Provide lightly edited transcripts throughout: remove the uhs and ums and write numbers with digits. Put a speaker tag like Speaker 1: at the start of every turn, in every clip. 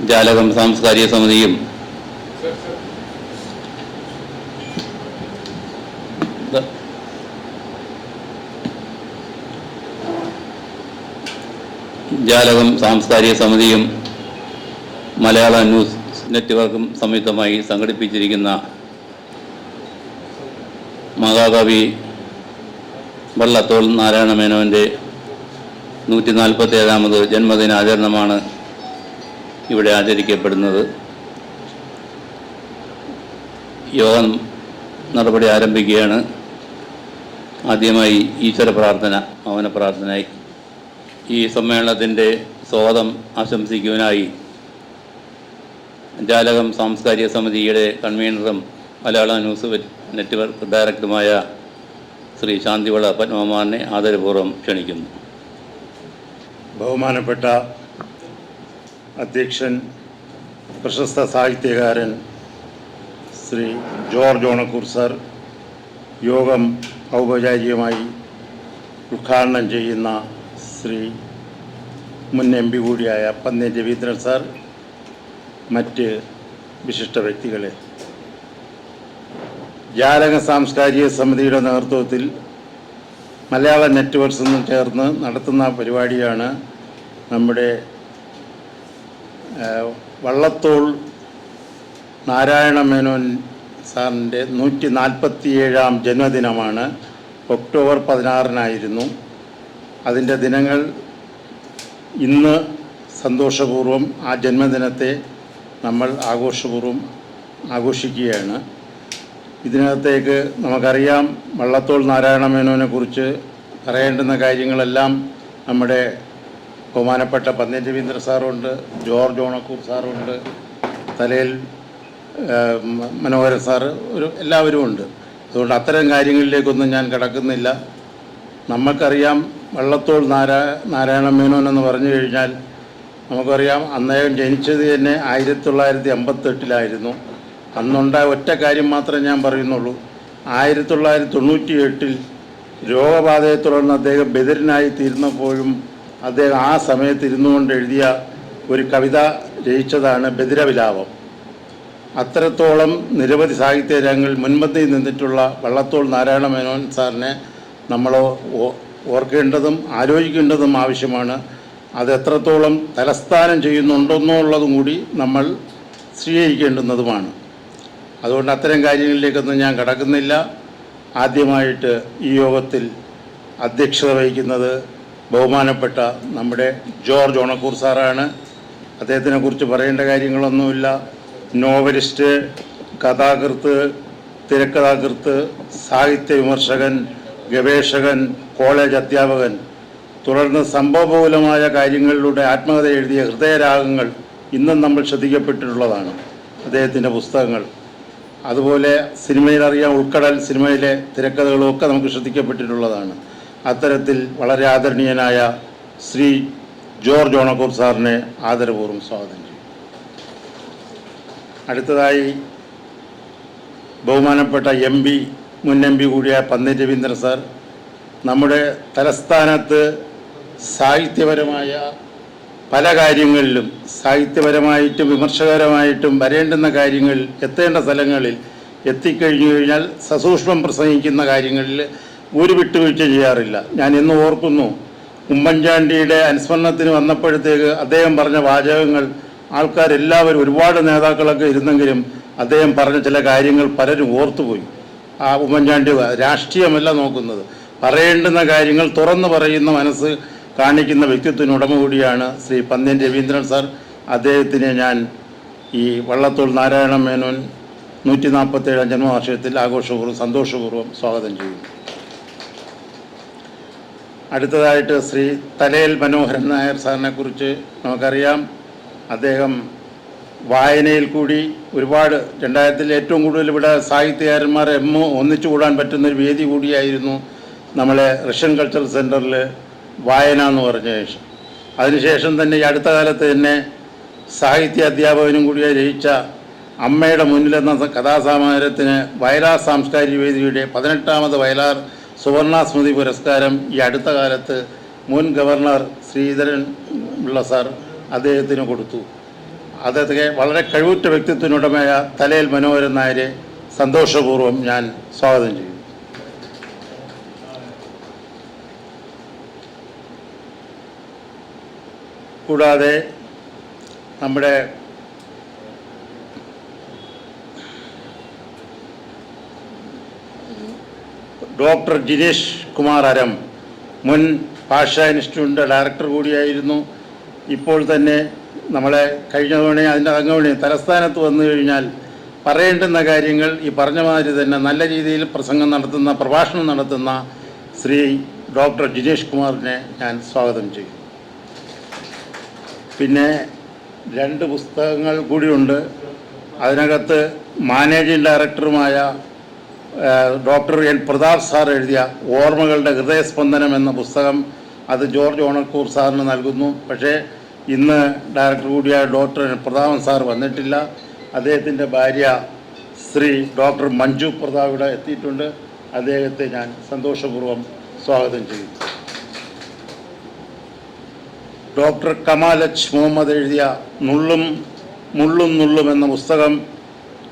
Speaker 1: ജാലകം സാംസ്കാരിക സമിതിയും മലയാള ന്യൂസ് നെറ്റ്വർക്കും സംയുക്തമായി സംഘടിപ്പിച്ചിരിക്കുന്ന മഹാകവി വള്ളത്തോൾ നാരായണ മേനോൻ്റെ 147ാമത് ജന്മദിനാചരണമാണ് ഇവിടെ ആചരിക്കപ്പെടുന്നത്. യോഗം നടപടി ആരംഭിക്കുകയാണ്. ആദ്യമായി ഈശ്വര പ്രാർത്ഥന, മൗന പ്രാർത്ഥനയായി ഈ സമ്മേളനത്തിൻ്റെ സ്വാഗതം ആശംസിക്കുവാനായി ജാലകം സാംസ്കാരിക സമിതിയുടെ കൺവീനറും മലയാള ന്യൂസ് നെറ്റ്വർക്ക് ഡയറക്ടറുമായ ശ്രീ ശാന്തിവള പത്മകുമാറിനെ ആദരപൂർവ്വം ക്ഷണിക്കുന്നു.
Speaker 2: ബഹുമാനപ്പെട്ട അധ്യക്ഷൻ, പ്രശസ്ത സാഹിത്യകാരൻ ശ്രീ ജോർജ് ഓണക്കൂർ സാർ, യോഗം ഔപചാരികമായി ഉദ്ഘാടനം ചെയ്യുന്ന ശ്രീ മുൻ MP കൂടിയായ പന്ന്യൻ രവീന്ദ്രൻ സാർ, മറ്റ് വിശിഷ്ട വ്യക്തികളെ, ജാലക സാംസ്കാരിക സമിതിയുടെ നേതൃത്വത്തിൽ മലയാള നെറ്റ്വർക്ക്സും ചേർന്ന് നടത്തുന്ന പരിപാടിയാണ് നമ്മുടെ വള്ളത്തോൾ നാരായണ മേനോൻ സാറിൻ്റെ 147ാം ജന്മദിനമാണ്. ഒക്ടോബർ 16-നായിരുന്നു. അതിൻ്റെ ദിനങ്ങൾ ഇന്ന് സന്തോഷപൂർവ്വം ആ ജന്മദിനത്തെ നമ്മൾ ആഘോഷപൂർവ്വം ആഘോഷിക്കുകയാണ്. ഇതിനകത്തേക്ക് നമുക്കറിയാം, വള്ളത്തോൾ നാരായണ മേനോനെ കുറിച്ച് പറയേണ്ടുന്ന കാര്യങ്ങളെല്ലാം നമ്മുടെ ബഹുമാനപ്പെട്ട പന്ന്യൻ രവീന്ദ്ര സാറുണ്ട്, ജോർജ് ഓണക്കൂർ സാറുണ്ട്, തലയിൽ മനോഹരൻ സാറ്, എല്ലാവരും ഉണ്ട്. അതുകൊണ്ട് അത്തരം കാര്യങ്ങളിലേക്കൊന്നും ഞാൻ കടക്കുന്നില്ല. നമുക്കറിയാം, വള്ളത്തോൾ നാരായണ മേനോൻ എന്ന് പറഞ്ഞു കഴിഞ്ഞാൽ നമുക്കറിയാം, അദ്ദേഹം ജനിച്ചത് തന്നെ 1958-ലായിരുന്നു. അന്നുണ്ടായ ഒറ്റ കാര്യം മാത്രമേ ഞാൻ പറയുന്നുള്ളൂ. 1998-ൽ രോഗബാധയെ തുടർന്ന് അദ്ദേഹം ബധിരനായി തീർന്നപ്പോഴും അദ്ദേഹം ആ സമയത്ത് ഇരുന്നു കൊണ്ട് എഴുതിയ ഒരു കവിത രചിച്ചതാണ് ബധിരവിലാപം. അത്രത്തോളം നിരവധി സാഹിത്യരംഗങ്ങൾ മുൻപന്തിയിൽ നിന്നിട്ടുള്ള വള്ളത്തോൾ നാരായണ മേനോൻ സാറിനെ നമ്മൾ ഓർക്കേണ്ടതും ആലോചിക്കേണ്ടതും ആവശ്യമാണ്. അത് എത്രത്തോളം തലസ്ഥാനം ചെയ്യുന്നുണ്ടെന്നുള്ളതും കൂടി നമ്മൾ സ്വീകരിക്കേണ്ടുന്നതുമാണ്. അതുകൊണ്ട് അത്തരം കാര്യങ്ങളിലേക്കൊന്നും ഞാൻ കടക്കുന്നില്ല. ആദ്യമായിട്ട് ഈ യോഗത്തിൽ അധ്യക്ഷത വഹിക്കുന്നത് ബഹുമാനപ്പെട്ട നമ്മുടെ ജോർജ് ഓണക്കൂർ സാറാണ്. അദ്ദേഹത്തിനെക്കുറിച്ച് പറയേണ്ട കാര്യങ്ങളൊന്നുമില്ല. നോവലിസ്റ്റ്, കഥാകൃത്ത്, തിരക്കഥാകൃത്ത്, സാഹിത്യ വിമർശകൻ, ഗവേഷകൻ, കോളേജ് അധ്യാപകൻ, തുടർന്ന് സംഭവബഹുലമായ കാര്യങ്ങളിലൂടെ ആത്മകഥ എഴുതിയ ഹൃദയരാഗങ്ങൾ ഇന്നും നമ്മൾ ശ്രദ്ധിക്കപ്പെട്ടിട്ടുള്ളതാണ് അദ്ദേഹത്തിൻ്റെ പുസ്തകങ്ങൾ. അതുപോലെ സിനിമയിലറിയാം, ഉൾക്കടൽ സിനിമയിലെ തിരക്കഥകളുമൊക്കെ നമുക്ക് ശ്രദ്ധിക്കപ്പെട്ടിട്ടുള്ളതാണ്. അത്തരത്തിൽ വളരെ ആദരണീയനായ ശ്രീ ജോർജ് ഓണക്കൂർ സാറിനെ ആദരപൂർവ്വം സ്വാഗതം ചെയ്യും. അടുത്തതായി ബഹുമാനപ്പെട്ട മുൻ MP കൂടിയായ പന്ന്യൻ രവീന്ദ്രൻ സാർ, നമ്മുടെ തലസ്ഥാനത്ത് സാഹിത്യപരമായ പല കാര്യങ്ങളിലും, സാഹിത്യപരമായിട്ടും വിമർശകപരമായിട്ടും വരേണ്ടുന്ന കാര്യങ്ങൾ എത്തേണ്ട സ്ഥലങ്ങളിൽ എത്തിക്കഴിഞ്ഞു കഴിഞ്ഞാൽ സസൂക്ഷ്മം പ്രസംഗിക്കുന്ന കാര്യങ്ങളിൽ ഒരു വിട്ടുവീഴ്ച ചെയ്യാറില്ല. ഞാൻ ഇന്ന് ഓർക്കുന്നു, ഉമ്മൻചാണ്ടിയുടെ അനുസ്മരണത്തിന് വന്നപ്പോഴത്തേക്ക് അദ്ദേഹം പറഞ്ഞ വാചകങ്ങൾ ആൾക്കാരെല്ലാവരും, ഒരുപാട് നേതാക്കളൊക്കെ ഇരുന്നെങ്കിലും അദ്ദേഹം പറഞ്ഞ ചില കാര്യങ്ങൾ പലരും ഓർത്തുപോയി. ആ ഉമ്മൻചാണ്ടി രാഷ്ട്രീയമല്ല നോക്കുന്നത്, പറയേണ്ടുന്ന കാര്യങ്ങൾ തുറന്നു പറയുന്ന മനസ്സ് കാണിക്കുന്ന വ്യക്തിത്വത്തിന് ഉടമ കൂടിയാണ് ശ്രീ പന്ന്യൻ രവീന്ദ്രൻ സാർ. അദ്ദേഹത്തിനെ ഞാൻ ഈ വള്ളത്തോൾ നാരായണ മേനോൻ 147ാം ജന്മവാർഷികത്തിൽ ആഘോഷപൂർവ്വം സന്തോഷപൂർവ്വം സ്വാഗതം ചെയ്യുന്നു. അടുത്തതായിട്ട് ശ്രീ തലയിൽ മനോഹരൻ നായർ സാറിനെ കുറിച്ച് നമുക്കറിയാം. അദ്ദേഹം വായനയിൽ കൂടി ഒരുപാട് 2000-ൽ ഏറ്റവും കൂടുതൽ ഇവിടെ സാഹിത്യകാരന്മാർ ഒന്നിച്ചു കൂടാൻ പറ്റുന്നൊരു വേദി കൂടിയായിരുന്നു നമ്മളെ റഷ്യൻ കൾച്ചറൽ സെൻറ്ററിൽ വായന എന്ന് പറഞ്ഞ ശേഷം. അതിനുശേഷം തന്നെ ഈ അടുത്ത കാലത്ത് തന്നെ സാഹിത്യ അധ്യാപകനും കൂടിയായി രചിച്ച അമ്മയുടെ മുന്നിലെന്ന കഥാസമാഹാരത്തിന് വയലാർ സാംസ്കാരിക വേദിയുടെ 18ാമത് വയലാർ സുവർണ സ്മൃതി പുരസ്കാരം ഈ അടുത്ത കാലത്ത് മുൻ ഗവർണർ ശ്രീധരൻ പിള്ള സാർ അദ്ദേഹത്തിന് കൊടുത്തു. അദ്ദേഹത്തെ വളരെ കഴിവുറ്റ വ്യക്തിത്വത്തിനുടമയായ തലയിൽ മനോഹരൻ നായരെ സന്തോഷപൂർവ്വം ഞാൻ സ്വാഗതം ചെയ്യുന്നു. കൂടാതെ നമ്മുടെ ഡോക്ടർ ജിനേഷ് കുമാർ അരം, മുൻ ഭാഷാ ഇൻസ്റ്റിറ്റ്യൂട്ടിൻ്റെ ഡയറക്ടർ കൂടിയായിരുന്നു. ഇപ്പോൾ തന്നെ നമ്മളെ കഴിഞ്ഞ തവണയും അതിൻ്റെ അംഗവണിയും തലസ്ഥാനത്ത് വന്നു കഴിഞ്ഞാൽ പറയേണ്ടുന്ന കാര്യങ്ങൾ ഈ പറഞ്ഞ മാതിരി തന്നെ നല്ല രീതിയിൽ പ്രഭാഷണം നടത്തുന്ന ശ്രീ ഡോക്ടർ ജിനേഷ് കുമാറിനെ ഞാൻ സ്വാഗതം ചെയ്യും. പിന്നെ 2 പുസ്തകങ്ങൾ കൂടിയുണ്ട്. അതിനകത്ത് മാനേജിംഗ് ഡയറക്ടറുമായ ഡോക്ടർ എൻ പ്രതാപ് സാർ എഴുതിയ ഓർമ്മകളുടെ ഹൃദയസ്പന്ദനം എന്ന പുസ്തകം, അത് ജോർജ് ഓണക്കൂർ സാറിന് നൽകുന്നു. പക്ഷേ ഇന്ന് ഡയറക്ടർ കൂടിയായ ഡോക്ടർ എൻ പ്രതാപൻ സാർ വന്നിട്ടില്ല. അദ്ദേഹത്തിൻ്റെ ഭാര്യ ശ്രീ ഡോക്ടർ മഞ്ജു പ്രതാപ് ഇവിടെ എത്തിയിട്ടുണ്ട്. അദ്ദേഹത്തെ ഞാൻ സന്തോഷപൂർവ്വം സ്വാഗതം ചെയ്യുന്നു. ഡോക്ടർ കമാൽ എച്ച് മുഹമ്മദ് എഴുതിയ മുള്ളും നുള്ളും എന്ന പുസ്തകം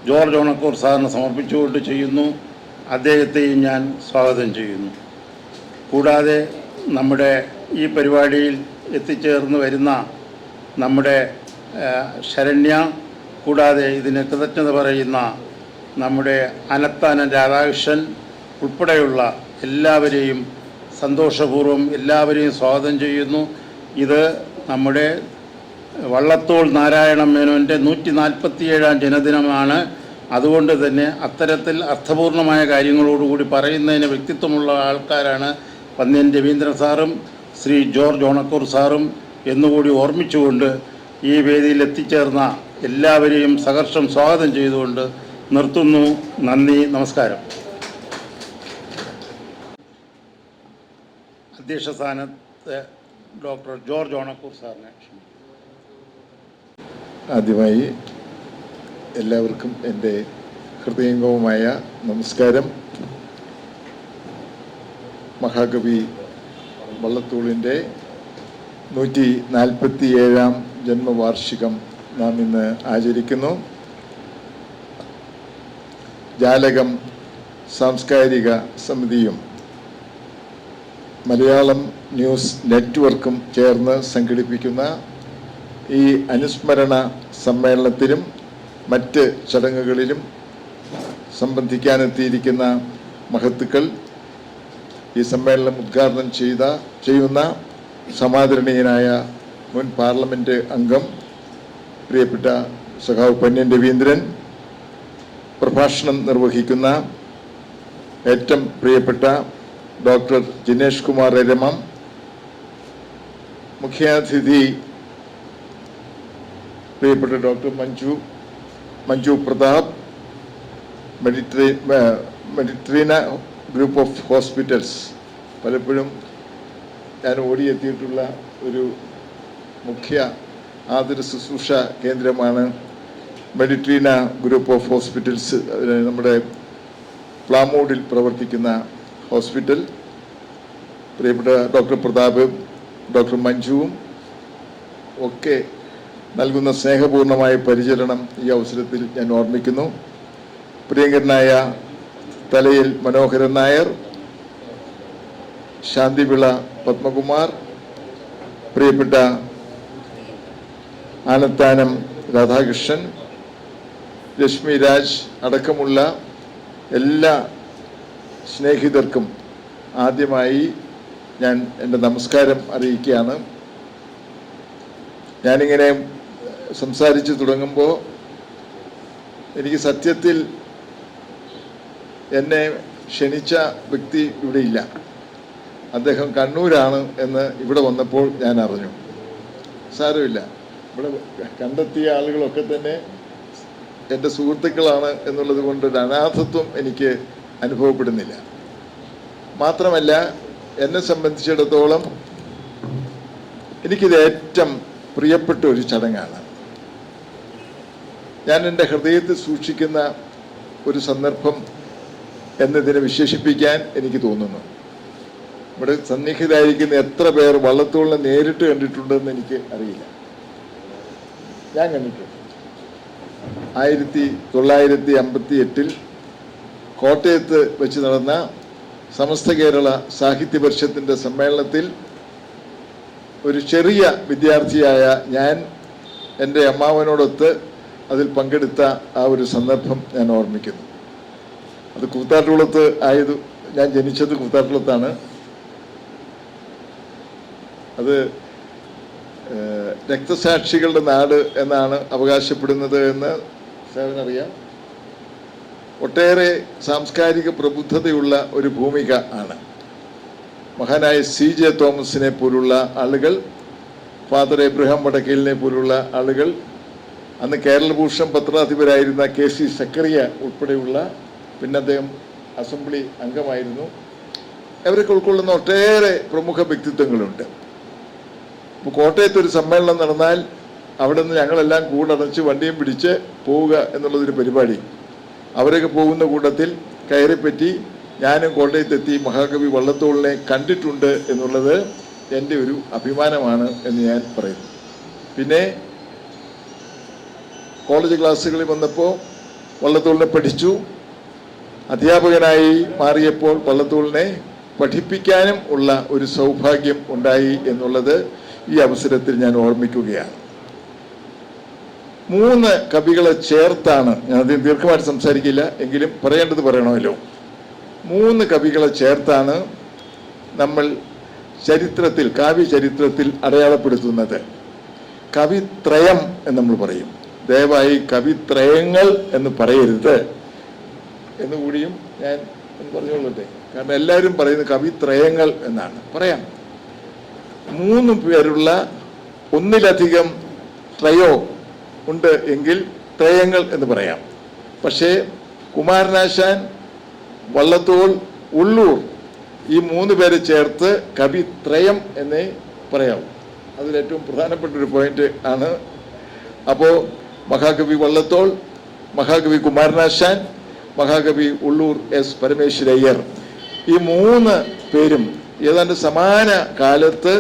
Speaker 2: ജോർജ് ഓണക്കൂർ സാറിന് സമർപ്പിച്ചുകൊണ്ട് ചെയ്യുന്നു. അദ്ദേഹത്തെയും ഞാൻ സ്വാഗതം ചെയ്യുന്നു. കൂടാതെ നമ്മുടെ ഈ പരിപാടിയിൽ എത്തിച്ചേർന്ന് വരുന്ന നമ്മുടെ ശരണ്യ, കൂടാതെ ഇതിന് കൃതജ്ഞത പറയുന്ന നമ്മുടെ അനത്താനൻ രാധാകൃഷ്ണൻ ഉൾപ്പെടെയുള്ള എല്ലാവരെയും സന്തോഷപൂർവ്വം എല്ലാവരെയും സ്വാഗതം ചെയ്യുന്നു. ഇത് നമ്മുടെ വള്ളത്തോൾ നാരായണ മേനോൻ്റെ 147ാം ജന്മദിനമാണ്. അതുകൊണ്ട് തന്നെ അത്തരത്തിൽ അർത്ഥപൂർണമായ കാര്യങ്ങളോടുകൂടി പറയുന്നതിന് വ്യക്തിത്വമുള്ള ആൾക്കാരാണ് പന്ന്യൻ രവീന്ദ്രൻ സാറും ശ്രീ ജോർജ് ഓണക്കൂർ സാറും എന്നുകൂടി ഓർമ്മിച്ചുകൊണ്ട് ഈ വേദിയിൽ എത്തിച്ചേർന്ന എല്ലാവരെയും സഹർഷം സ്വാഗതം ചെയ്തുകൊണ്ട് നിർത്തുന്നു. നന്ദി, നമസ്കാരം. അധ്യക്ഷ സ്ഥാനത്ത് ഡോക്ടർ ജോർജ് ഓണക്കൂർ സാറിനെ ക്ഷണിക്കുന്നു.
Speaker 3: ആദ്യമായി എല്ലാവർക്കും എൻ്റെ ഹൃദയംഗവുമായ നമസ്കാരം. മഹാകവി വള്ളത്തോളിൻ്റെ 147ാം ജന്മവാർഷികം നാം ഇന്ന് ആചരിക്കുന്നു. ജാലകം സാംസ്കാരിക സമിതിയും മലയാളം ന്യൂസ് നെറ്റ്വർക്കും ചേർന്ന് സംഘടിപ്പിക്കുന്ന ഈ അനുസ്മരണ സമ്മേളനത്തിലും മറ്റ് ചടങ്ങുകളിലും സംബന്ധിക്കാനെത്തിയിരിക്കുന്ന മഹത്തുക്കൾ, ഈ സമ്മേളനം ഉദ്ഘാടനം ചെയ്യുന്ന സമാദരണീയനായ മുൻ പാർലമെൻറ്റ് അംഗം പ്രിയപ്പെട്ട സഖാവ് പന്ന്യൻ രവീന്ദ്രൻ, പ്രഭാഷണം നിർവഹിക്കുന്ന ഏറ്റവും പ്രിയപ്പെട്ട ഡോക്ടർ ജിനേഷ് കുമാർ രമം, മുഖ്യാതിഥി പ്രിയപ്പെട്ട doctor Manju Pratap, Meditrina group of hospitals, പലപ്പോഴും ഞാൻ ഓടിയെത്തിയിട്ടുള്ള ഒരു മുഖ്യ ആതുര ശുശ്രൂഷ കേന്ദ്രമാണ് മെഡിട്രീന ഗ്രൂപ്പ് ഓഫ് ഹോസ്പിറ്റൽസ്, നമ്മുടെ പ്ലാമൂഡിൽ പ്രവർത്തിക്കുന്ന ഹോസ്പിറ്റൽ. പ്രിയപ്പെട്ട ഡോക്ടർ പ്രതാപ്, ഡോക്ടർ മഞ്ജുവും ഒക്കെ നൽകുന്ന സ്നേഹപൂർണമായ പരിചരണം ഈ അവസരത്തിൽ ഞാൻ ഓർമ്മിക്കുന്നു. പ്രിയങ്കരനായ തലയിൽ മനോഹരൻ നായർ, ശാന്തിവിള പത്മകുമാർ, പ്രിയപ്പെട്ട ആനത്താനം രാധാകൃഷ്ണൻ, രശ്മി രാജ് അടക്കമുള്ള എല്ലാ സ്നേഹിതർക്കും ആദ്യമായി ഞാൻ എൻ്റെ നമസ്കാരം അറിയിക്കുകയാണ്. ഞാനിങ്ങനെ സംസാരിച്ച് തുടങ്ങുമ്പോൾ എനിക്ക് സത്യത്തിൽ എന്നെ ക്ഷണിച്ച വ്യക്തി ഇവിടെ ഇല്ല. അദ്ദേഹം കണ്ണൂരാണ് എന്ന് ഇവിടെ വന്നപ്പോൾ ഞാൻ അറിഞ്ഞു. സാരമില്ല, ഇവിടെ കണ്ടെത്തിയ ആളുകളൊക്കെ തന്നെ എൻ്റെ സുഹൃത്തുക്കളാണ് എന്നുള്ളത് കൊണ്ട് ഒരു അനാഥത്വം എനിക്ക് അനുഭവപ്പെടുന്നില്ല. മാത്രമല്ല, എന്നെ സംബന്ധിച്ചിടത്തോളം എനിക്കിത് ഏറ്റവും പ്രിയപ്പെട്ട ഒരു ചടങ്ങാണ്. ഞാൻ എൻ്റെ ഹൃദയത്തിൽ സൂക്ഷിക്കുന്ന ഒരു സന്ദർഭം എന്നതിനെ വിശേഷിപ്പിക്കാൻ എനിക്ക് തോന്നുന്നു. ഇവിടെ സന്നിഹിതരായിരിക്കുന്ന എത്ര പേർ വള്ളത്തോളിനെ നേരിട്ട് കണ്ടിട്ടുണ്ടെന്ന് എനിക്ക് അറിയില്ല. ഞാൻ കണ്ടിട്ടുണ്ട്. 1958 കോട്ടയത്ത് വെച്ച് നടന്ന സമസ്ത കേരള സാഹിത്യ പരിഷത്തിൻ്റെ സമ്മേളനത്തിൽ ഒരു ചെറിയ വിദ്യാർത്ഥിയായ ഞാൻ എൻ്റെ അമ്മാവനോടൊത്ത് അതിൽ പങ്കെടുത്ത ആ ഒരു സന്ദർഭം ഞാൻ ഓർമ്മിക്കുന്നു. അത് കൂത്താട്ടുകുളത്ത് ഞാൻ ജനിച്ചത് കൂത്താട്ടുകുളത്താണ്. അത് രക്തസാക്ഷികളുടെ നാട് എന്നാണ് അവകാശപ്പെടുന്നത് എന്ന് സേവനറിയാം. ഒട്ടേറെ സാംസ്കാരിക പ്രബുദ്ധതയുള്ള ഒരു ഭൂമിക ആണ്. മഹാനായ CJ തോമസിനെ പോലുള്ള ആളുകൾ, ഫാദർ എബ്രഹാം വടക്കേലിനെ പോലുള്ള ആളുകൾ, അന്ന് കേരളഭൂഷൺ പത്രാധിപരായിരുന്ന KC സക്കറിയ ഉൾപ്പെടെയുള്ള, പിന്നെ അദ്ദേഹം അസംബ്ലി അംഗമായിരുന്നു. അവരൊക്കെ ഉൾക്കൊള്ളുന്ന ഒട്ടേറെ പ്രമുഖ വ്യക്തിത്വങ്ങളുണ്ട്. ഇപ്പോൾ കോട്ടയത്ത് ഒരു സമ്മേളനം നടന്നാൽ അവിടെ നിന്ന് ഞങ്ങളെല്ലാം കൂടടച്ച് വണ്ടിയും പിടിച്ച് പോവുക എന്നുള്ളതൊരു പരിപാടി. അവരൊക്കെ പോകുന്ന കൂട്ടത്തിൽ കയറിപ്പറ്റി ഞാനും കോട്ടയത്തെത്തി മഹാകവി വള്ളത്തോളിനെ കണ്ടിട്ടുണ്ട് എന്നുള്ളത് എൻ്റെ ഒരു അഭിമാനമാണ് എന്ന് ഞാൻ പറയുന്നു. പിന്നെ കോളേജ് ക്ലാസ്സുകളിൽ വന്നപ്പോൾ വള്ളത്തോളിനെ പഠിച്ചു. അധ്യാപകനായി മാറിയപ്പോൾ വള്ളത്തോളിനെ പഠിപ്പിക്കാനും ഉള്ള ഒരു സൗഭാഗ്യം ഉണ്ടായി എന്നുള്ളത് ഈ അവസരത്തിൽ ഞാൻ ഓർമ്മിക്കുകയാണ്. 3 കവികളെ ചേർത്താണ്, ഞാൻ അധികം ദീർഘമായിട്ട് സംസാരിക്കില്ല, എങ്കിലും പറയേണ്ടത് പറയണമല്ലോ. 3 കവികളെ ചേർത്താണ് നമ്മൾ ചരിത്രത്തിൽ, കാവ്യചരിത്രത്തിൽ അടയാളപ്പെടുത്തുന്നത്. കവിത്രയം എന്ന് നമ്മൾ പറയും. ദയവായി കവിത്രയങ്ങൾ എന്ന് പറയരുത് എന്നുകൂടിയും ഞാൻ പറഞ്ഞുകൊള്ളട്ടെ. കാരണം എല്ലാവരും പറയുന്നത് കവിത്രയങ്ങൾ എന്നാണ്. പറയാം, 3 പേരുള്ള ഒന്നിലധികം ത്രയോ ഉണ്ട് എങ്കിൽ ത്രയങ്ങൾ എന്ന് പറയാം. പക്ഷേ കുമാരനാശാൻ, വള്ളത്തോൾ, ഉള്ളൂർ ഈ 3 പേരെ ചേർത്ത് കവിത്രയം എന്നേ പറയാവൂ. അതിലേറ്റവും പ്രധാനപ്പെട്ട ഒരു പോയിന്റ് ആണ്. അപ്പോൾ മഹാകവി വള്ളത്തോൾ, മഹാകവി കുമാരനാശാൻ, മഹാകവി ഉള്ളൂർ S പരമേശ്വരയ്യർ, ഈ 3 പേരും ഏതാണ്ട് സമാന കാലത്ത്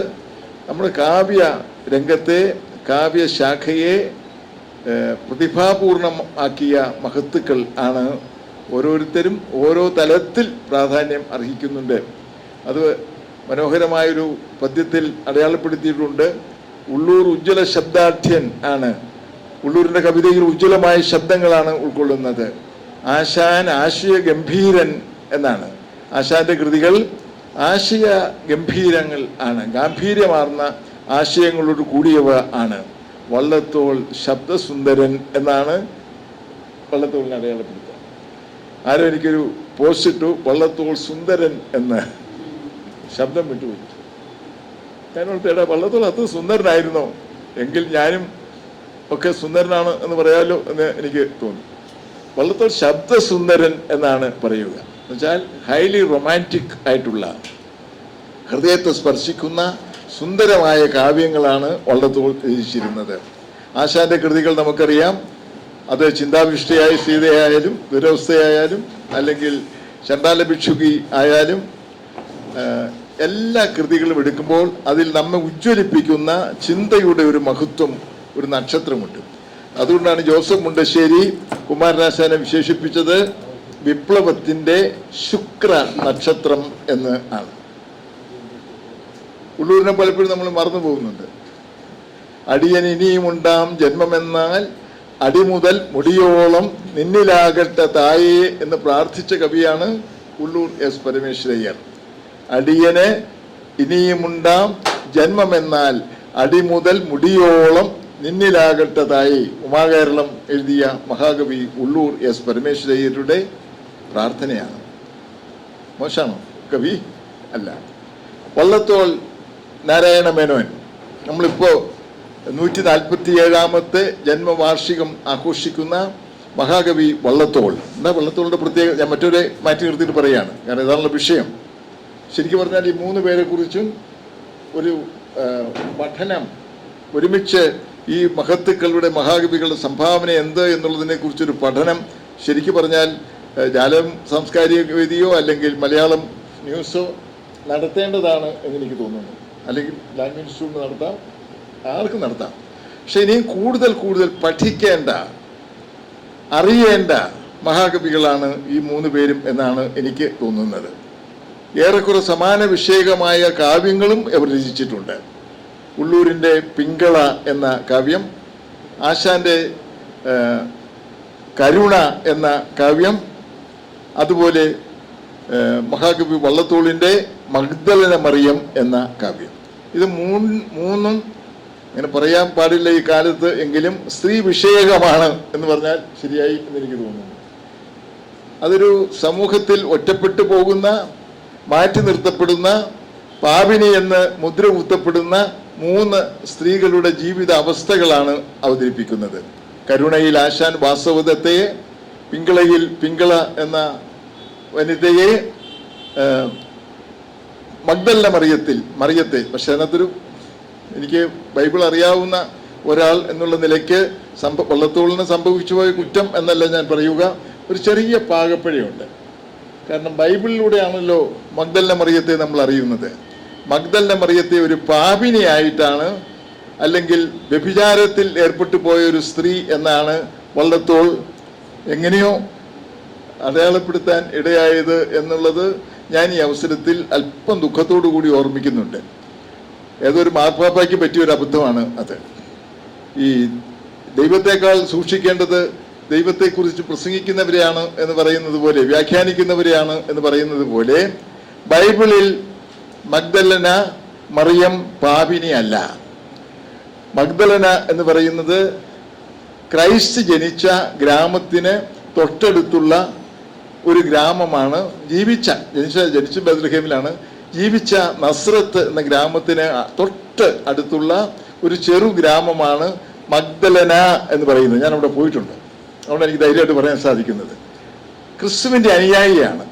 Speaker 3: നമ്മുടെ കാവ്യ രംഗത്തെ, കാവ്യശാഖയെ പ്രതിഭാപൂർണം ആക്കിയ മഹത്തുക്കൾ ആണ്. ഓരോരുത്തരും ഓരോ തലത്തിൽ പ്രാധാന്യം അർഹിക്കുന്നുണ്ട്. അത് മനോഹരമായൊരു പദ്യത്തിൽ അടയാളപ്പെടുത്തിയിട്ടുണ്ട്. ഉള്ളൂർ ഉജ്ജ്വല ശബ്ദാഠ്യൻ ആണ്. ഉള്ളൂരിൻ്റെ കവിതയിൽ ഉജ്ജ്വലമായ ശബ്ദങ്ങളാണ് ഉൾക്കൊള്ളുന്നത്. ആശാൻ ആശയ ഗംഭീരൻ എന്നാണ്. ആശാന്റെ കൃതികൾ ആശയ ഗംഭീരങ്ങൾ ആണ്, ഗാംഭീര്യമാർന്ന ആശയങ്ങളോട് കൂടിയവ ആണ്. വള്ളത്തോൾ ശബ്ദസുന്ദരൻ എന്നാണ് വള്ളത്തോളിനെ അടയാളപ്പെടുത്തുക. ആരോ എനിക്കൊരു പോസ്റ്റ് ഇട്ടു, വള്ളത്തോൾ സുന്ദരൻ എന്ന്, ശബ്ദം വിട്ടുപോയി. ഞാനോർത്തേടാ, വള്ളത്തോൾ അത്ര സുന്ദരനായിരുന്നോ? എങ്കിൽ ഞാനും ഒക്കെ സുന്ദരനാണ് എന്ന് പറയാമല്ലോ എന്ന് എനിക്ക് തോന്നി. വള്ളത്തോൾ ശബ്ദസുന്ദരൻ എന്നാണ് പറയുക. എന്നുവെച്ചാൽ ഹൈലി റൊമാൻറ്റിക് ആയിട്ടുള്ള, ഹൃദയത്തെ സ്പർശിക്കുന്ന സുന്ദരമായ കാവ്യങ്ങളാണ് വള്ളത്തോൾ രചിച്ചിരുന്നത്. ആശാന്റെ കൃതികൾ നമുക്കറിയാം. അത് ചിന്താവിഷ്ടയായ സീതയായാലും, ദുരവസ്ഥയായാലും, അല്ലെങ്കിൽ ചണ്ടാല ഭിക്ഷുകി ആയാലും, എല്ലാ കൃതികളും എടുക്കുമ്പോൾ അതിൽ നമ്മെ ഉജ്ജ്വലിപ്പിക്കുന്ന ചിന്തയുടെ ഒരു മഹത്വം, ഒരു നക്ഷത്രമുണ്ട്. അതുകൊണ്ടാണ് ജോസഫ് മുണ്ടശ്ശേരി കുമാരനാശാനെ വിശേഷിപ്പിച്ചത് വിപ്ലവത്തിന്റെ ശുക്ര നക്ഷത്രം എന്ന് ആണ്. ഉള്ളൂരിനെ പലപ്പോഴും നമ്മൾ മറന്നു പോകുന്നുണ്ട്. അടിയൻ ഇനിയുമുണ്ടാം ജന്മമെന്നാൽ അടിമുതൽ മുടിയോളം നിന്നിലാകട്ടെ തായേ എന്ന് പ്രാർത്ഥിച്ച കവിയാണ് ഉള്ളൂർ S പരമേശ്വരയ്യർ. അടിയന് ഇനിയുമുണ്ടാം ജന്മമെന്നാൽ അടിമുതൽ മുടിയോളം നിന്നിലാകട്ടെ തായേ, ഉമാകേരളം എഴുതിയ മഹാകവി ഉള്ളൂർ S പരമേശ്വരയ്യരുടെ പ്രാർത്ഥനയാണ്. മോശമാണോ കവി? അല്ല. വള്ളത്തോൾ നാരായണ മേനോൻ, നമ്മളിപ്പോൾ 147ാമത്തെ ജന്മവാർഷികം ആഘോഷിക്കുന്ന മഹാകവി വള്ളത്തോൾ. എന്താ വള്ളത്തോളിന്റെ പ്രത്യേകത? ഞാൻ മറ്റൊരു മാറ്റി നിർത്തിയിട്ട് പറയുകയാണ്, കാരണം ഇതാണുള്ള വിഷയം. ശരിക്കും പറഞ്ഞാൽ ഈ 3 പേരെ കുറിച്ചും ഒരു പഠനം, ഒരുമിച്ച് ഈ മഹത്തുക്കളുടെ, മഹാകവികളുടെ സംഭാവന എന്ത് എന്നുള്ളതിനെ കുറിച്ചൊരു പഠനം ശരിക്കും പറഞ്ഞാൽ ജാലം സാംസ്കാരിക വേദിയോ അല്ലെങ്കിൽ മലയാളം ന്യൂസോ നടത്തേണ്ടതാണ് എന്നെനിക്ക് തോന്നുന്നു. അല്ലെങ്കിൽ ലാംഗ്വേജ് ഇൻസ്റ്റിറ്റ്യൂട്ട് നടത്താം, ആർക്കും നടത്താം. പക്ഷെ ഇനിയും കൂടുതൽ കൂടുതൽ പഠിക്കേണ്ട, അറിയേണ്ട മഹാകവികളാണ് ഈ 3 പേരും എന്നാണ് എനിക്ക് തോന്നുന്നത്. ഏറെക്കുറെ സമാന വിഷയകമായ കാവ്യങ്ങളും അവർ രചിച്ചിട്ടുണ്ട്. ഉള്ളൂരിൻ്റെ പിങ്കള എന്ന കാവ്യം, ആശാന്റെ കരുണ എന്ന കാവ്യം, അതുപോലെ മഹാകവി വള്ളത്തോളിൻ്റെ മഗ്ദലന മറിയം എന്ന കാവ്യം. ഇത് മൂന്നും ഇങ്ങനെ പറയാൻ പാടില്ല ഈ കാലത്ത്, എങ്കിലും സ്ത്രീ വിഷയകമാണ് എന്ന് പറഞ്ഞാൽ ശരിയായി എന്നെനിക്ക് തോന്നുന്നു. അതൊരു സമൂഹത്തിൽ ഒറ്റപ്പെട്ടു പോകുന്ന, മാറ്റി നിർത്തപ്പെടുന്ന, പാപിനി എന്ന് മുദ്ര കുത്തപ്പെടുന്ന 3 സ്ത്രീകളുടെ ജീവിത അവസ്ഥകളാണ് അവതരിപ്പിക്കുന്നത്. കരുണയിൽ ആശാൻ വാസവദത്തയെ, പിങ്കളയിൽ പിങ്കള എന്ന വനിതയെ, മഗ്ദലന മറിയത്തെ, പക്ഷെ അതിനകത്തൊരു എനിക്ക് ബൈബിൾ അറിയാവുന്ന ഒരാൾ എന്നുള്ള നിലയ്ക്ക് വള്ളത്തോളിന് സംഭവിച്ചു പോയ കുറ്റം എന്നല്ല ഞാൻ പറയുക, ഒരു ചെറിയ പാകപ്പിഴയുണ്ട്. കാരണം ബൈബിളിലൂടെയാണല്ലോ മഗ്ദലന മറിയത്തെ നമ്മൾ അറിയുന്നത്. മഗ്ദലന മറിയത്തെ ഒരു പാപിനിയായിട്ടാണ്, അല്ലെങ്കിൽ വ്യഭിചാരത്തിൽ ഏർപ്പെട്ടു പോയ ഒരു സ്ത്രീ എന്നാണ് വള്ളത്തോൾ എങ്ങനെയോ അടയാളപ്പെടുത്താൻ ഇടയായത് എന്നുള്ളത് ഞാൻ ഈ അവസരത്തിൽ അല്പം ദുഃഖത്തോടു കൂടി ഓർമ്മിക്കുന്നുണ്ട്. ഏതൊരു മാർപ്പാപ്പയ്ക്ക് പറ്റിയൊരു അബദ്ധമാണ് അത്. ഈ ദൈവത്തെക്കാൾ സൂക്ഷിക്കേണ്ടത് ദൈവത്തെക്കുറിച്ച് പ്രസംഗിക്കുന്നവരെയാണ് എന്ന് പറയുന്നത് പോലെ, വ്യാഖ്യാനിക്കുന്നവരെയാണ് എന്ന് പറയുന്നത് പോലെ, ബൈബിളിൽ മഗ്ദലന മറിയം പാപിനി അല്ല. മഗ്ദലന എന്ന് പറയുന്നത് ക്രൈസ്റ്റ് ജനിച്ച ഗ്രാമത്തിന് തൊട്ടടുത്തുള്ള ഒരു ഗ്രാമമാണ്. ജനിച്ച ബെത്ലഹേമിലാണ്. ജീവിച്ച നസ്രത്ത് എന്ന ഗ്രാമത്തിന് തൊട്ട് അടുത്തുള്ള ഒരു ചെറു ഗ്രാമമാണ് മഗ്ദലന എന്ന് പറയുന്നത്. ഞാൻ അവിടെ പോയിട്ടുണ്ട്, അതുകൊണ്ട് എനിക്ക് ധൈര്യമായിട്ട് പറയാൻ സാധിക്കുന്നത്. ക്രിസ്തുവിൻ്റെ അനുയായിയാണ്.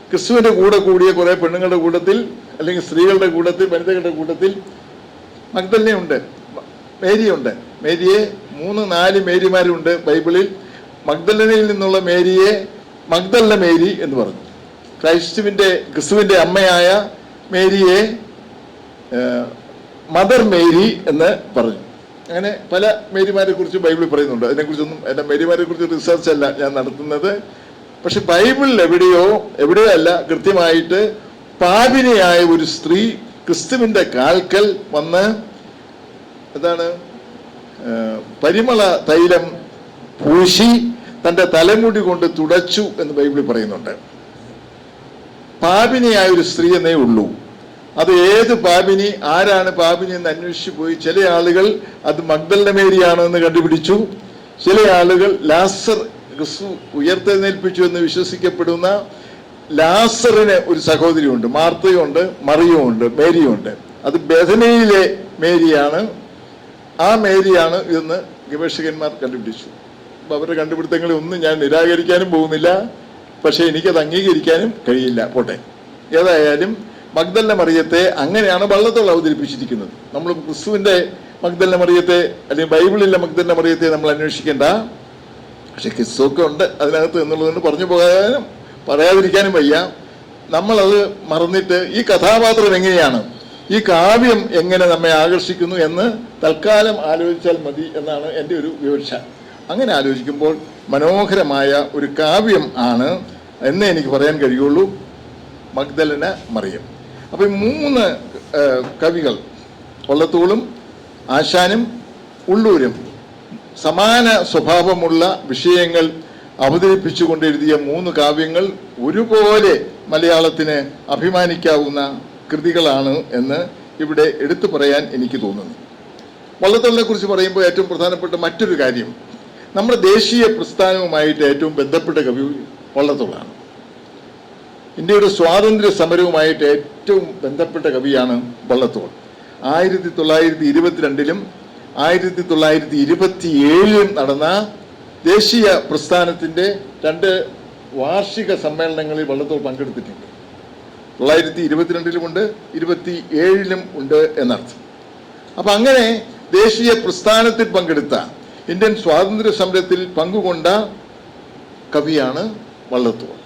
Speaker 3: ക്രിസ്തുവിൻ്റെ കൂടെ കൂടിയ കുറേ പെണ്ണുങ്ങളുടെ കൂട്ടത്തിൽ, അല്ലെങ്കിൽ സ്ത്രീകളുടെ കൂട്ടത്തിൽ, വനിതകളുടെ കൂട്ടത്തിൽ മഗ്ദലനയുണ്ട്, മേരിയുണ്ട്. മേരിയെ 3-4 മേരിമാരുണ്ട് ബൈബിളിൽ. മഗ്ദലനയിൽ നിന്നുള്ള മേരിയെ മഗ്ദലന മേരി എന്ന് പറഞ്ഞു. ക്രിസ്തുവിൻ്റെ അമ്മയായ മേരിയെ മദർ മേരി എന്ന് പറഞ്ഞു. അങ്ങനെ പല മേരിമാരെ കുറിച്ച് ബൈബിളിൽ പറയുന്നുണ്ട്. അതിനെക്കുറിച്ചൊന്നും എൻ്റെ മേരിമാരെ കുറിച്ച് റിസർച്ച് അല്ല ഞാൻ നടത്തുന്നത്. പക്ഷെ ബൈബിളിൽ എവിടെയോ അല്ല കൃത്യമായിട്ട് പാപിനിയായ ഒരു സ്ത്രീ ക്രിസ്തുവിൻ്റെ കാൽക്കൽ വന്ന് എന്താണ് പരിമള തൈലം പൂശി തൻ്റെ തലമുടി കൊണ്ട് തുടച്ചു എന്ന് ബൈബിളിൽ പറയുന്നുണ്ട്. പാപിനിയായ ഒരു സ്ത്രീ എന്നേ ഉള്ളൂ. അത് ഏത് പാപിനി, ആരാണ് പാപിനി എന്ന് അന്വേഷിച്ചു പോയി. ചില ആളുകൾ അത് മഗ്ദലന മേരിയാണ് എന്ന് കണ്ടുപിടിച്ചു. ചില ആളുകൾ ലാസർ ക്രിസ്തു ഉയർത്തെഴുന്നേൽപ്പിച്ചു എന്ന് വിശ്വസിക്കപ്പെടുന്ന ലാസറിന് ഒരു സഹോദരിയുണ്ട്, മാർത്തയുണ്ട്, മറിയുമുണ്ട്, മേരിയുണ്ട്. അത് ബെഥനിയിലെ മേരിയാണ്. ആ മേരിയാണ് ഇതെന്ന് ഗവേഷകന്മാർ കണ്ടുപിടിച്ചു. അപ്പോൾ അവരുടെ കണ്ടുപിടുത്തങ്ങളെ ഒന്നും ഞാൻ നിരാകരിക്കാനും പോകുന്നില്ല, പക്ഷേ എനിക്കത് അംഗീകരിക്കാനും കഴിയില്ല. പോട്ടെ, ഏതായാലും മഗ്ദലന മറിയത്തെ അങ്ങനെയാണ് വള്ളത്തോൾ അവതരിപ്പിച്ചിരിക്കുന്നത്. നമ്മൾ ക്രിസ്തുവിൻ്റെ മഗ്ദലന മറിയത്തെ അല്ലെങ്കിൽ ബൈബിളിലെ മഗ്ദലന മറിയത്തെ നമ്മൾ അന്വേഷിക്കേണ്ട. പക്ഷെ ക്രിസ്തുവൊക്കെ ഉണ്ട് അതിനകത്ത് എന്നുള്ളതുകൊണ്ട് പറഞ്ഞു പോകാനും പറയാതിരിക്കാനും വയ്യ. നമ്മളത് മറന്നിട്ട് ഈ കഥാപാത്രം എങ്ങനെയാണ്, ഈ കാവ്യം എങ്ങനെ നമ്മെ ആകർഷിക്കുന്നു എന്ന് തൽക്കാലം ആലോചിച്ചാൽ മതി എന്നാണ് എൻ്റെ ഒരു വിവക്ഷ. അങ്ങനെ ആലോചിക്കുമ്പോൾ മനോഹരമായ ഒരു കാവ്യം ആണ് എന്നേ എനിക്ക് പറയാൻ കഴിയുള്ളൂ മഗ്ദലന മറിയം. അപ്പം 3 കവികൾ, വള്ളത്തോളും ആശാനും ഉള്ളൂരും, സമാന സ്വഭാവമുള്ള വിഷയങ്ങൾ അവതരിപ്പിച്ചുകൊണ്ട് എഴുതിയ 3 കാവ്യങ്ങൾ ഒരുപോലെ മലയാളത്തിന് അഭിമാനിക്കാവുന്ന കൃതികളാണ് എന്ന് ഇവിടെ എടുത്തു പറയാൻ എനിക്ക് തോന്നുന്നു. വള്ളത്തോളിനെ കുറിച്ച് പറയുമ്പോൾ ഏറ്റവും പ്രധാനപ്പെട്ട മറ്റൊരു കാര്യം, നമ്മുടെ ദേശീയ പ്രസ്ഥാനവുമായിട്ട് ഏറ്റവും ബന്ധപ്പെട്ട കവി വള്ളത്തോളാണ്. ഇന്ത്യയുടെ സ്വാതന്ത്ര്യ സമരവുമായിട്ട് ഏറ്റവും ബന്ധപ്പെട്ട കവിയാണ് വള്ളത്തോൾ. 1922 1927 നടന്ന ദേശീയ പ്രസ്ഥാനത്തിൻ്റെ 2 വാർഷിക സമ്മേളനങ്ങളിൽ വള്ളത്തോൾ പങ്കെടുത്തിട്ടുണ്ട്. 1922 ഉണ്ട്, 27 ഉണ്ട് എന്നർത്ഥം. അപ്പം അങ്ങനെ ദേശീയ പ്രസ്ഥാനത്തിൽ പങ്കെടുത്ത, ഇന്ത്യൻ സ്വാതന്ത്ര്യ സമരത്തിൽ പങ്കുകൊണ്ട കവിയാണ് വള്ളത്തോൾ.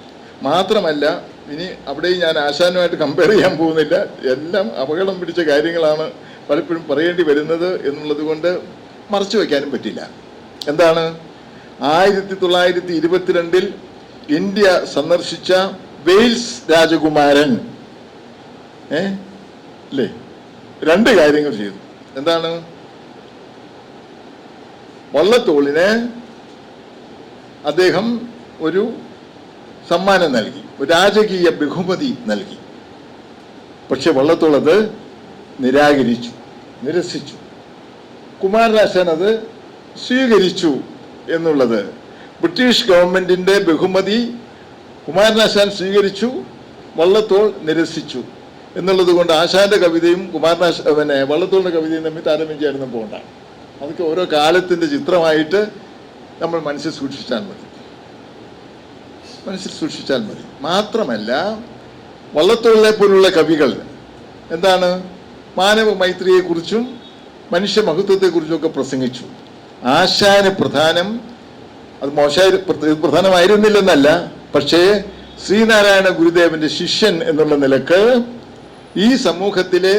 Speaker 3: മാത്രമല്ല, ഇനി അവിടെ ഞാൻ ആശാനുമായിട്ട് കമ്പയർ ചെയ്യാൻ പോകുന്നില്ല, എല്ലാം അപകടം പിടിച്ച കാര്യങ്ങളാണ് പലപ്പോഴും പറയേണ്ടി വരുന്നത് എന്നുള്ളത് കൊണ്ട് മറച്ചു വയ്ക്കാനും പറ്റില്ല. എന്താണ്? 1922 ഇന്ത്യ സന്ദർശിച്ച വെയിൽസ് രാജകുമാരൻ അല്ലേ 2 കാര്യങ്ങൾ ചെയ്തു. എന്താണ്? വള്ളത്തോളിന് അദ്ദേഹം ഒരു സമ്മാനം നൽകി, ഒരു രാജകീയ ബഹുമതി നൽകി. പക്ഷെ വള്ളത്തോൾ അത് നിരസിച്ചു. കുമാരനാശാൻ അത് സ്വീകരിച്ചു എന്നുള്ളത്, ബ്രിട്ടീഷ് ഗവൺമെന്റിന്റെ ബഹുമതി കുമാരനാശാൻ സ്വീകരിച്ചു, വള്ളത്തോൾ നിരസിച്ചു എന്നുള്ളത് കൊണ്ട് ആശാന്റെ കവിതയും വള്ളത്തോളിന്റെ കവിതയും തമ്മിൽ താരതമ്യം ചെയ്യാനൊന്നും പോകണ്ട. അതൊക്കെ ഓരോ കാലത്തിന്റെ ചിത്രമായിട്ട് നമ്മൾ മനസ്സിൽ സൂക്ഷിച്ചാൽ മതി. മാത്രമല്ല, വള്ളത്തോളിനെ പോലുള്ള കവികൾ എന്താണ് മാനവ മൈത്രിയെക്കുറിച്ചും മനുഷ്യ മഹത്വത്തെക്കുറിച്ചും ഒക്കെ പ്രസംഗിച്ചു. ആശാന് പ്രധാനം, അത് പ്രധാനമായിരുന്നില്ലെന്നല്ല, പക്ഷേ ശ്രീനാരായണ ഗുരുദേവന്റെ ശിഷ്യൻ എന്നുള്ള നിലക്ക് ഈ സമൂഹത്തിലെ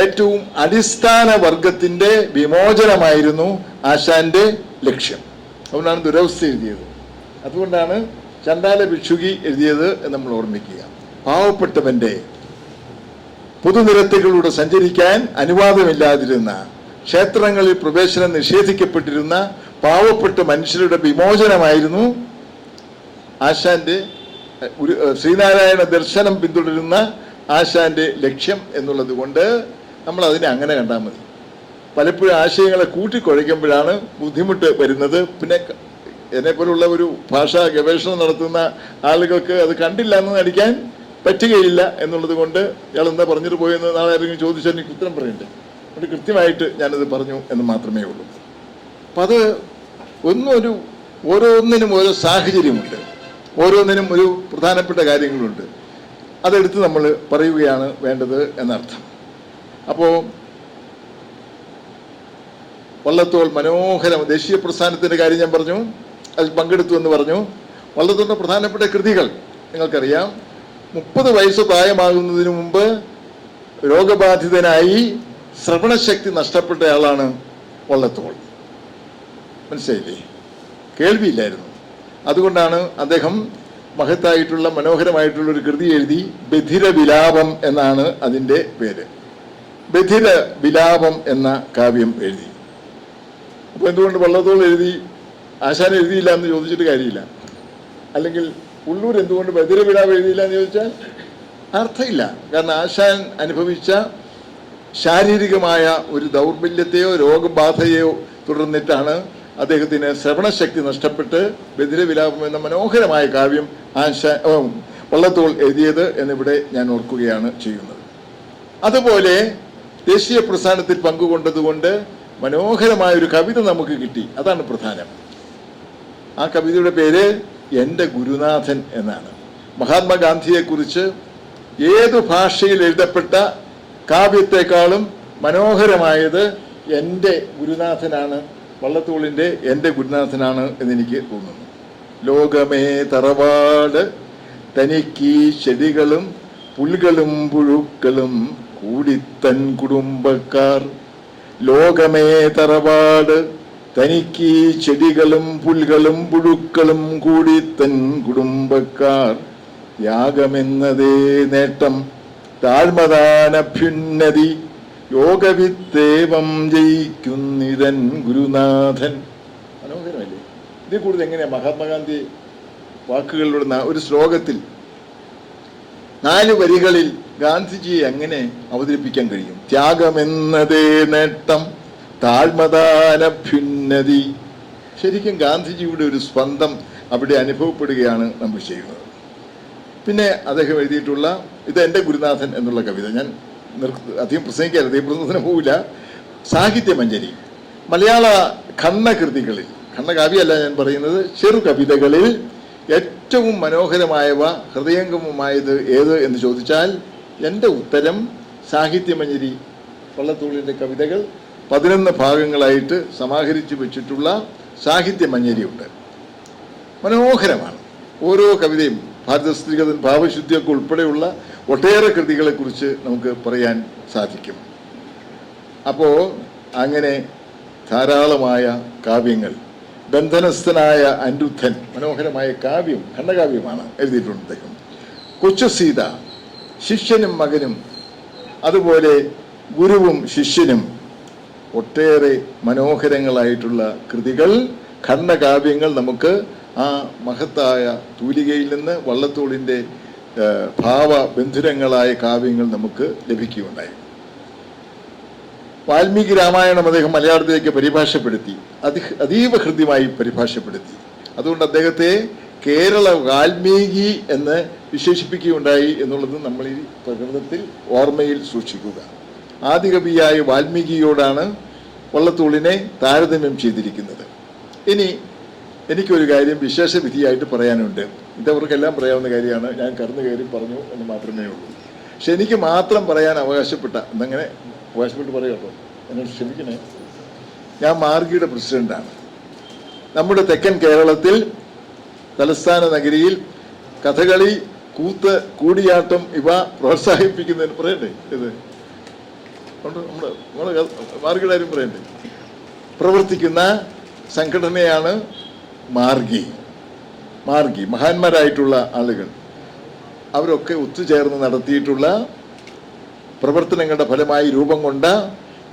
Speaker 3: ഏറ്റവും അടിസ്ഥാന വർഗത്തിന്റെ വിമോചനമായിരുന്നു ആശാന്റെ ലക്ഷ്യം. അതുകൊണ്ടാണ് ദുരവസ്ഥ എഴുതിയത്, അതുകൊണ്ടാണ് ചണ്ടാല ഭിക്ഷുകി എഴുതിയത് എന്ന് നമ്മൾ ഓർമ്മിക്കുക. പാവപ്പെട്ടവന്റെ പൊതുനിരത്തുകളിലൂടെ സഞ്ചരിക്കാൻ അനുവാദമില്ലാതിരുന്ന, ക്ഷേത്രങ്ങളിൽ പ്രവേശനം നിഷേധിക്കപ്പെട്ടിരുന്ന പാവപ്പെട്ട മനുഷ്യരുടെ വിമോചനമായിരുന്നു ആശാന്റെ ശ്രീനാരായണ ദർശനം പിന്തുടരുന്ന ആശാന്റെ ലക്ഷ്യം എന്നുള്ളത് കൊണ്ട് നമ്മൾ അതിനെ അങ്ങനെ കണ്ടാൽ മതി. പലപ്പോഴും ആശയങ്ങളെ കൂട്ടിക്കുഴയ്ക്കുമ്പോഴാണ് ബുദ്ധിമുട്ട് വരുന്നത്. പിന്നെ എന്നെപ്പോലുള്ള ഒരു ഭാഷാ ഗവേഷണം നടത്തുന്ന ആളുകൾക്ക് അത് കണ്ടില്ല എന്ന് നടിക്കാൻ പറ്റുകയില്ല എന്നുള്ളത് കൊണ്ട് ഇയാൾ എന്താ പറഞ്ഞിട്ട് പോയെന്ന് നാളെ ആരെങ്കിലും ചോദിച്ചാൽ എനിക്ക് ഉത്തരം പറയണ്ടേ. അതുകൊണ്ട് കൃത്യമായിട്ട് ഞാനത് പറഞ്ഞു എന്ന് മാത്രമേ ഉള്ളൂ. അപ്പം അത് ഓരോന്നിനും ഓരോ സാഹചര്യമുണ്ട്, ഓരോന്നിനും ഒരു പ്രധാനപ്പെട്ട കാര്യങ്ങളുണ്ട്. അതെടുത്ത് നമ്മൾ പറയുകയാണ് വേണ്ടത് എന്നർത്ഥം. അപ്പോൾ വള്ളത്തോൾ മനോഹരം ദേശീയ പ്രസ്ഥാനത്തിൻ്റെ കാര്യം ഞാൻ പറഞ്ഞു, അതിൽ പങ്കെടുത്തു എന്ന് പറഞ്ഞു. വള്ളത്തോളിൻ്റെ പ്രധാനപ്പെട്ട കൃതികൾ നിങ്ങൾക്കറിയാം. 30 വയസ്സ് പ്രായമാകുന്നതിന് മുമ്പ് രോഗബാധിതനായി ശ്രവണശക്തി നഷ്ടപ്പെട്ട ആളാണ് വള്ളത്തോൾ. മനസ്സിലായില്ലേ? കേൾവിയില്ലായിരുന്നു. അതുകൊണ്ടാണ് അദ്ദേഹം മഹത്തായിട്ടുള്ള മനോഹരമായിട്ടുള്ള ഒരു കൃതി എഴുതി. ബധിര വിലാപം എന്നാണ് അതിൻ്റെ പേര്. ബധിര വിലാപം എന്ന കാവ്യം എഴുതി. അപ്പോൾ എന്തുകൊണ്ട് വള്ളത്തോൾ എഴുതി, ആശാൻ എഴുതിയില്ല എന്ന് ചോദിച്ചിട്ട് കാര്യമില്ല. അല്ലെങ്കിൽ ഉള്ളൂർ എന്തുകൊണ്ട് ബധിര വിലാപം എഴുതിയില്ല എന്ന് ചോദിച്ചാൽ അർത്ഥമില്ല. കാരണം ആശാൻ അനുഭവിച്ച ശാരീരികമായ ഒരു ദൗർബല്യത്തെയോ രോഗബാധയെയോ തുടർന്നിട്ടാണ് അദ്ദേഹത്തിന് ശ്രവണശക്തി നഷ്ടപ്പെട്ട് ബധിരവിലാപം എന്ന മനോഹരമായ കാവ്യം വള്ളത്തോൾ എഴുതിയത് എന്നിവിടെ ഞാൻ ഓർക്കുകയാണ് ചെയ്യുന്നത്. അതുപോലെ ദേശീയ പ്രസ്ഥാനത്തിൽ പങ്കുകൊണ്ടതുകൊണ്ട് മനോഹരമായ ഒരു കവിത നമുക്ക് കിട്ടി. അതാണ് പ്രധാനം. ആ കവിതയുടെ പേര് എൻ്റെ ഗുരുനാഥൻ എന്നാണ്. മഹാത്മാഗാന്ധിയെക്കുറിച്ച് ഏതു ഭാഷയിൽ എഴുതപ്പെട്ട കാവ്യത്തെക്കാളും മനോഹരമായത് എൻ്റെ ഗുരുനാഥനാണ്, വള്ളത്തോളിൻ്റെ എൻ്റെ ഗുരുനാഥനാണ് എന്നെനിക്ക് തോന്നുന്നു. ലോകമേ തറവാട് തനിക്ക് ചെടികളും പുൽകളും പുഴുക്കളും കൂടിത്തൻ കുടുംബക്കാർ. ലോകമേ തറവാട് തനിക്ക് ചെടികളും പുൽകളും പുഴുക്കളും കൂടിത്തൻ കുടുംബക്കാർ. യാഗമെന്നതേ നേട്ടം താഴ്മതാനഭ്യുന്നതി യോഗവിത്തേവം ജയിക്കുന്നിതൻ ഗുരുനാഥൻ. മനോഹരമല്ലേ? ഇതിൽ കൂടുതൽ എങ്ങനെയാ മഹാത്മാഗാന്ധി വാക്കുകളിലൂടെ ഒരു ശ്ലോകത്തിൽ 4 വരികളിൽ ഗാന്ധിജിയെ എങ്ങനെ അവതരിപ്പിക്കാൻ കഴിയും? ത്യാഗമെന്നതേ നേട്ടം താഴ്മതാനഭ്യുന്നതി. ശരിക്കും ഗാന്ധിജിയുടെ ഒരു സ്പന്ദം അവിടെ അനുഭവപ്പെടുകയാണ് നമ്മൾ ചെയ്യുന്നത്. പിന്നെ അദ്ദേഹം എഴുതിയിട്ടുള്ള ഇത് എൻ്റെ ഗുരുനാഥൻ എന്നുള്ള കവിത ഞാൻ അധികം പ്രസംഗിക്കാറില്ല, അധികം പ്രസംഗത്തിന് പോവില്ല. സാഹിത്യമഞ്ജരി മലയാള ഖണ്ഡകൃതികളിൽ, ഖണ്ഡകാവ്യമല്ല ഞാൻ പറയുന്നത്, ചെറു കവിതകളിൽ ഏറ്റവും മനോഹരമായവ ഹൃദയംഗമമായത് ഏത് എന്ന് ചോദിച്ചാൽ എൻ്റെ ഉത്തരം സാഹിത്യമഞ്ജരി. വള്ളത്തോളിൻ്റെ കവിതകൾ 11 ഭാഗങ്ങളായിട്ട് സമാഹരിച്ചു വെച്ചിട്ടുള്ള സാഹിത്യമഞ്ജരിയുണ്ട്. മനോഹരമാണ് ഓരോ കവിതയും. ഭാരതസ്ത്രീകഥൻ, ഭാവശുദ്ധിയൊക്കെ ഉൾപ്പെടെയുള്ള ഒട്ടേറെ കൃതികളെക്കുറിച്ച് നമുക്ക് പറയാൻ സാധിക്കും. അപ്പോൾ അങ്ങനെ ധാരാളമായ കാവ്യങ്ങൾ. ബന്ധനസ്ഥനായ അനിരുദ്ധൻ, മനോഹരമായ കാവ്യം, ഖണ്ഡകാവ്യമാണ് എഴുതിയിട്ടുണ്ട് അദ്ദേഹം. കൊച്ചു സീത, ശിഷ്യനും മകനും, അതുപോലെ ഗുരുവും ശിഷ്യനും, ഒട്ടേറെ മനോഹരങ്ങളായിട്ടുള്ള കൃതികൾ, ഖണ്ഡകാവ്യങ്ങൾ നമുക്ക് ആ മഹത്തായ തൂലികയിൽ നിന്ന് വള്ളത്തോളിൻ്റെ ഭാവബന്ധുരങ്ങളായ കാവ്യങ്ങൾ നമുക്ക് ലഭിക്കുകയുണ്ടായി. വാൽമീകി രാമായണം അദ്ദേഹം മലയാളത്തിലേക്ക് പരിഭാഷപ്പെടുത്തി, അതീവ ഹൃദ്യമായി പരിഭാഷപ്പെടുത്തി. അതുകൊണ്ട് അദ്ദേഹത്തെ കേരള വാൽമീകി എന്ന് വിശേഷിപ്പിക്കുകയുണ്ടായി എന്നുള്ളത് നമ്മൾ ഈ പ്രകൃതത്തിൽ ഓർമ്മയിൽ സൂക്ഷിക്കുക. ആദികവിയായ വാൽമീകിയോടാണ് വള്ളത്തോളിനെ താരതമ്യം ചെയ്തിരിക്കുന്നത്. ഇനി എനിക്കൊരു കാര്യം വിശേഷ വിധിയായിട്ട് പറയാനുണ്ട്. ഇതവർക്കെല്ലാം പറയാവുന്ന കാര്യമാണ്, ഞാൻ കടന്നു കയറി പറഞ്ഞു എന്ന് മാത്രമേ ഉള്ളൂ. പക്ഷെ എനിക്ക് മാത്രം പറയാൻ അവകാശപ്പെട്ട, എന്നങ്ങനെ അവകാശപ്പെട്ട് പറയട്ടോ, എന്നോട് ക്ഷമിക്കണേ. ഞാൻ മാർഗിയുടെ പ്രസിഡന്റാണ്. നമ്മുടെ തെക്കൻ കേരളത്തിൽ തലസ്ഥാന നഗരിയിൽ കഥകളി, കൂത്ത്, കൂടിയാട്ടം ഇവ പ്രോത്സാഹിപ്പിക്കുന്നതിന് പറയണ്ടേ, ഇത് നമ്മുടെ മാർഗിയുടെ കാര്യം പറയണ്ടേ, പ്രവർത്തിക്കുന്ന സംഘടനയാണ് മാർഗി. മഹാന്മാരായിട്ടുള്ള ആളുകൾ അവരൊക്കെ ഒത്തുചേർന്ന് നടത്തിയിട്ടുള്ള പ്രവർത്തനങ്ങളുടെ ഫലമായി രൂപം കൊണ്ട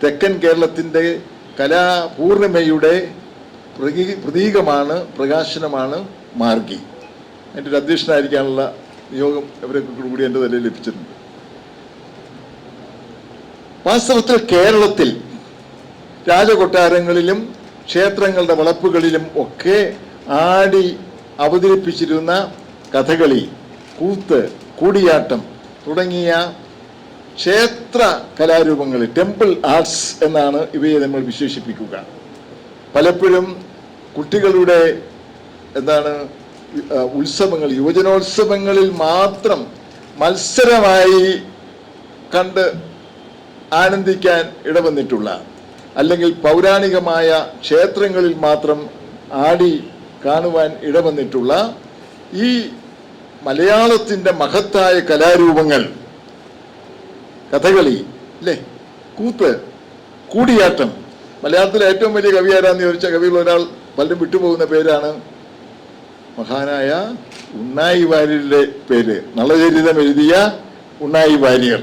Speaker 3: തെക്കൻ കേരളത്തിൻ്റെ കലാപൂർണിമയുടെ പ്രതീകമാണ്, പ്രകാശനമാണ് മാർഗി. എൻ്റെ ഒരു അധ്യക്ഷനായിരിക്കാനുള്ള നിയോഗം ഇവരൊക്കെ കൂടി എൻ്റെ തലയിൽ ലഭിച്ചിട്ടുണ്ട്. വാസ്തവത്തിൽ കേരളത്തിൽ രാജകൊട്ടാരങ്ങളിലും ക്ഷേത്രങ്ങളുടെ വളപ്പുകളിലും ഒക്കെ ആടി അവതരിപ്പിച്ചിരുന്ന കഥകളി, കൂത്ത്, കൂടിയാട്ടം തുടങ്ങിയ ക്ഷേത്ര കലാരൂപങ്ങൾ, ടെമ്പിൾ ആർട്സ് എന്നാണ് ഇവയെ നമ്മൾ വിശേഷിപ്പിക്കുക. പലപ്പോഴും കുട്ടികളുടെ ഉത്സവങ്ങൾ, യുവജനോത്സവങ്ങളിൽ മാത്രം മത്സരമായി കണ്ട് ആനന്ദിക്കാൻ ഇടവന്നിട്ടുള്ള, അല്ലെങ്കിൽ പൗരാണികമായ ക്ഷേത്രങ്ങളിൽ മാത്രം ആടി കാണുവാൻ ഇടവന്നിട്ടുള്ള ഈ മലയാളത്തിൻ്റെ മഹത്തായ കലാരൂപങ്ങൾ, കഥകളി അല്ലേ, കൂത്ത്, കൂടിയാട്ടം. മലയാളത്തിലെ ഏറ്റവും വലിയ കവി ആരാന്ന് ചോദിച്ചാൽ കവികൾ ഒരാൾ പലരും വിട്ടുപോകുന്ന പേരാണ് മഹാനായ ഉണ്ണായി വാര്യരുടെ പേര്. നളചരിതം എഴുതിയ ഉണ്ണായി വാര്യർ.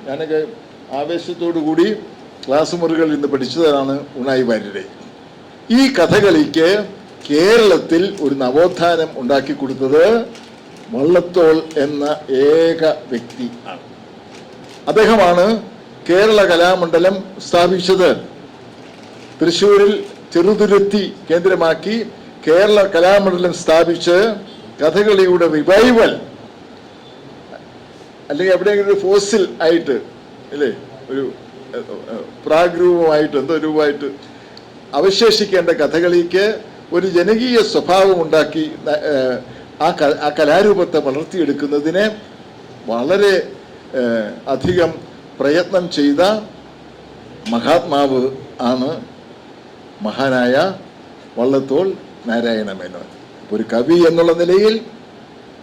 Speaker 3: ഞാനൊക്കെ ആവേശത്തോടു കൂടി ക്ലാസ് മുറികളിൽ നിന്ന് പഠിച്ചതാണ് ഉണ്ണായി വാര്യരെ. ഈ കഥകളിക്ക് കേരളത്തിൽ ഒരു നവോത്ഥാനം ഉണ്ടാക്കി കൊടുത്തത് വള്ളത്തോൾ എന്ന ഏക വ്യക്തി ആണ്. അദ്ദേഹമാണ് കേരള കലാമണ്ഡലം സ്ഥാപിച്ചത്. തൃശ്ശൂരിൽ ചെറുതുരുത്തി കേന്ദ്രമാക്കി കേരള കലാമണ്ഡലം സ്ഥാപിച്ച് കഥകളിയുടെ റിവൈവൽ, അല്ലെങ്കിൽ എവിടെയെങ്കിലും ഒരു ഫോസിൽ ആയിട്ട് അല്ലേ, ഒരു പ്രാഗ്രൂപമായിട്ട് എന്തോ രൂപമായിട്ട് അവശേഷിക്കേണ്ട കഥകളിക്ക് ഒരു ജനകീയ സ്വഭാവം ഉണ്ടാക്കി ആ കലാരൂപത്തെ വളർത്തിയെടുക്കുന്നതിന് വളരെ അധികം പ്രയത്നം ചെയ്ത മഹാത്മാവ് ആണ് മഹാനായ വള്ളത്തോൾ നാരായണ മേനോൻ. ഒരു കവി എന്നുള്ള നിലയിൽ,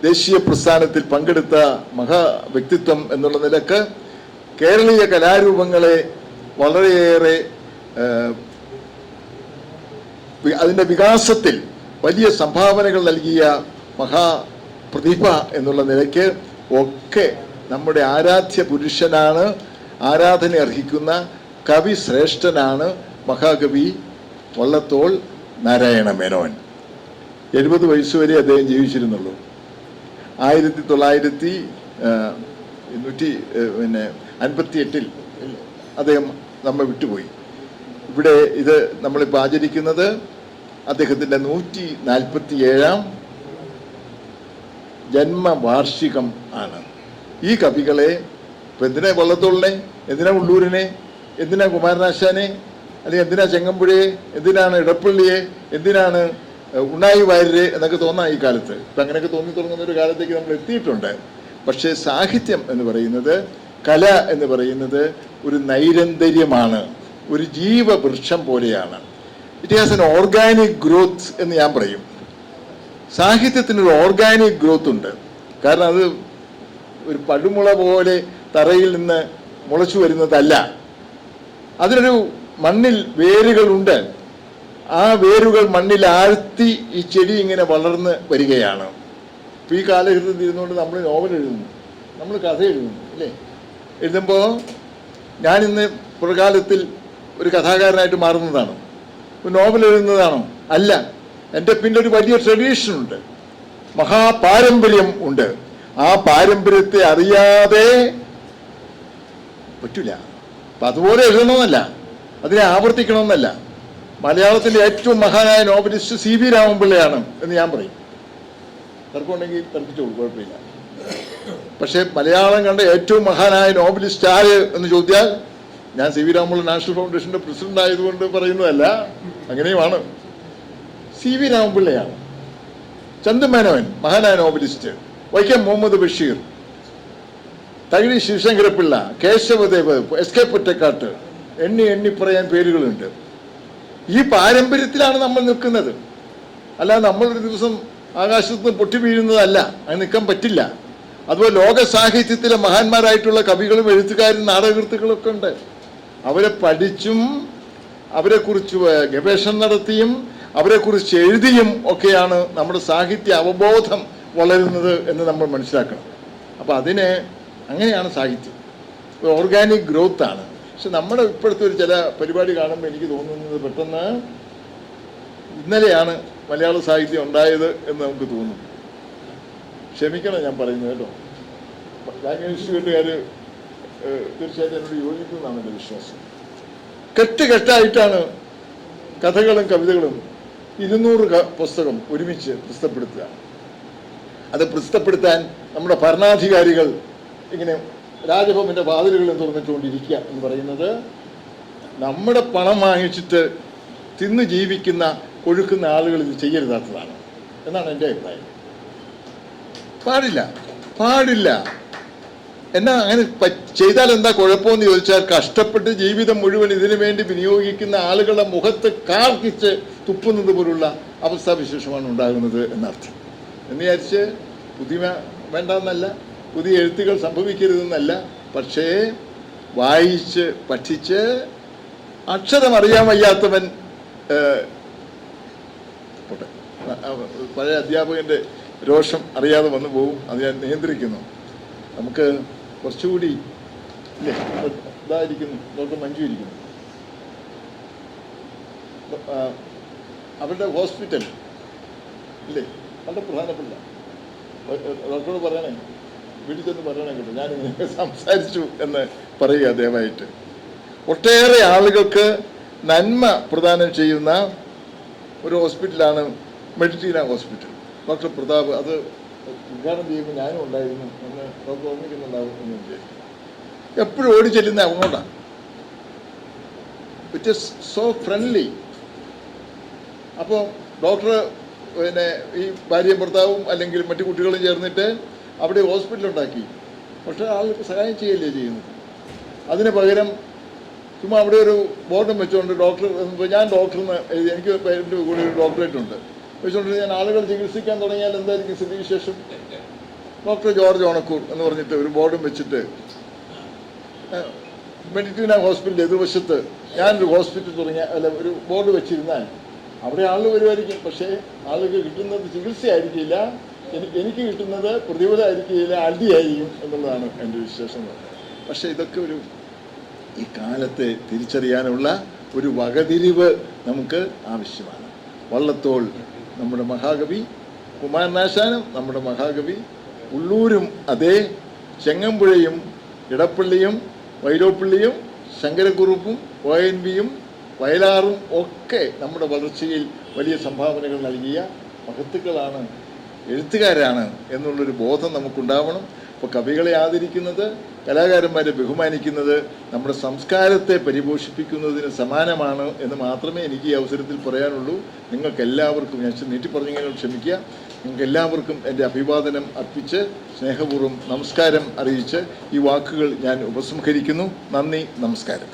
Speaker 3: ദേശീയ പ്രസ്ഥാനത്തിൽ പങ്കെടുത്ത മഹാവ്യക്തിത്വം എന്നുള്ള നിലക്ക് കേരളീയ കലാരൂപങ്ങളെ വളരെയേറെ അതിൻ്റെ വികാസത്തിൽ വലിയ സംഭാവനകൾ നൽകിയ മഹാപ്രതിഭ എന്നുള്ള നിലയ്ക്ക് ഒക്കെ നമ്മുടെ ആരാധ്യ പുരുഷനാണ്, ആരാധന അർഹിക്കുന്ന കവി ശ്രേഷ്ഠനാണ് മഹാകവി വള്ളത്തോൾ നാരായണ മേനോൻ. 70 വയസ്സുവരെ അദ്ദേഹം ജീവിച്ചിരുന്നുള്ളൂ. 1958 അദ്ദേഹം നമ്മെ വിട്ടുപോയി. ഇവിടെ ഇത് നമ്മളിപ്പോൾ ആചരിക്കുന്നത് അദ്ദേഹത്തിൻ്റെ 147-ാം ജന്മവാർഷികം ആണ്. ഈ കവികളെ ഇപ്പം എന്തിനാ വള്ളത്തോളിനെ, എന്തിനാ ഉള്ളൂരിനെ, എന്തിനാ കുമാരനാശാനെ, അല്ലെങ്കിൽ എന്തിനാ ചെങ്ങമ്പുഴയെ, എന്തിനാണ് ഇടപ്പള്ളിയെ, എന്തിനാണ് ഉണ്ണായി വാര്യരെ എന്നൊക്കെ തോന്നാം ഈ കാലത്ത്. ഇപ്പം അങ്ങനെയൊക്കെ തോന്നി തുടങ്ങുന്ന ഒരു കാലത്തേക്ക് നമ്മൾ എത്തിയിട്ടുണ്ട്. പക്ഷേ സാഹിത്യം എന്ന് പറയുന്നത്, കല എന്ന് പറയുന്നത് ഒരു നൈരന്തര്യമാണ്, ഒരു ജീവവൃക്ഷം പോലെയാണ്. It has N organic growth എന്ന് ഞാൻ പറയും. സാഹിത്യത്തിനൊരു ഓർഗാനിക് ഗ്രോത്ത് ഉണ്ട്. കാരണം അത് ഒരു പടുമുള പോലെ തറയിൽ നിന്ന് മുളച്ചു വരുന്നതല്ല. അതിനൊരു മണ്ണിൽ വേരുകളുണ്ട്. ആ വേരുകൾ മണ്ണിൽ ആഴ്ത്തി ഈ ചെടി ഇങ്ങനെ വളർന്ന് വരികയാണ്. ഇപ്പം ഈ കാലഘട്ടത്തിൽ ഇരുന്നുകൊണ്ട് നമ്മൾ നോവൽ എഴുതുന്നു, നമ്മൾ കഥ എഴുതുന്നു അല്ലേ? എഴുതുമ്പോൾ ഞാനിന്ന് പുറകാലത്തിൽ ഒരു കഥാകാരനായിട്ട് മാറുന്നതാണോ, ഒരു നോവൽ എഴുതുന്നതാണോ? അല്ല. എൻ്റെ പിന്നൊരു വലിയ ട്രഡീഷനുണ്ട്, മഹാപാരമ്പര്യം ഉണ്ട്. ആ പാരമ്പര്യത്തെ അറിയാതെ പറ്റില്ല. അപ്പം അതുപോലെ എഴുതണമെന്നല്ല, അതിനെ ആവർത്തിക്കണമെന്നല്ല. മലയാളത്തിലെ ഏറ്റവും മഹാനായ നോവലിസ്റ്റ് CB രാമൻപിള്ളയാണ് എന്ന് ഞാൻ പറയും. തർക്കമുണ്ടെങ്കിൽ തർക്കിച്ചോളൂ, കുഴപ്പമില്ല. പക്ഷേ മലയാളം കണ്ട ഏറ്റവും മഹാനായ നോവലിസ്റ്റ് ആര് എന്ന് ചോദിച്ചാൽ ഞാൻ CB രാമൻപിള്ള നാഷണൽ ഫൗണ്ടേഷൻ്റെ പ്രസിഡന്റ് ആയതുകൊണ്ട് പറയുന്നതല്ല, അങ്ങനെയുമാണ്. CB രാമൻപിള്ളയാണ്. ചന്ദമേനോൻ മഹാനായ നോവലിസ്റ്റ്, വൈക്കം മുഹമ്മദ് ബഷീർ, തകഴി ശിവശങ്കരപ്പിള്ള, കേശവദേവ്, SK പൊറ്റക്കാട്ട്, എണ്ണി പറയാൻ പേരുകളുണ്ട്. ഈ പാരമ്പര്യത്തിലാണ് നമ്മൾ നിൽക്കുന്നത്. അല്ല നമ്മളൊരു ദിവസം ആകാശത്ത് നിന്ന് പൊട്ടി വീഴുന്നതല്ല, അത് നിൽക്കാൻ പറ്റില്ല. അതുപോലെ ലോക സാഹിത്യത്തിലെ മഹാന്മാരായിട്ടുള്ള കവികളും എഴുത്തുകാരും നാടകകൃത്തുക്കളൊക്കെ ഉണ്ട്. അവരെ പഠിച്ചും അവരെക്കുറിച്ച് ഗവേഷണം നടത്തിയും അവരെക്കുറിച്ച് എഴുതിയും ഒക്കെയാണ് നമ്മുടെ സാഹിത്യ അവബോധം വളരുന്നത് എന്ന് നമ്മൾ മനസ്സിലാക്കണം. അപ്പോൾ അങ്ങനെയാണ് സാഹിത്യം, ഓർഗാനിക് ഗ്രോത്ത് ആണ്. പക്ഷെ നമ്മുടെ ഇപ്പോഴത്തെ ഒരു ചില പരിപാടി കാണുമ്പോൾ എനിക്ക് തോന്നുന്നത് പെട്ടെന്ന് ഇന്നലെയാണ് മലയാള സാഹിത്യം ഉണ്ടായത് എന്ന് നമുക്ക് തോന്നുന്നു. ക്ഷമിക്കണം ഞാൻ പറയുന്നത് കേട്ടോ. ഇൻസ്റ്റിറ്റ്യൂട്ടുകാർ തീർച്ചയായിട്ടും എന്നോട് യോജിക്കുന്നതാണ് എൻ്റെ വിശ്വാസം. കെട്ടായിട്ടാണ് കഥകളും കവിതകളും 200 പുസ്തകം ഒരുമിച്ച് പ്രസിദ്ധപ്പെടുത്തുക. അത് പ്രസിദ്ധപ്പെടുത്താൻ നമ്മുടെ ഭരണാധികാരികൾ ഇങ്ങനെ രാജഭവന്റെ വാതിലുകൾ തുറന്നിട്ടുകൊണ്ടിരിക്കുക എന്ന് പറയുന്നത് നമ്മുടെ പണം വാങ്ങിച്ചിട്ട് തിന്ന് ജീവിക്കുന്ന ഒഴുക്കുന്ന ആളുകൾ ഇത് ചെയ്യരുതാത്തതാണ് എന്നാണ് എൻ്റെ അഭിപ്രായം. പാടില്ല. എന്നാ അങ്ങനെ ചെയ്താൽ എന്താ കുഴപ്പമെന്ന് ചോദിച്ചാൽ കഷ്ടപ്പെട്ട് ജീവിതം മുഴുവൻ ഇതിനു വേണ്ടി വിനിയോഗിക്കുന്ന ആളുകളുടെ മുഖത്ത് കാർക്കിച്ച് തുപ്പുന്നത് പോലുള്ള അവസ്ഥാവിശേഷമാണ് ഉണ്ടാകുന്നത് എന്നർത്ഥം. എന്ന് വിചാരിച്ച് പുതിയ വേണ്ടെന്നല്ല, പുതിയ എഴുത്തുകൾ സംഭവിക്കരുതെന്നല്ല. പക്ഷേ വായിച്ച് പഠിച്ച് അക്ഷരം അറിയാൻ വയ്യാത്തവൻ പഴയ അധ്യാപകൻ്റെ രോഷം അറിയാതെ വന്നു പോകും. അത് ഞാൻ നിയന്ത്രിക്കുന്നു. നമുക്ക് കുറച്ചുകൂടി ഇല്ലേ, ഇതായിരിക്കുന്നു ഡോക്ടർ മഞ്ജു ഇരിക്കുന്നു, അവരുടെ ഹോസ്പിറ്റൽ ഇല്ലേ, വളരെ പ്രധാനപ്പെട്ട. ഡോക്ടറോട് പറയണേ, വീട്ടിൽ ചെന്ന് പറയണേ കേട്ടോ, ഞാനിങ്ങനെ സംസാരിച്ചു എന്ന് പറയുക ദയവായിട്ട്. ഒട്ടേറെ ആളുകൾക്ക് നന്മ പ്രദാനം ചെയ്യുന്ന ഒരു ഹോസ്പിറ്റലാണ് മെഡിറ്റീന ഹോസ്പിറ്റൽ. ഡോക്ടർ പ്രതാപ് അത് ഉദ്ഘാടനം ചെയ്യുമ്പോൾ ഞാനും ഉണ്ടായിരുന്നു എന്ന് ഡോക്ടർ ഓർമ്മിക്കുന്നുണ്ടാവും എന്ന് വിചാരിക്കും. എപ്പോഴും ഓടി ചെല്ലുന്ന അങ്ങോട്ടാണ്. It is so friendly. അപ്പോൾ ഡോക്ടർ ഈ ഭാര്യയും ഭർത്താവും അല്ലെങ്കിൽ മറ്റു കുട്ടികളും ചേർന്നിട്ട് അവിടെ ഹോസ്പിറ്റലുണ്ടാക്കി. പക്ഷേ ആൾക്ക് സഹായം ചെയ്യല്ലേ ചെയ്യുന്നത്. അതിന് പകരം ചുമ്മാ അവിടെ ഒരു ബോർഡും വെച്ചുകൊണ്ട് ഡോക്ടർ, ഞാൻ ഡോക്ടറിന് എനിക്ക് എൻ്റെ കൂടെ ഒരു ഡോക്ടറേറ്റ് ഉണ്ട് വെച്ചുകൊണ്ട് ഞാൻ ആളുകൾ ചികിത്സിക്കാൻ തുടങ്ങിയാൽ എന്തായിരിക്കും സ്ഥിതിവിശേഷം? ഡോക്ടർ ജോർജ് ഓണക്കൂർ എന്ന് പറഞ്ഞിട്ട് ഒരു ബോർഡും വെച്ചിട്ട് മെഡിറ്റീന ഹോസ്പിറ്റലിൻ്റെ എതിർവശത്ത് ഞാനൊരു ഹോസ്പിറ്റൽ ഒരു ബോർഡ് വെച്ചിരുന്നാൽ അവിടെ ആളുകൾ വരുമായിരിക്കും. പക്ഷേ ആളുകൾ കിട്ടുന്നത് ചികിത്സയായിരിക്കില്ല, എനിക്ക് കിട്ടുന്നത് പ്രതിഫലമായിരിക്കില്ല, അടിയായിരിക്കും എന്നുള്ളതാണ് എൻ്റെ വിശ്വാസം. പക്ഷേ ഇതൊക്കെ ഈ കാലത്തെ തിരിച്ചറിയാനുള്ള ഒരു വകതിരിവ് നമുക്ക് ആവശ്യമാണ്. വള്ളത്തോൾ നമ്മുടെ മഹാകവി, കുമാരനാശാനും നമ്മുടെ മഹാകവി, ഉള്ളൂരും അതേ, ചെങ്ങമ്പുഴയും ഇടപ്പള്ളിയും വൈലോപ്പള്ളിയും ശങ്കരക്കുറുപ്പും ONVയും വയലാറും ഒക്കെ നമ്മുടെ വളർച്ചയിൽ വലിയ സംഭാവനകൾ നൽകിയ മഹത്തുക്കളാണ്, എഴുത്തുകാരാണ് എന്നുള്ളൊരു ബോധം നമുക്കുണ്ടാവണം. അപ്പോൾ കവികളെ ആദരിക്കുന്നത്, കലാകാരന്മാരെ ബഹുമാനിക്കുന്നത് നമ്മുടെ സംസ്കാരത്തെ പരിപോഷിപ്പിക്കുന്നതിന് സമാനമാണ് എന്ന് മാത്രമേ എനിക്ക് ഈ അവസരത്തിൽ പറയാനുള്ളൂ. നിങ്ങൾക്കെല്ലാവർക്കും, ഞാൻ നീട്ടി പറഞ്ഞെങ്കിലും ക്ഷമിക്കുക, നിങ്ങൾക്കെല്ലാവർക്കും എൻ്റെ അഭിവാദനം അർപ്പിച്ച് സ്നേഹപൂർവ്വം നമസ്കാരം അറിയിച്ച് ഈ വാക്കുകൾ ഞാൻ ഉപസംഹരിക്കുന്നു. നന്ദി, നമസ്കാരം.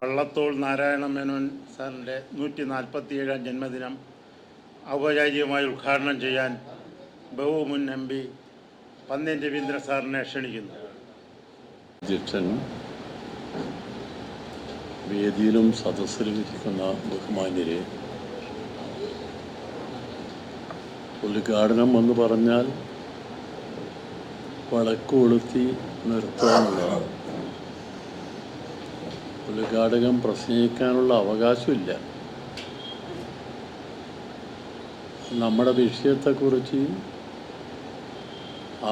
Speaker 2: വള്ളത്തോൾ നാരായണ മേനോൻ സാറിൻ്റെ 147-ാം ജന്മദിനം ഔപചാരികമായി ഉദ്ഘാടനം ചെയ്യാൻ ബഹുമുൻ MP പന്ന്യൻ രവീന്ദ്രൻ സാറിനെ ക്ഷണിക്കുന്നു.
Speaker 1: അധ്യക്ഷൻ
Speaker 4: വേദിയിലും സദസ്സിലും ഇരിക്കുന്ന ബഹുമാന്യരെ, ഉദ്ഘാടനം എന്ന് പറഞ്ഞാൽ വിളക്ക് കൊളുത്തി നിർത്താനുള്ളതാണ്. ഉദ്ഘാടകൻ പ്രസംഗിക്കാനുള്ള അവകാശമില്ല. നമ്മുടെ വിഷയത്തെക്കുറിച്ച്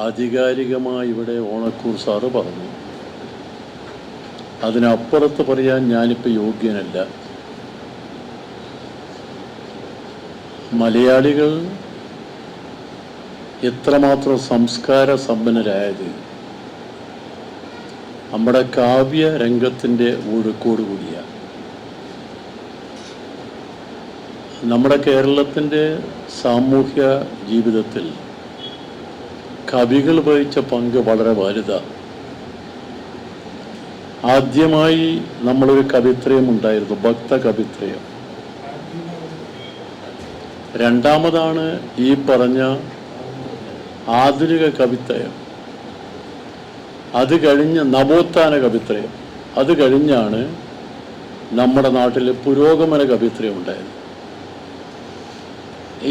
Speaker 4: ആധികാരികമായി ഇവിടെ ഓണക്കൂർ സാറ് പറഞ്ഞു. അതിനപ്പുറത്ത് പറയാൻ ഞാനിപ്പോൾ യോഗ്യനല്ല. മലയാളികൾ എത്രമാത്രം സംസ്കാര സമ്പന്നരായത് നമ്മുടെ കാവ്യ രംഗത്തിൻ്റെ ഒഴുക്കോടുകൂടിയാണ്. നമ്മുടെ കേരളത്തിൻ്റെ സാമൂഹ്യ ജീവിതത്തിൽ കവികൾ വഹിച്ച പങ്ക് വളരെ വലുതാണ്. ആദ്യമായി നമ്മളൊരു കവിത്രയം ഉണ്ടായിരുന്നു, ഭക്ത കവിത്രയം. രണ്ടാമതാണ് ഈ പറഞ്ഞ ആധുനിക കവിത്രയം. അത് കഴിഞ്ഞ് നവോത്ഥാന കവിത്രയം. അത് കഴിഞ്ഞാണ് നമ്മുടെ നാട്ടിൽ പുരോഗമന കവിത്രയം ഉണ്ടായത്.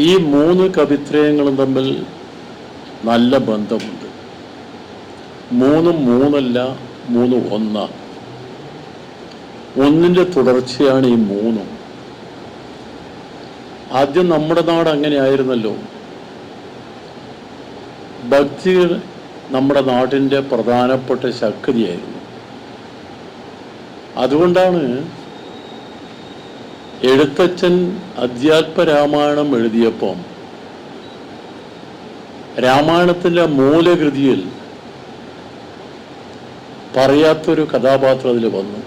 Speaker 4: ഈ മൂന്ന് കവിത്രയങ്ങളും തമ്മിൽ നല്ല ബന്ധമുണ്ട്. മൂന്നും മൂന്നല്ല, മൂന്ന് ഒന്നാണ്. ഒന്നിൻ്റെ തുടർച്ചയാണ് ഈ മൂന്നും. ആദ്യം നമ്മുടെ നാട് അങ്ങനെ ആയിരുന്നല്ലോ. ഭക്തി നമ്മുടെ നാടിൻ്റെ പ്രധാനപ്പെട്ട ശക്തിയായിരുന്നു. അതുകൊണ്ടാണ് എഴുത്തച്ഛൻ അധ്യാത്മരാമായണം എഴുതിയപ്പം രാമായണത്തിൻ്റെ മൂലകൃതിയിൽ പറയാത്തൊരു കഥാപാത്രം അതിൽ വന്നു.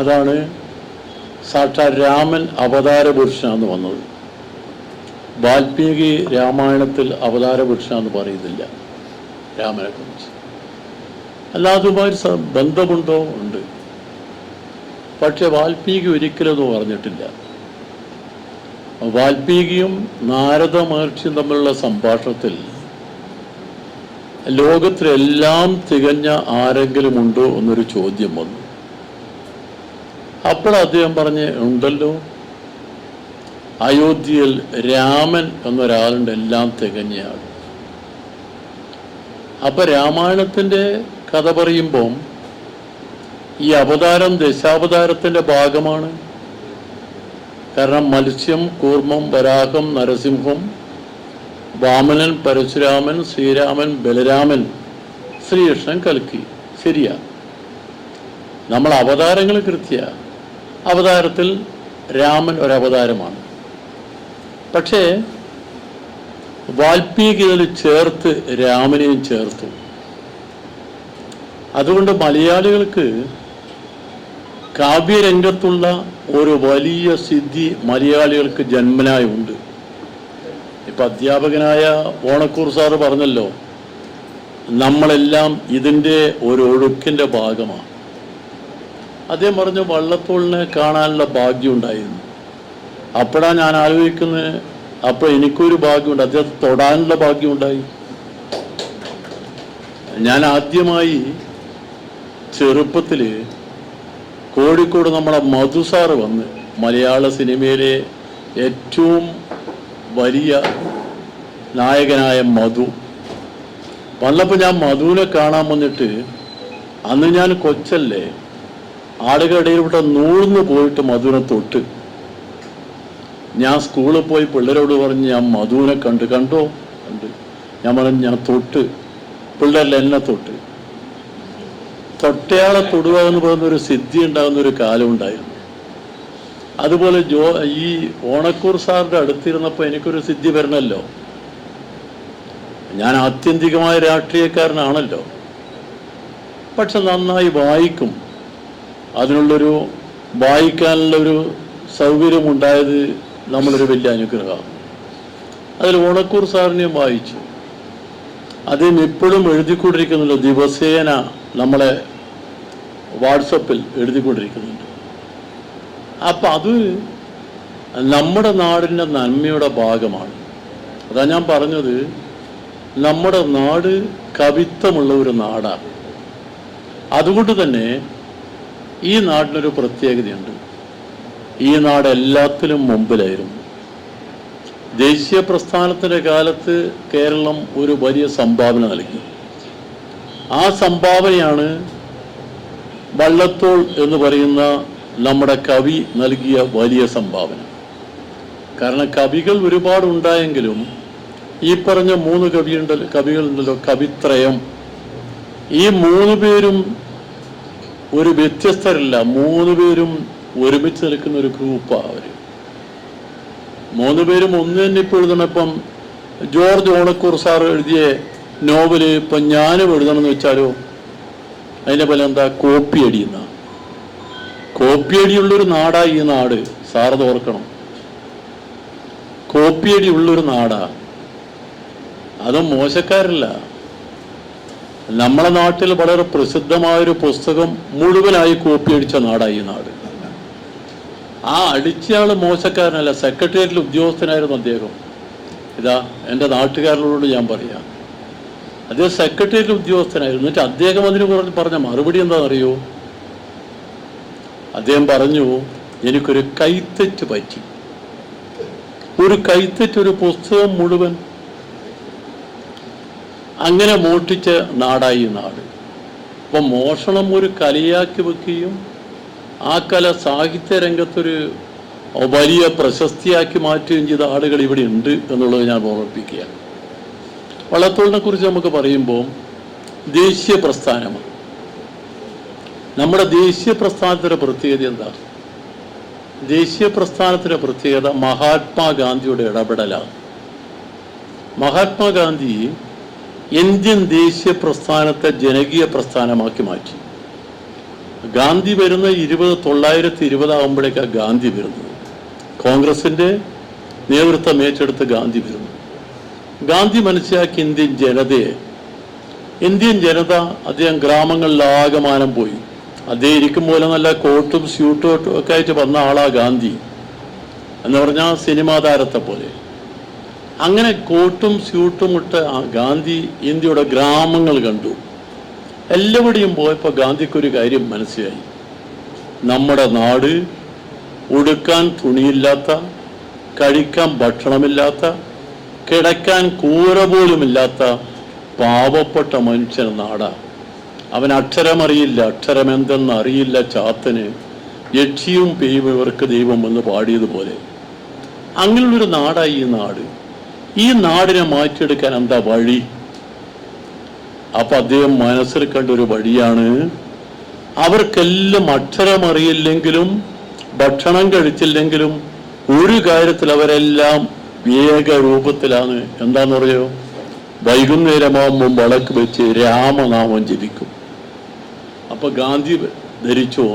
Speaker 4: അതാണ് സാക്ഷാൽ രാമൻ അവതാര പുരുഷനാന്ന് വന്നത്. വാൽമീകി രാമായണത്തിൽ അവതാര പുരുഷനാന്ന് പറയുന്നില്ല രാമനെ കുറിച്ച്. അല്ലാതുമായി ബന്ധമുണ്ടോ? ഉണ്ട്. പക്ഷെ വാൽമീകി ഒരിക്കലൊന്നും പറഞ്ഞിട്ടില്ല. വാൽമീകിയും നാരദ മഹർഷിയും തമ്മിലുള്ള സംഭാഷണത്തിൽ ലോകത്തിലെല്ലാം തികഞ്ഞ ആരെങ്കിലും ഉണ്ടോ എന്നൊരു ചോദ്യം വന്നു. അപ്പോൾ അദ്ദേഹം പറഞ്ഞ് ഉണ്ടല്ലോ, അയോധ്യയിൽ രാമൻ എന്നൊരാളുണ്ട്, എല്ലാം തികഞ്ഞയാൾ. അപ്പൊ രാമായണത്തിന്റെ കഥ പറയുമ്പം ഈ അവതാരം ദശാവതാരത്തിന്റെ ഭാഗമാണ്. കാരണം മത്സ്യം, കൂർമ്മം, വരാഹം, നരസിംഹം, വാമനൻ, പരശുരാമൻ, ശ്രീരാമൻ, ബലരാമൻ, ശ്രീകൃഷ്ണൻ, കൽക്കി. ശരിയാ, നമ്മൾ അവതാരങ്ങൾ കൃത്യ. അവതാരത്തിൽ രാമൻ ഒരവതാരമാണ്. പക്ഷേ വാൽമീകി ഇതിൽ ചേർത്ത് രാമനെയും ചേർത്തു. അതുകൊണ്ട് മലയാളികൾക്ക് കാവ്യരംഗത്തുള്ള ഒരു വലിയ സിദ്ധി മലയാളികൾക്ക് ജന്മനായി ഉണ്ട്. ഇപ്പം അധ്യാപകനായ ഓണക്കൂർ സാറ് പറഞ്ഞല്ലോ, നമ്മളെല്ലാം ഇതിൻ്റെ ഒരു ഒഴുക്കിൻ്റെ ഭാഗമാണ്. അദ്ദേഹം പറഞ്ഞു വള്ളത്തോളിനെ കാണാനുള്ള ഭാഗ്യം ഉണ്ടായിരുന്നു. അപ്പോഴാണ് ഞാൻ ആലോചിക്കുന്നത്, അപ്പോൾ എനിക്കൊരു ഭാഗ്യമുണ്ട്, അദ്ദേഹത്തെ തൊടാനുള്ള ഭാഗ്യമുണ്ടായി. ഞാൻ ആദ്യമായി ചെറുപ്പത്തിൽ കോഴിക്കോട് നമ്മളെ മധു സാറ് വന്ന്, മലയാള സിനിമയിലെ ഏറ്റവും വലിയ നായകനായ മധു വന്നപ്പോൾ ഞാൻ മധുവിനെ കാണാൻ വന്നിട്ട്, അന്ന് ഞാൻ കൊച്ചല്ലേ, ആളുകളുടെ ഇടയിൽപ്പെട്ട നൂഴ്ന്ന് പോയിട്ട് മധുവിനെ തൊട്ട്. ഞാൻ സ്കൂളിൽ പോയി പിള്ളേരോട് പറഞ്ഞ് ഞാൻ മധുവിനെ കണ്ടോ? കണ്ട് ഞാൻ പറഞ്ഞു ഞാൻ തൊട്ട്. പിള്ളേരെല്ലാം എന്നെ തൊട്ട്. തൊട്ടയാളെ തൊടുക എന്ന് പറയുന്നൊരു സിദ്ധി ഉണ്ടാകുന്ന ഒരു കാലം ഉണ്ടായിരുന്നു. അതുപോലെ ഈ ഓണക്കൂർ സാറിൻ്റെ അടുത്തിരുന്നപ്പോൾ എനിക്കൊരു സിദ്ധി വരണമല്ലോ. ഞാൻ ആത്യന്തികമായ രാഷ്ട്രീയക്കാരനാണല്ലോ, പക്ഷെ നന്നായി വായിക്കും. അതിനുള്ളൊരു വായിക്കാനുള്ളൊരു സൗകര്യമുണ്ടായത് നമ്മളൊരു വലിയ അനുഗ്രഹമാണ്. അതിൽ ഓണക്കൂർ സാറിനെയും വായിച്ചു. അദ്ദേഹം ഇപ്പോഴും എഴുതിക്കൊണ്ടിരിക്കുന്നുണ്ട്, ദിവസേന നമ്മളെ വാട്സപ്പിൽ എഴുതിക്കൊണ്ടിരിക്കുന്നുണ്ട്. അപ്പം അത് നമ്മുടെ നാടിൻ്റെ നന്മയുടെ ഭാഗമാണ്. അതാ ഞാൻ പറഞ്ഞത്, നമ്മുടെ നാട് കവിത്വമുള്ള ഒരു നാടാണ്. അതുകൊണ്ട് തന്നെ ഈ നാടിനൊരു പ്രത്യേകതയുണ്ട്. ഈ നാട് എല്ലാത്തിലും മുമ്പിലായിരുന്നു. ദേശീയ പ്രസ്ഥാനത്തിൻ്റെ കാലത്ത് കേരളം ഒരു വലിയ സംഭാവന നൽകി. ആ സംഭാവനയാണ് വള്ളത്തോൾ എന്ന് പറയുന്ന നമ്മുടെ കവി നൽകിയ വലിയ സംഭാവന. കാരണം കവികൾ ഒരുപാടുണ്ടായെങ്കിലും ഈ പറഞ്ഞ 3 കവികളുണ്ടല്ലോ, കവിത്രയം, ഈ 3 പേരും ഒരു വ്യത്യസ്തരല്ല. 3 പേരും ഒരുമിച്ച് നിൽക്കുന്ന ഒരു ഗ്രൂപ്പാണ് അവർ. 3 പേരും ഒന്ന് തന്നെ ഇപ്പോൾ എഴുതണം. ഇപ്പം ജോർജ് ഓണക്കൂർ സാർ എഴുതിയ നോവല് ഇപ്പം ഞാനും എഴുതണമെന്ന് വെച്ചാലോ അതിൻ്റെ പോലെ എന്താ കോപ്പിയടിയുന്ന കോപ്പിയടിയുള്ളൊരു നാടാ ഈ നാട്. സാറത് ഓർക്കണം. കോപ്പിയടി ഉള്ളൊരു നാടാ. അതും മോശക്കാരല്ല. നമ്മളെ നാട്ടിൽ വളരെ പ്രസിദ്ധമായൊരു പുസ്തകം മുഴുവനായി കോപ്പിയടിച്ച നാടായി ഈ നാട്. ആ അടിച്ചയാൾ മോശക്കാരനല്ല, സെക്രട്ടേറിയറ്റിൽ ഉദ്യോഗസ്ഥനായിരുന്നു അദ്ദേഹം. ഇതാ എൻ്റെ നാട്ടുകാരോട് ഞാൻ പറയാം, അദ്ദേഹം സെക്രട്ടേറിയറ്റിൽ ഉദ്യോഗസ്ഥനായിരുന്നു. എന്നിട്ട് അദ്ദേഹം അതിന് പറഞ്ഞ മറുപടി എന്താണെന്നറിയോ? അദ്ദേഹം പറഞ്ഞു, എനിക്കൊരു കൈത്തെറ്റ് പറ്റി. ഒരു കൈത്തെറ്റ്, ഒരു പുസ്തകം മുഴുവൻ അങ്ങനെ മോഷ്ടിച്ച നാടായി നാട്. അപ്പം മോഷണം ഒരു കലയാക്കി വെക്കുകയും ആ കല സാഹിത്യ രംഗത്തൊരു വലിയ പ്രശസ്തിയാക്കി മാറ്റുകയും ചെയ്ത ആളുകൾ ഇവിടെ ഉണ്ട് എന്നുള്ളത് ഞാൻ ഓർമ്മിപ്പിക്കുകയാണ്. വള്ളത്തോളിനെ കുറിച്ച് നമുക്ക് പറയുമ്പോൾ ദേശീയ പ്രസ്ഥാനമാണ്. നമ്മുടെ ദേശീയ പ്രസ്ഥാനത്തിൻ്റെ പ്രത്യേകത എന്താ? ദേശീയ പ്രസ്ഥാനത്തിൻ്റെ പ്രത്യേകത മഹാത്മാഗാന്ധിയുടെ ഇടപെടലാണ്. മഹാത്മാഗാന്ധി ഇന്ത്യൻ ദേശീയ പ്രസ്ഥാനത്തെ ജനകീയ പ്രസ്ഥാനമാക്കി മാറ്റി. ഗാന്ധി വരുന്ന 1920 ആകുമ്പോഴേക്കാണ് ഗാന്ധി വരുന്നത്. കോൺഗ്രസിൻ്റെ നേതൃത്വം ഏറ്റെടുത്ത് ഗാന്ധി വരുന്നു. ഗാന്ധി മനസ്സിലാക്കി ഇന്ത്യൻ ജനത അദ്ദേഹം ഗ്രാമങ്ങളിലാകമാനം പോയി. അദ്ദേഹം ഇരിക്കും പോലെ നല്ല കോട്ടും സ്യൂട്ടും ഒക്കെ ആയിട്ട് വന്ന ആളാ ഗാന്ധി എന്ന് പറഞ്ഞാൽ സിനിമാ താരത്തെ പോലെ. അങ്ങനെ കോട്ടും സ്യൂട്ടും ഇട്ട് ഗാന്ധി ഇന്ത്യയുടെ ഗ്രാമങ്ങൾ കണ്ടു. എല്ലാവിടെയും പോയപ്പോൾ ഗാന്ധിക്കൊരു കാര്യം മനസ്സിലായി. നമ്മുടെ നാട് ഉടുക്കാൻ തുണിയില്ലാത്ത, കഴിക്കാൻ ഭക്ഷണമില്ലാത്ത, കിടക്കാൻ കൂര പോലുമില്ലാത്ത പാവപ്പെട്ട മനുഷ്യൻ നാടാണ്. അവൻ അക്ഷരമറിയില്ല, അക്ഷരം എന്തെന്ന് അറിയില്ല ചാത്തന്, യക്ഷിയും പേയും ഇവർക്ക് ദൈവം എന്ന് പാടിയതുപോലെ അങ്ങനെയുള്ളൊരു നാടായി ഈ നാട്. ഈ നാടിനെ മാറ്റിയെടുക്കാൻ എന്താ വഴി? അപ്പൊ അദ്ദേഹം മനസ്സിൽ കണ്ട ഒരു വഴിയാണ്, അവർക്കെല്ലാം അക്ഷരമറിയില്ലെങ്കിലും ഭക്ഷണം കഴിച്ചില്ലെങ്കിലും ഒരു കാര്യത്തിൽ അവരെല്ലാം ഏകരൂപത്തിലാണ്. എന്താന്ന് പറയോ? വൈകുന്നേരമാകുമ്പോൾ വിളക്ക് വെച്ച് രാമനാമം ജപിക്കും. അപ്പൊ ഗാന്ധി ധരിച്ചോ,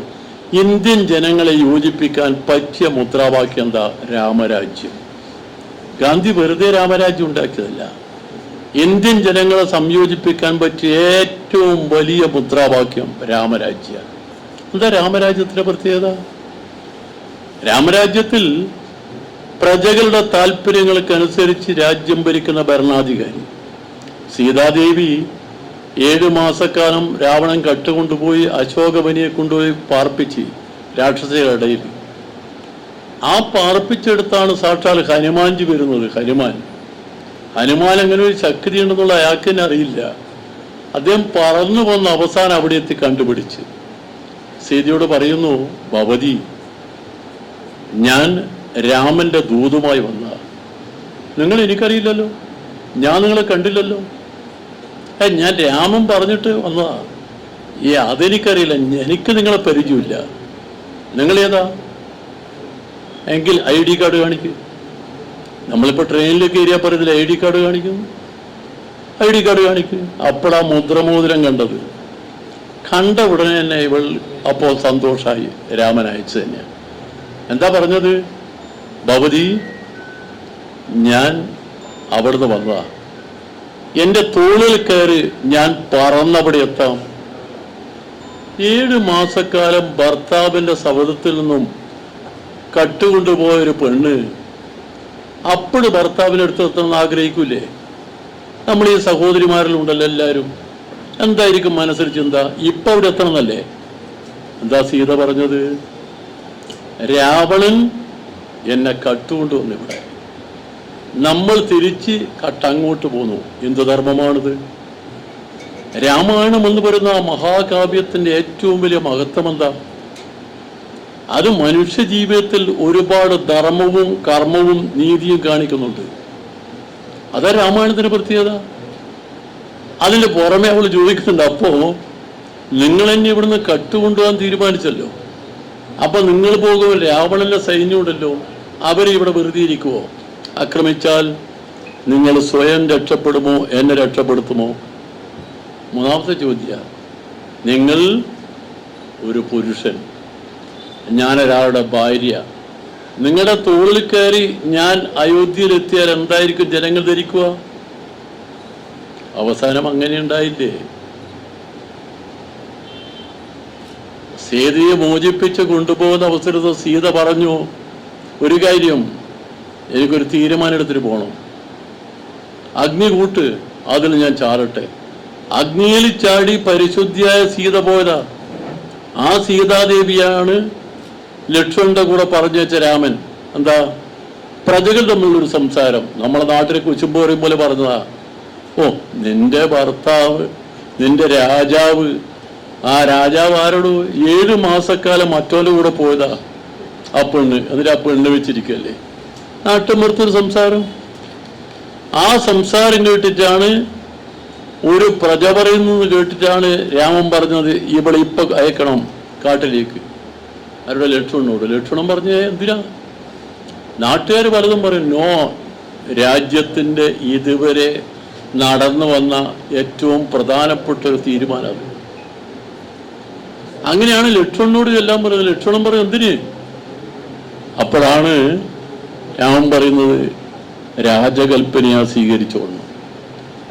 Speaker 4: ഇന്ത്യൻ ജനങ്ങളെ യോജിപ്പിക്കാൻ പറ്റിയ മുദ്രാവാക്യം എന്താ? രാമരാജ്യം. ഗാന്ധി വെറുതെ രാമരാജ്യം ഉണ്ടാക്കിയതല്ല, ഇന്ത്യൻ ജനങ്ങളെ സംയോജിപ്പിക്കാൻ പറ്റിയ ഏറ്റവും വലിയ മുദ്രാവാക്യം രാമരാജ്യം. എന്താ രാമരാജ്യത്തിന്റെ പ്രത്യേകത? രാമരാജ്യത്തിൽ പ്രജകളുടെ താല്പര്യങ്ങൾക്കനുസരിച്ച് രാജ്യം ഭരിക്കുന്ന ഭരണാധികാരി. സീതാദേവി 7 മാസക്കാലം രാവണൻ കട്ടുകൊണ്ടുപോയി അശോകവനിയെ കൊണ്ടുപോയി പാർപ്പിച്ച് രാക്ഷസികളുടെ ഇടയിൽ. ആ പാർപ്പിച്ചെടുത്താണ് സാക്ഷാൽ ഹനുമാൻജി വരുന്നത്. ഹനുമാൻ അങ്ങനെ ഒരു ശക്തി ഉണ്ടെന്നുള്ള അയാൾക്ക് തന്നെ അറിയില്ല. അദ്ദേഹം പറന്നു വന്ന അവസാനം അവിടെ എത്തി കണ്ടുപിടിച്ച് സീതയോട് പറയുന്നു, ഭവതി, ഞാൻ രാമന്റെ ദൂതുമായി വന്ന, നിങ്ങൾ എനിക്കറിയില്ലല്ലോ, ഞാൻ നിങ്ങളെ കണ്ടില്ലല്ലോ, ഞാൻ രാമൻ പറഞ്ഞിട്ട് വന്നതാ. അതെനിക്കറിയില്ല, എനിക്ക് നിങ്ങളെ പരിചയമില്ല, നിങ്ങളേതാ? എങ്കിൽ ID കാർഡ് കാണിക്കും. നമ്മളിപ്പോൾ ട്രെയിനിലേക്ക് കയറിയാൽ പറയുന്നില്ല ID കാർഡ് കാണിക്കുന്നു, ID കാർഡ് കാണിക്കും. അപ്പോഴാ മുദ്രമോതിരം കണ്ടത്. കണ്ട ഉടനെ തന്നെ ഇവൾ അപ്പോൾ സന്തോഷമായി. രാമൻ അയച്ചു തന്നെ. എന്താ പറഞ്ഞത്? ഭവതി, ഞാൻ അവിടുന്ന് വന്നതാ, എൻ്റെ തോളിൽ കയറി ഞാൻ പറന്നവിടെ എത്താം. 7 മാസക്കാലം ഭർത്താവിൻ്റെ സൗഹൃദത്തിൽ നിന്നും കട്ടുകൊണ്ടുപോയൊരു പെണ്ണ് അപ്പോഴും ഭർത്താവിൻ്റെ അടുത്ത് എത്തണമെന്ന് ആഗ്രഹിക്കൂലേ? നമ്മൾ ഈ സഹോദരിമാരിലുണ്ടല്ലോ എല്ലാവരും. എന്തായിരിക്കും മനസ്സിൽ ചിന്ത? ഇപ്പം അവിടെ എത്തണമെന്നല്ലേ? എന്താ സീത പറഞ്ഞത്? രാവണൻ എന്നെ കട്ടുകൊണ്ടുവന്നു ഇവിടെ, നമ്മൾ തിരിച്ച് കട്ടങ്ങോട്ട് പോന്നു. എന്ത് ധർമ്മമാണിത്? രാമായണം എന്ന് പറയുന്ന ആ മഹാകാവ്യത്തിന്റെ ഏറ്റവും വലിയ മഹത്വം എന്താ? അത് മനുഷ്യ ജീവിതത്തിൽ ഒരുപാട് ധർമ്മവും കർമ്മവും നീതിയും കാണിക്കുന്നുണ്ട്. അതാ രാമായണത്തിന്റെ പ്രത്യേകത. അതിന്റെ പുറമെ അവൾ ചോദിക്കുന്നുണ്ട്, അപ്പോ നിങ്ങൾ എന്നെ ഇവിടുന്ന് കട്ടുകൊണ്ടുപോകാൻ തീരുമാനിച്ചല്ലോ, അപ്പൊ നിങ്ങൾ പോകുമ്പോൾ രാവണന്റെ സൈന്യമുണ്ടല്ലോ, അവരെ ഇവിടെ വെറുതെ ഇരിക്കുവോ? ആക്രമിച്ചാൽ നിങ്ങൾ സ്വയം രക്ഷപ്പെടുമോ, എന്നെ രക്ഷപ്പെടുത്തുമോ? മൂന്നാമത്തെ ചോദ്യ, നിങ്ങൾ ഒരു പുരുഷൻ, ഞാനൊരാളുടെ ഭാര്യ, നിങ്ങളുടെ തോളിൽ കയറി ഞാൻ അയോധ്യയിലെത്തിയാൽ എന്തായിരിക്കും ജനങ്ങൾ ധരിക്കുക? അവസാനം അങ്ങനെ ഉണ്ടായില്ലേ? സീതയെ മോചിപ്പിച്ച് കൊണ്ടുപോകുന്ന അവസരത്തിൽ സീത പറഞ്ഞു, ഒരു കാര്യം, എനിക്കൊരു തീരുമാനം എടുത്തിട്ട് പോകണം. അഗ്നി കൂട്ട്, അതിൽ ഞാൻ ചാടട്ടെ. അഗ്നിയിൽ ചാടി പരിശുദ്ധിയായ സീത പോയതാ. ആ സീതാദേവിയാണ് ലക്ഷ്മണന്റെ കൂടെ പറഞ്ഞു വെച്ച രാമൻ. എന്താ? പ്രജകൾ തമ്മിലുള്ളൊരു സംസാരം. നമ്മളെ നാട്ടിലെ കുശുമ്പോറിയും പോലെ പറഞ്ഞതാ, ഓ നിന്റെ ഭർത്താവ്, നിന്റെ രാജാവ്, ആ രാജാവ് ആരോട് 7 മാസക്കാലം മറ്റോന്റെ കൂടെ പോയതാ ആ പെണ്ണ്, എന്നിട്ട് ആ പെണ്ണ് വെച്ചിരിക്കല്ലേ. നാട്ടുമ്പുറത്തൊരു സംസാരം. ആ സംസാരം കേട്ടിട്ടാണ്, ഒരു പ്രജ പറയുന്നത് കേട്ടിട്ടാണ് രാമൻ പറഞ്ഞത്, ഇവിടെ ഇപ്പൊ അയക്കണം കാട്ടിലേക്ക്. അവരുടെ ലക്ഷ്മണനോട്. ലക്ഷ്മണൻ പറഞ്ഞ എന്തിനാ? നാട്ടുകാർ പലതും പറയും, നോ, രാജ്യത്തിന്റെ ഇതുവരെ നടന്നു വന്ന ഏറ്റവും പ്രധാനപ്പെട്ട ഒരു തീരുമാനം. അങ്ങനെയാണ് ലക്ഷ്മണനോട് എല്ലാം പറയുന്നത്. ലക്ഷ്മണൻ പറയും എന്തിന്? അപ്പോഴാണ് രാമൻ പറയുന്നത്, രാജകൽപ്പനയാ സ്വീകരിച്ചോളണം.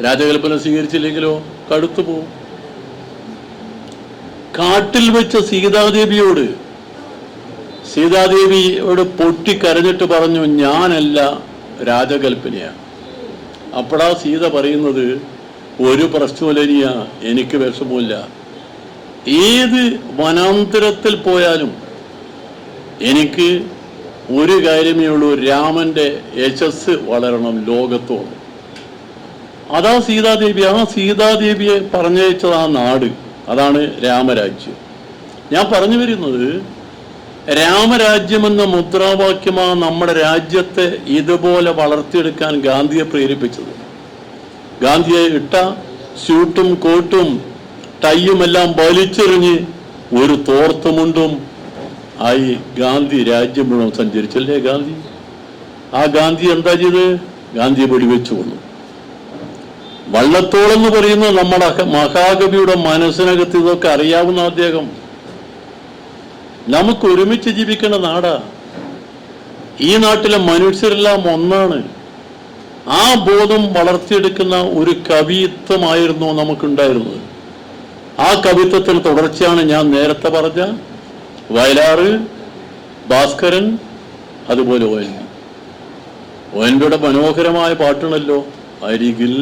Speaker 4: രാജകൽപ്പന സ്വീകരിച്ചില്ലെങ്കിലോ കടുത്തു പോവും. കാട്ടിൽ വെച്ച സീതാദേവിയോട് പൊട്ടിക്കരഞ്ഞിട്ട് പറഞ്ഞു, ഞാനല്ല, രാജകൽപ്പനയാണ്. അപ്പോഴാ സീത പറയുന്നത്, ഒരു പ്രശ്നമില്ല, എനിക്ക് വിഷമമില്ല. ഏത് വനാന്തരത്തിൽ പോയാലും എനിക്ക് ഒരു കാര്യമേ ഉള്ളൂ, രാമന്റെ യശസ് വളരണം ലോകത്തോട്. അതാ സീതാദേവി. ആ സീതാദേവിയെ പറഞ്ഞയച്ചത് ആ നാട്, അതാണ് രാമരാജ്യം. ഞാൻ പറഞ്ഞു വരുന്നത്, രാമരാജ്യമെന്ന മുദ്രാവാക്യമാണ് നമ്മുടെ രാജ്യത്തെ ഇതുപോലെ വളർത്തിയെടുക്കാൻ ഗാന്ധിയെ പ്രേരിപ്പിച്ചത്. ഗാന്ധിയെ ഇട്ട സ്യൂട്ടും കോട്ടും ടൈയും എല്ലാം വലിച്ചെറിഞ്ഞ് ഒരു തോർത്തുമുണ്ടും ആയി ഗാന്ധി രാജ്യം മുഴുവൻ സഞ്ചരിച്ചല്ലേ ഗാന്ധി. ആ ഗാന്ധി എന്താ ചെയ്ത്? ഗാന്ധിയെ വെടിവെച്ചു കൊന്നു. വള്ളത്തോളെന്ന് പറയുന്ന നമ്മുടെ മഹാകവിയുടെ മനസ്സിനകത്ത് ഇതൊക്കെ അറിയാവുന്ന അദ്ദേഹം. നമുക്ക് ഒരുമിച്ച് ജീവിക്കേണ്ട നാടാ. ഈ നാട്ടിലെ മനുഷ്യരെല്ലാം ഒന്നാണ്. ആ ബോധം വളർത്തിയെടുക്കുന്ന ഒരു കവിത്വമായിരുന്നു നമുക്കുണ്ടായിരുന്നത്. ആ കവിത്വത്തിന് തുടർച്ചയാണ് ഞാൻ നേരത്തെ പറഞ്ഞ വയലാറ്, ഭാസ്കരൻ, അതുപോലെ ഒ.എൻ.വിയുടെ മനോഹരമായ പാട്ടുണ്ടല്ലോ, അരികിൽ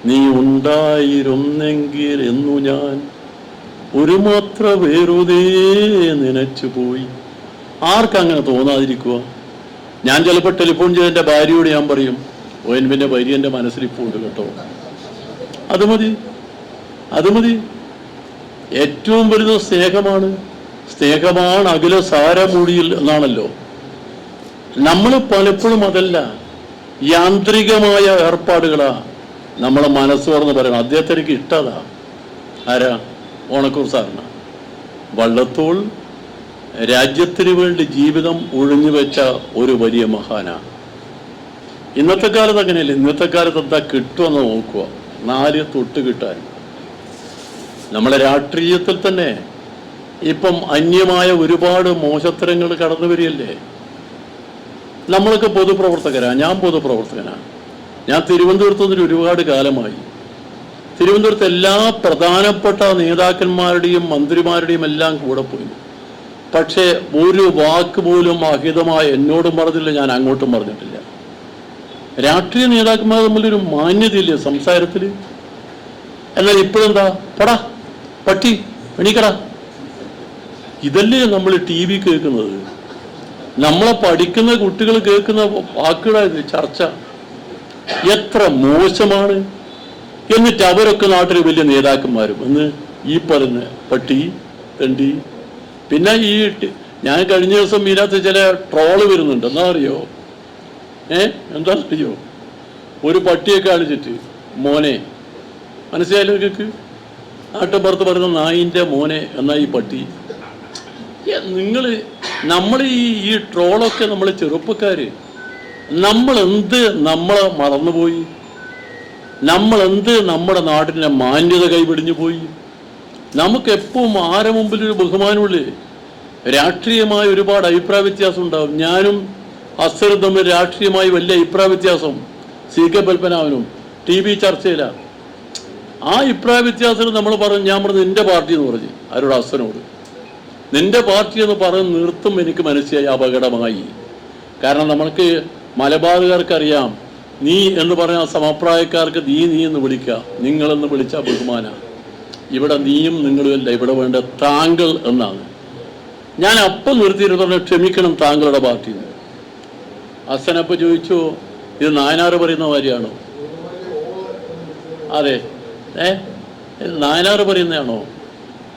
Speaker 4: നീ ഉണ്ടായിരുന്നെങ്കിൽ എന്നു ഞാൻ ഒരു മാത്ര വെറുതെ നനച്ചു പോയി. ആർക്കങ്ങനെ തോന്നാതിരിക്കുക? ഞാൻ ചിലപ്പോൾ ടെലിഫോൺ ചെയ്ത് എൻ്റെ ഭാര്യയോട് ഞാൻ പറയും, ഒ.എൻ.വിൻ്റെ ഭാര്യ എൻ്റെ മനസ്സിലിപ്പോൾ ഉണ്ട് കേട്ടോ. അത് മതി. ഏറ്റവും വലുത് സ്നേഹമാണ് അഖില സാരമൂടിയിൽ എന്നാണല്ലോ. നമ്മൾ പലപ്പോഴും അതല്ല, യാന്ത്രികമായ ഏർപ്പാടുകളാ നമ്മളെ മനസ്സ് തുറന്ന് പറയണം. അദ്ദേഹത്തിനേക്ക് ഇഷ്ടതാ. ആരാ? ഓണക്കൂർ സാറിന്. വള്ളത്തോൾ രാജ്യത്തിന് വേണ്ടി ജീവിതം ഒഴിഞ്ഞു വെച്ച ഒരു വലിയ മഹാനാണ്. ഇന്നത്തെ കാലത്ത് അങ്ങനെയല്ല. ഇന്നത്തെ കാലത്ത് എന്താ കിട്ടുമെന്ന് നോക്കുക, 4 തൊട്ട് കിട്ടാൻ. നമ്മളെ രാഷ്ട്രീയത്തിൽ തന്നെ ഇപ്പം അന്യമായ ഒരുപാട് മോശത്തരങ്ങൾ കടന്നു വരികയല്ലേ. നമ്മളൊക്കെ പൊതുപ്രവർത്തകരാണ്. ഞാൻ പൊതുപ്രവർത്തകനാണ്. ഞാൻ തിരുവനന്തപുരത്ത് നിന്ന് ഒരുപാട് കാലമായി. തിരുവനന്തപുരത്ത് എല്ലാ പ്രധാനപ്പെട്ട നേതാക്കന്മാരുടെയും മന്ത്രിമാരുടെയും എല്ലാം കൂടെ പോയി. പക്ഷേ ഒരു വാക്ക് പോലും അഹിതമായി എന്നോടും പറഞ്ഞില്ല, ഞാൻ അങ്ങോട്ടും പറഞ്ഞിട്ടില്ല. രാഷ്ട്രീയ നേതാക്കന്മാർ തമ്മിലൊരു മാന്യതയില്ലേ സംസാരത്തിൽ. എന്നാൽ ഇപ്പോഴെന്താ, പടാ പട്ടി എണീക്കടാ, ഇതല്ലേ നമ്മൾ ടി വി കേൾക്കുന്നത്, നമ്മളെ പഠിക്കുന്ന കുട്ടികൾ കേൾക്കുന്ന വാക്കുകളായിരുന്നു ചർച്ച. എത്ര മോശമാണ്. എന്നിട്ട് അവരൊക്കെ നാട്ടിൽ വലിയ നേതാക്കന്മാരും എന്ന് ഈ പറഞ്ഞ പട്ടി തണ്ടി. പിന്നെ ഈ ഞാൻ കഴിഞ്ഞ ദിവസം ഇതിനകത്ത് ചില ട്രോള് വരുന്നുണ്ട്. എന്താ അറിയോ? എന്താ അറിയോ? ഒരു പട്ടിയെ കാണിച്ചിട്ട് മോനെ, മനസ്സിലായാലും നിങ്ങൾക്ക് നാട്ടുപുറത്ത് പറയുന്ന നായിൻ്റെ മോനെ എന്നാ ഈ പട്ടി. നിങ്ങൾ നമ്മൾ ഈ ട്രോളൊക്കെ നമ്മൾ ചെറുപ്പക്കാര് നമ്മളെന്ത് നമ്മളെ മറന്നുപോയി, നമ്മളെന്ത് നമ്മുടെ നാടിൻ്റെ മാന്യത കൈപിടിഞ്ഞു പോയി. നമുക്കെപ്പോഴും ആരെ മുമ്പിലൊരു ബഹുമാനമുള്ളേ. രാഷ്ട്രീയമായ ഒരുപാട് അഭിപ്രായ വ്യത്യാസം ഉണ്ടാവും. ഞാനും അസറും തമ്മിൽ രാഷ്ട്രീയമായി വലിയ അഭിപ്രായ വ്യത്യാസം CK പത്മനാഭനും ടി വി ചർച്ചയിലാണ്. ആ അഭിപ്രായ വ്യത്യാസത്തിൽ നമ്മൾ പറഞ്ഞു, ഞാൻ പറഞ്ഞു നിന്റെ പാർട്ടി എന്ന് പറഞ്ഞു ആരോട്, അസനോട്. നിന്റെ പാർട്ടി എന്ന് പറഞ്ഞ് നിർത്തും എനിക്ക് മനസ്സിലായി അപകടമായി. കാരണം നമ്മൾക്ക് മലബാറുകാർക്കറിയാം, നീ എന്ന് പറഞ്ഞാൽ സമപ്രായക്കാർക്ക് നീ എന്ന് വിളിക്കുക, നിങ്ങളെന്ന് വിളിച്ചാൽ ബഹുമാന. ഇവിടെ നീയും നിങ്ങളുമല്ല, ഇവിടെ വേണ്ട താങ്കൾ എന്നാണ്. ഞാൻ അപ്പം നിർത്തിയിട്ട് പറഞ്ഞു ക്ഷമിക്കണം താങ്കളുടെ പാർട്ടി. അസനപ്പം ചോദിച്ചു, ഇത് നായനാർ പറയുന്ന കാര്യമാണോ? അതെ. നായനാർ പറയുന്നതാണോ?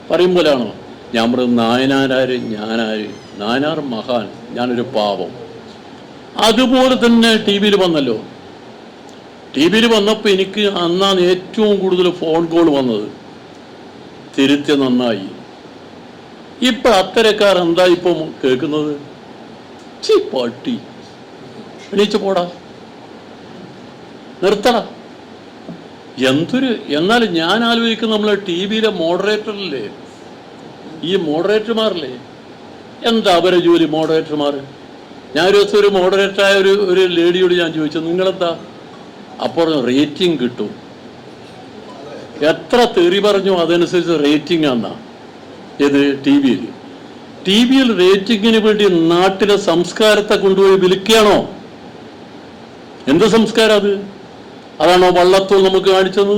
Speaker 4: പറയും പോലാണോ? ഞാൻ പറഞ്ഞു നായനാരാര്, ഞാനാര്? നായനാർ മഹാൻ, ഞാനൊരു പാവം. അതുപോലെ തന്നെ ടി വിയിൽ വന്നല്ലോ. ടി വിയിൽ വന്നപ്പോൾ എനിക്ക് അന്നാണ് ഏറ്റവും കൂടുതൽ ഫോൺ കോൾ വന്നത്. തിരുത്തി നന്നായി. ഇപ്പം അത്തരക്കാർ എന്താ ഇപ്പം കേൾക്കുന്നത്? ചീ പട്ടി, എണീച്ചു പോടാ, നിർത്തടാ. എന്നാലും ഞാൻ ആലോചിക്കുന്ന നമ്മളെ ടി വിയിലെ മോഡറേറ്ററില്ലേ, ഈ മോഡറേറ്റർമാരില്ലേ, എന്താ അവരെ ജോലി മോഡറേറ്റർമാർ? ഞാൻ ഒരു ദിവസം ഒരു മോഡറേറ്ററായ ഒരു ലേഡിയോട് ഞാൻ ചോദിച്ചു, നിങ്ങളെന്താ? അപ്പോൾ റേറ്റിംഗ് കിട്ടും. എത്ര തെറി പറഞ്ഞു അതനുസരിച്ച് റേറ്റിംഗ് ആണെന്നാ. ഏത് ടി വിയിൽ റേറ്റിങ്ങിന് വേണ്ടി നാട്ടിലെ സംസ്കാരത്തെ കൊണ്ടുപോയി വിളിക്കുകയാണോ? എന്ത് സംസ്കാരം അത്? അതാണോ വള്ളത്തോൾ നമുക്ക് കാണിച്ചത്?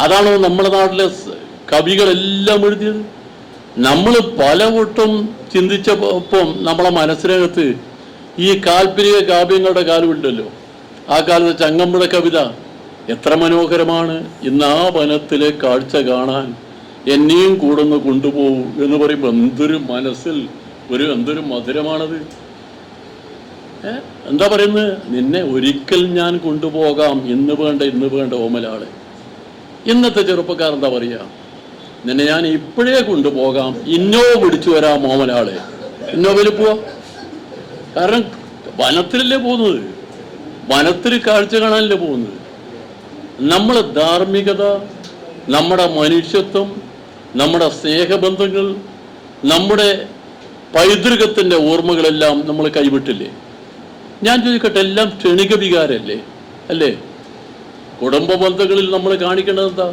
Speaker 4: അതാണോ നമ്മുടെ നാട്ടിലെ കവികളെല്ലാം എഴുതിയത്? നമ്മൾ പലവട്ടം ചിന്തിച്ചപ്പം നമ്മളെ മനസ്സിനകത്ത് ഈ കാൽപ്പനിക കാവ്യങ്ങളുടെ കാലമുണ്ടല്ലോ, ആ കാലത്ത് ചങ്ങമ്പുഴ കവിത എത്ര മനോഹരമാണ്. ഇന്ന് ആ വനത്തിലെ കാഴ്ച കാണാൻ എന്നെയും കൂടെ കൊണ്ടുപോകൂ എന്ന് പറയുമ്പോൾ എന്തൊരു മനസ്സിൽ എന്തൊരു മധുരമാണത്. എന്താ പറയുന്നത്? നിന്നെ ഒരിക്കൽ ഞാൻ കൊണ്ടുപോകാം, ഇന്ന് വേണ്ട ഓമലാളെ. ഇന്നത്തെ ചെറുപ്പക്കാർ എന്താ പറയുക? നിന്നെ ഞാൻ ഇപ്പോഴേ കൊണ്ടുപോകാം, ഇന്നോവ പിടിച്ചു വരാം ഓമലാളെ. ഇന്നോവയിൽ പോവാ. കാരണം വനത്തിലല്ലേ പോകുന്നത്, വനത്തിൽ കാഴ്ച കാണാനല്ലേ പോകുന്നത്. നമ്മളെ ധാർമ്മികത, നമ്മുടെ മനുഷ്യത്വം, നമ്മുടെ സ്നേഹബന്ധങ്ങൾ, നമ്മുടെ പൈതൃകത്തിൻ്റെ ഓർമ്മകളെല്ലാം നമ്മൾ കൈവിട്ടില്ലേ? ഞാൻ ചോദിക്കട്ടെ, എല്ലാം ക്ഷണിക വികാരമല്ലേ? അല്ലേ? കുടുംബ ബന്ധങ്ങളിൽ നമ്മൾ കാണിക്കേണ്ടത് എന്താ?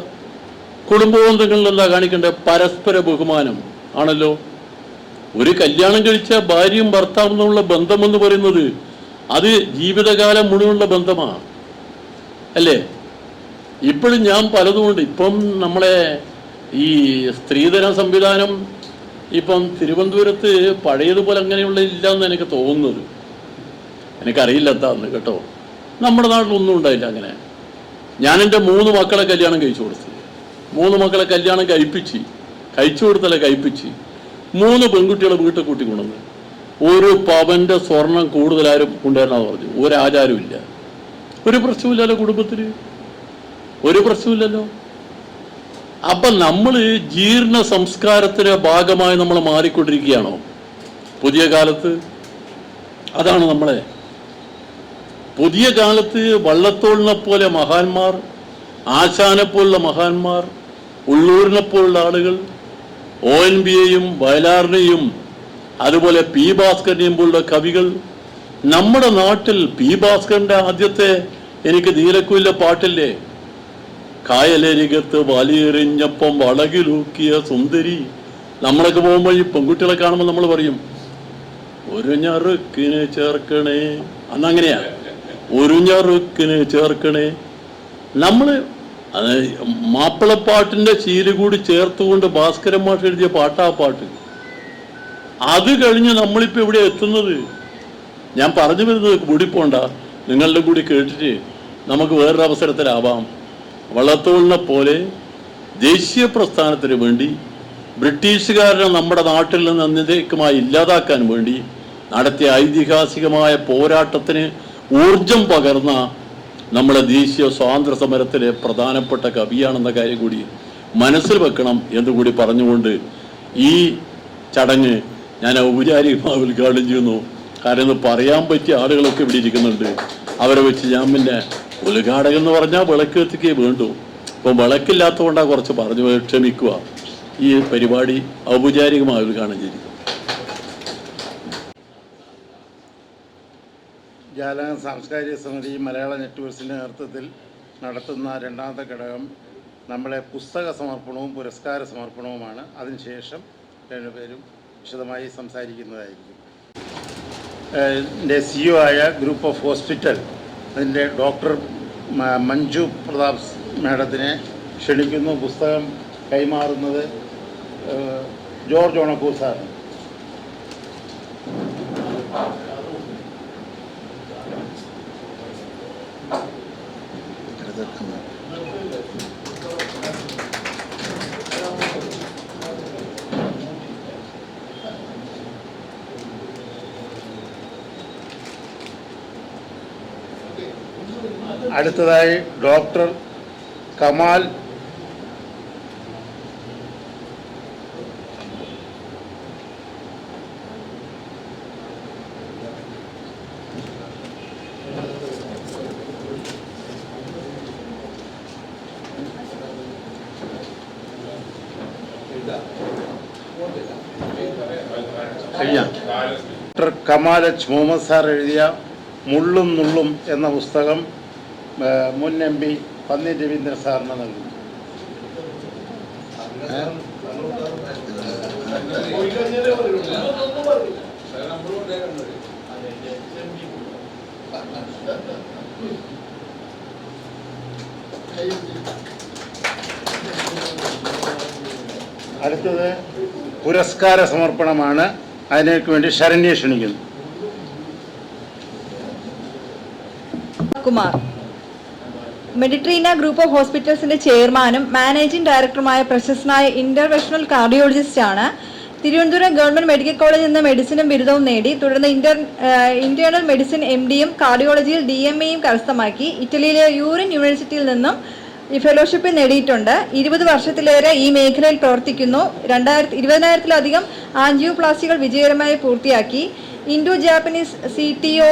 Speaker 4: കുടുംബ ബന്ധങ്ങളിൽ എന്താ കാണിക്കേണ്ടത്? പരസ്പര ബഹുമാനം ആണല്ലോ. ഒരു കല്യാണം കഴിച്ച ഭാര്യയും ഭർത്താവും തമ്മിലുള്ള ബന്ധമെന്ന് പറയുന്നത് അത് ജീവിതകാലം മുഴുവനുള്ള ബന്ധമാണ്, അല്ലേ? ഇപ്പോഴും ഞാൻ പലതുമുണ്ട്. ഇപ്പം നമ്മളെ ഈ സ്ത്രീധന സംവിധാനം ഇപ്പം തിരുവനന്തപുരത്ത് പഴയതുപോലെ അങ്ങനെയുള്ള ഇല്ലയെന്ന് എനിക്ക് തോന്നുന്നത്. എനിക്കറിയില്ല എന്താന്ന് കേട്ടോ. നമ്മുടെ നാട്ടിലൊന്നും ഉണ്ടായില്ല അങ്ങനെ. ഞാൻ എൻ്റെ 3 മക്കളെ കല്യാണം കഴിച്ചു കൊടുത്തു. 3 മക്കളെ കല്യാണം കഴിച്ചു കൊടുത്തല്ലേ 3 പെൺകുട്ടികളെ വീട്ടിൽ കൂട്ടിക്കൊണ്ടുവന്ന്. ഒരു പവൻ്റെ സ്വർണം കൂടുതലാരും കൊണ്ടുവരണമെന്ന് പറഞ്ഞു. ഒരാചാരവും ഇല്ല, ഒരു പ്രശ്നമില്ലല്ലോ കുടുംബത്തിൽ, ഒരു പ്രശ്നമില്ലല്ലോ. അപ്പം നമ്മൾ ജീർണ സംസ്കാരത്തിൻ്റെ ഭാഗമായി നമ്മൾ മാറിക്കൊണ്ടിരിക്കുകയാണോ പുതിയ കാലത്ത്? അതാണ് നമ്മളെ പുതിയ കാലത്ത്. വള്ളത്തോളിനെ പോലെ മഹാന്മാർ, ആശാനെ പോലുള്ള മഹാന്മാർ, ഉള്ളൂരിനെ പോലുള്ള ആളുകൾ, ONVയെയും വയലാറിനെയും അതുപോലെ P ഭാസ്കരനെയും പോലുള്ള കവികൾ നമ്മുടെ നാട്ടിൽ. P ഭാസ്കരൻ്റെ ആദ്യത്തെ എനിക്ക് നീലക്കുയിലെ പാട്ടില്ലേ, കായലരികത്ത് വലിയെറിഞ്ഞപ്പം വളകിലൂക്കിയ സുന്ദരി. നമ്മളൊക്കെ പോകുമ്പോൾ ഈ പെൺകുട്ടികളെ കാണുമ്പോൾ നമ്മൾ പറയും ഒരു ഞറുക്കിന് ചേർക്കണേ, അന്നങ്ങനെയാ, ഒരു ഞറുക്കിന് ചേർക്കണേ. നമ്മൾ മാപ്പിളപ്പാട്ടിൻ്റെ ശീല് കൂടി ചേർത്തുകൊണ്ട് ഭാസ്കരൻ മാഷ് എഴുതിയ പാട്ടാ പാട്ട്. അത് കഴിഞ്ഞ് നമ്മളിപ്പോൾ ഇവിടെ എത്തുന്നത്, ഞാൻ പറഞ്ഞു വരുന്നത് കൂടിപ്പോണ്ട, നിങ്ങളുടെ കൂടി കേട്ടിട്ട് നമുക്ക് വേറൊരു അവസരത്തിലാവാം. വള്ളത്തോളിനെ പോലെ ദേശീയ പ്രസ്ഥാനത്തിന് വേണ്ടി ബ്രിട്ടീഷുകാരനെ നമ്മുടെ നാട്ടിൽ നിന്ന് എന്നേക്കുമായി ഇല്ലാതാക്കാൻ വേണ്ടി നടത്തിയ ഐതിഹാസികമായ പോരാട്ടത്തിന് ഊർജം പകർന്ന നമ്മുടെ ദേശീയ സ്വാതന്ത്ര്യ സമരത്തിലെ പ്രധാനപ്പെട്ട കവിയാണെന്ന കാര്യം കൂടി മനസ്സിൽ വെക്കണം എന്നുകൂടി പറഞ്ഞുകൊണ്ട് ഈ ചടങ്ങ് ഞാൻ ഔപചാരികമായി ഉദ്ഘാടനം ചെയ്യുന്നു. കാരണം ഇത് പറയാൻ പറ്റിയ ആളുകളൊക്കെ ഇവിടെ ഇരിക്കുന്നുണ്ട്. അവരെ വെച്ച് ഞാൻ പിന്നെ ഉദ്ഘാടകം എന്ന് പറഞ്ഞാൽ വിളക്ക് കത്തിക്കേ വേണ്ടു. ഇപ്പം വിളക്കില്ലാത്തതുകൊണ്ടാണ് കുറച്ച് പറഞ്ഞു, ക്ഷമിക്കുക. ഈ പരിപാടി ഔപചാരികമായി ഉദ്ഘാടനം ചെയ്തു.
Speaker 2: ജാലകം സാംസ്കാരിക സമിതി മലയാള നെറ്റ്വർക്സിൻ്റെ നേതൃത്വത്തിൽ നടത്തുന്ന രണ്ടാമത്തെ ഘടകം നമ്മളെ പുസ്തക സമർപ്പണവും പുരസ്കാര സമർപ്പണവുമാണ്. അതിനുശേഷം രണ്ടുപേരും വിശദമായി സംസാരിക്കുന്നതായിരിക്കും. എൻ്റെ CEO ആയ ഗ്രൂപ്പ് ഓഫ് ഹോസ്പിറ്റൽ അതിൻ്റെ ഡോക്ടർ മഞ്ജു പ്രതാപ് മാഡത്തിനെ ക്ഷണിക്കുന്നു. പുസ്തകം കൈമാറുന്നത് ജോർജ് ഓണക്കൂർ സാർ. അടുത്തതായി doctor Kamal doctor Kamal H Muhammad sir എഴുതിയ മുള്ളും നുള്ളും എന്ന പുസ്തകം മുൻ MP പന്ന്യൻ രവീന്ദ്രൻ സാറിന് നൽകുന്നു. അടുത്തത് പുരസ്കാര സമർപ്പണമാണ്. അതിനേക്ക് വേണ്ടി ശരണ്യെ ക്ഷണിക്കുന്നു.
Speaker 5: കുമാർ മെഡിട്രീന ഗ്രൂപ്പ് ഓഫ് ഹോസ്പിറ്റൽസിന്റെ ചെയർമാനും മാനേജിംഗ് ഡയറക്ടറുമായ പ്രശസ്തനായ ഇന്റർവെൻഷണൽ കാർഡിയോളജിസ്റ്റ് ആണ്. തിരുവനന്തപുരം ഗവൺമെന്റ് മെഡിക്കൽ കോളേജിൽ നിന്ന് മെഡിസിനും ബിരുദവും നേടി. തുടർന്ന് ഇന്റേണൽ മെഡിസിൻ MDയും കാർഡിയോളജിയിൽ DMAയും കരസ്ഥമാക്കി. ഇറ്റലിയിലെ യൂറിൻ യൂണിവേഴ്സിറ്റിയിൽ നിന്നും ഈ ഫെലോഷിപ്പ് നേടിയിട്ടുണ്ട്. 20 വർഷത്തിലേറെ ഈ മേഖലയിൽ പ്രവർത്തിക്കുന്നു. 20,000-ലധികം ആൻജിയോപ്ലാസ്റ്റികൾ വിജയകരമായി പൂർത്തിയാക്കി. ഇൻഡോ ജാപ്പനീസ് CTO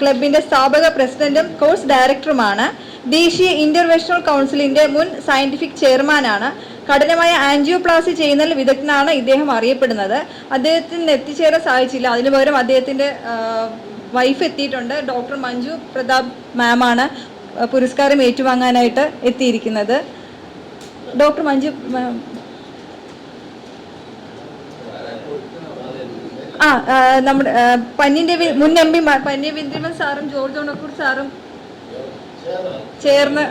Speaker 5: ക്ലബിന്റെ സ്ഥാപക പ്രസിഡന്റും കോഴ്സ് ഡയറക്ടറുമാണ്. ദേശീയ ഇന്റർവെൻഷണൽ കൗൺസിലിന്റെ മുൻ സയന്റിഫിക് ചെയർമാനാണ്. കഠിനമായ ആൻജിയോപ്ലാസ്റ്റി ചെയ്യുന്നതിൽ വിദഗ്ധനാണ് ഇദ്ദേഹം അറിയപ്പെടുന്നത്. അദ്ദേഹത്തിന് എത്തിച്ചേരാൻ സാധിച്ചില്ല. അതിനു പകരം അദ്ദേഹത്തിന്റെ വൈഫ് എത്തിയിട്ടുണ്ട്. ഡോക്ടർ മഞ്ജു പ്രതാപ് മാമാണ് പുരസ്കാരം ഏറ്റുവാങ്ങാനായിട്ട് എത്തിയിരിക്കുന്നത്. ഡോക്ടർ മഞ്ജു നമ്മുടെ പന്ന്യന്റെ മുൻ MP പന്ന്യൻ രവീന്ദ്രൻ സാറും ജോർജ് ഓണക്കൂർ സാറും ചേർന്ന്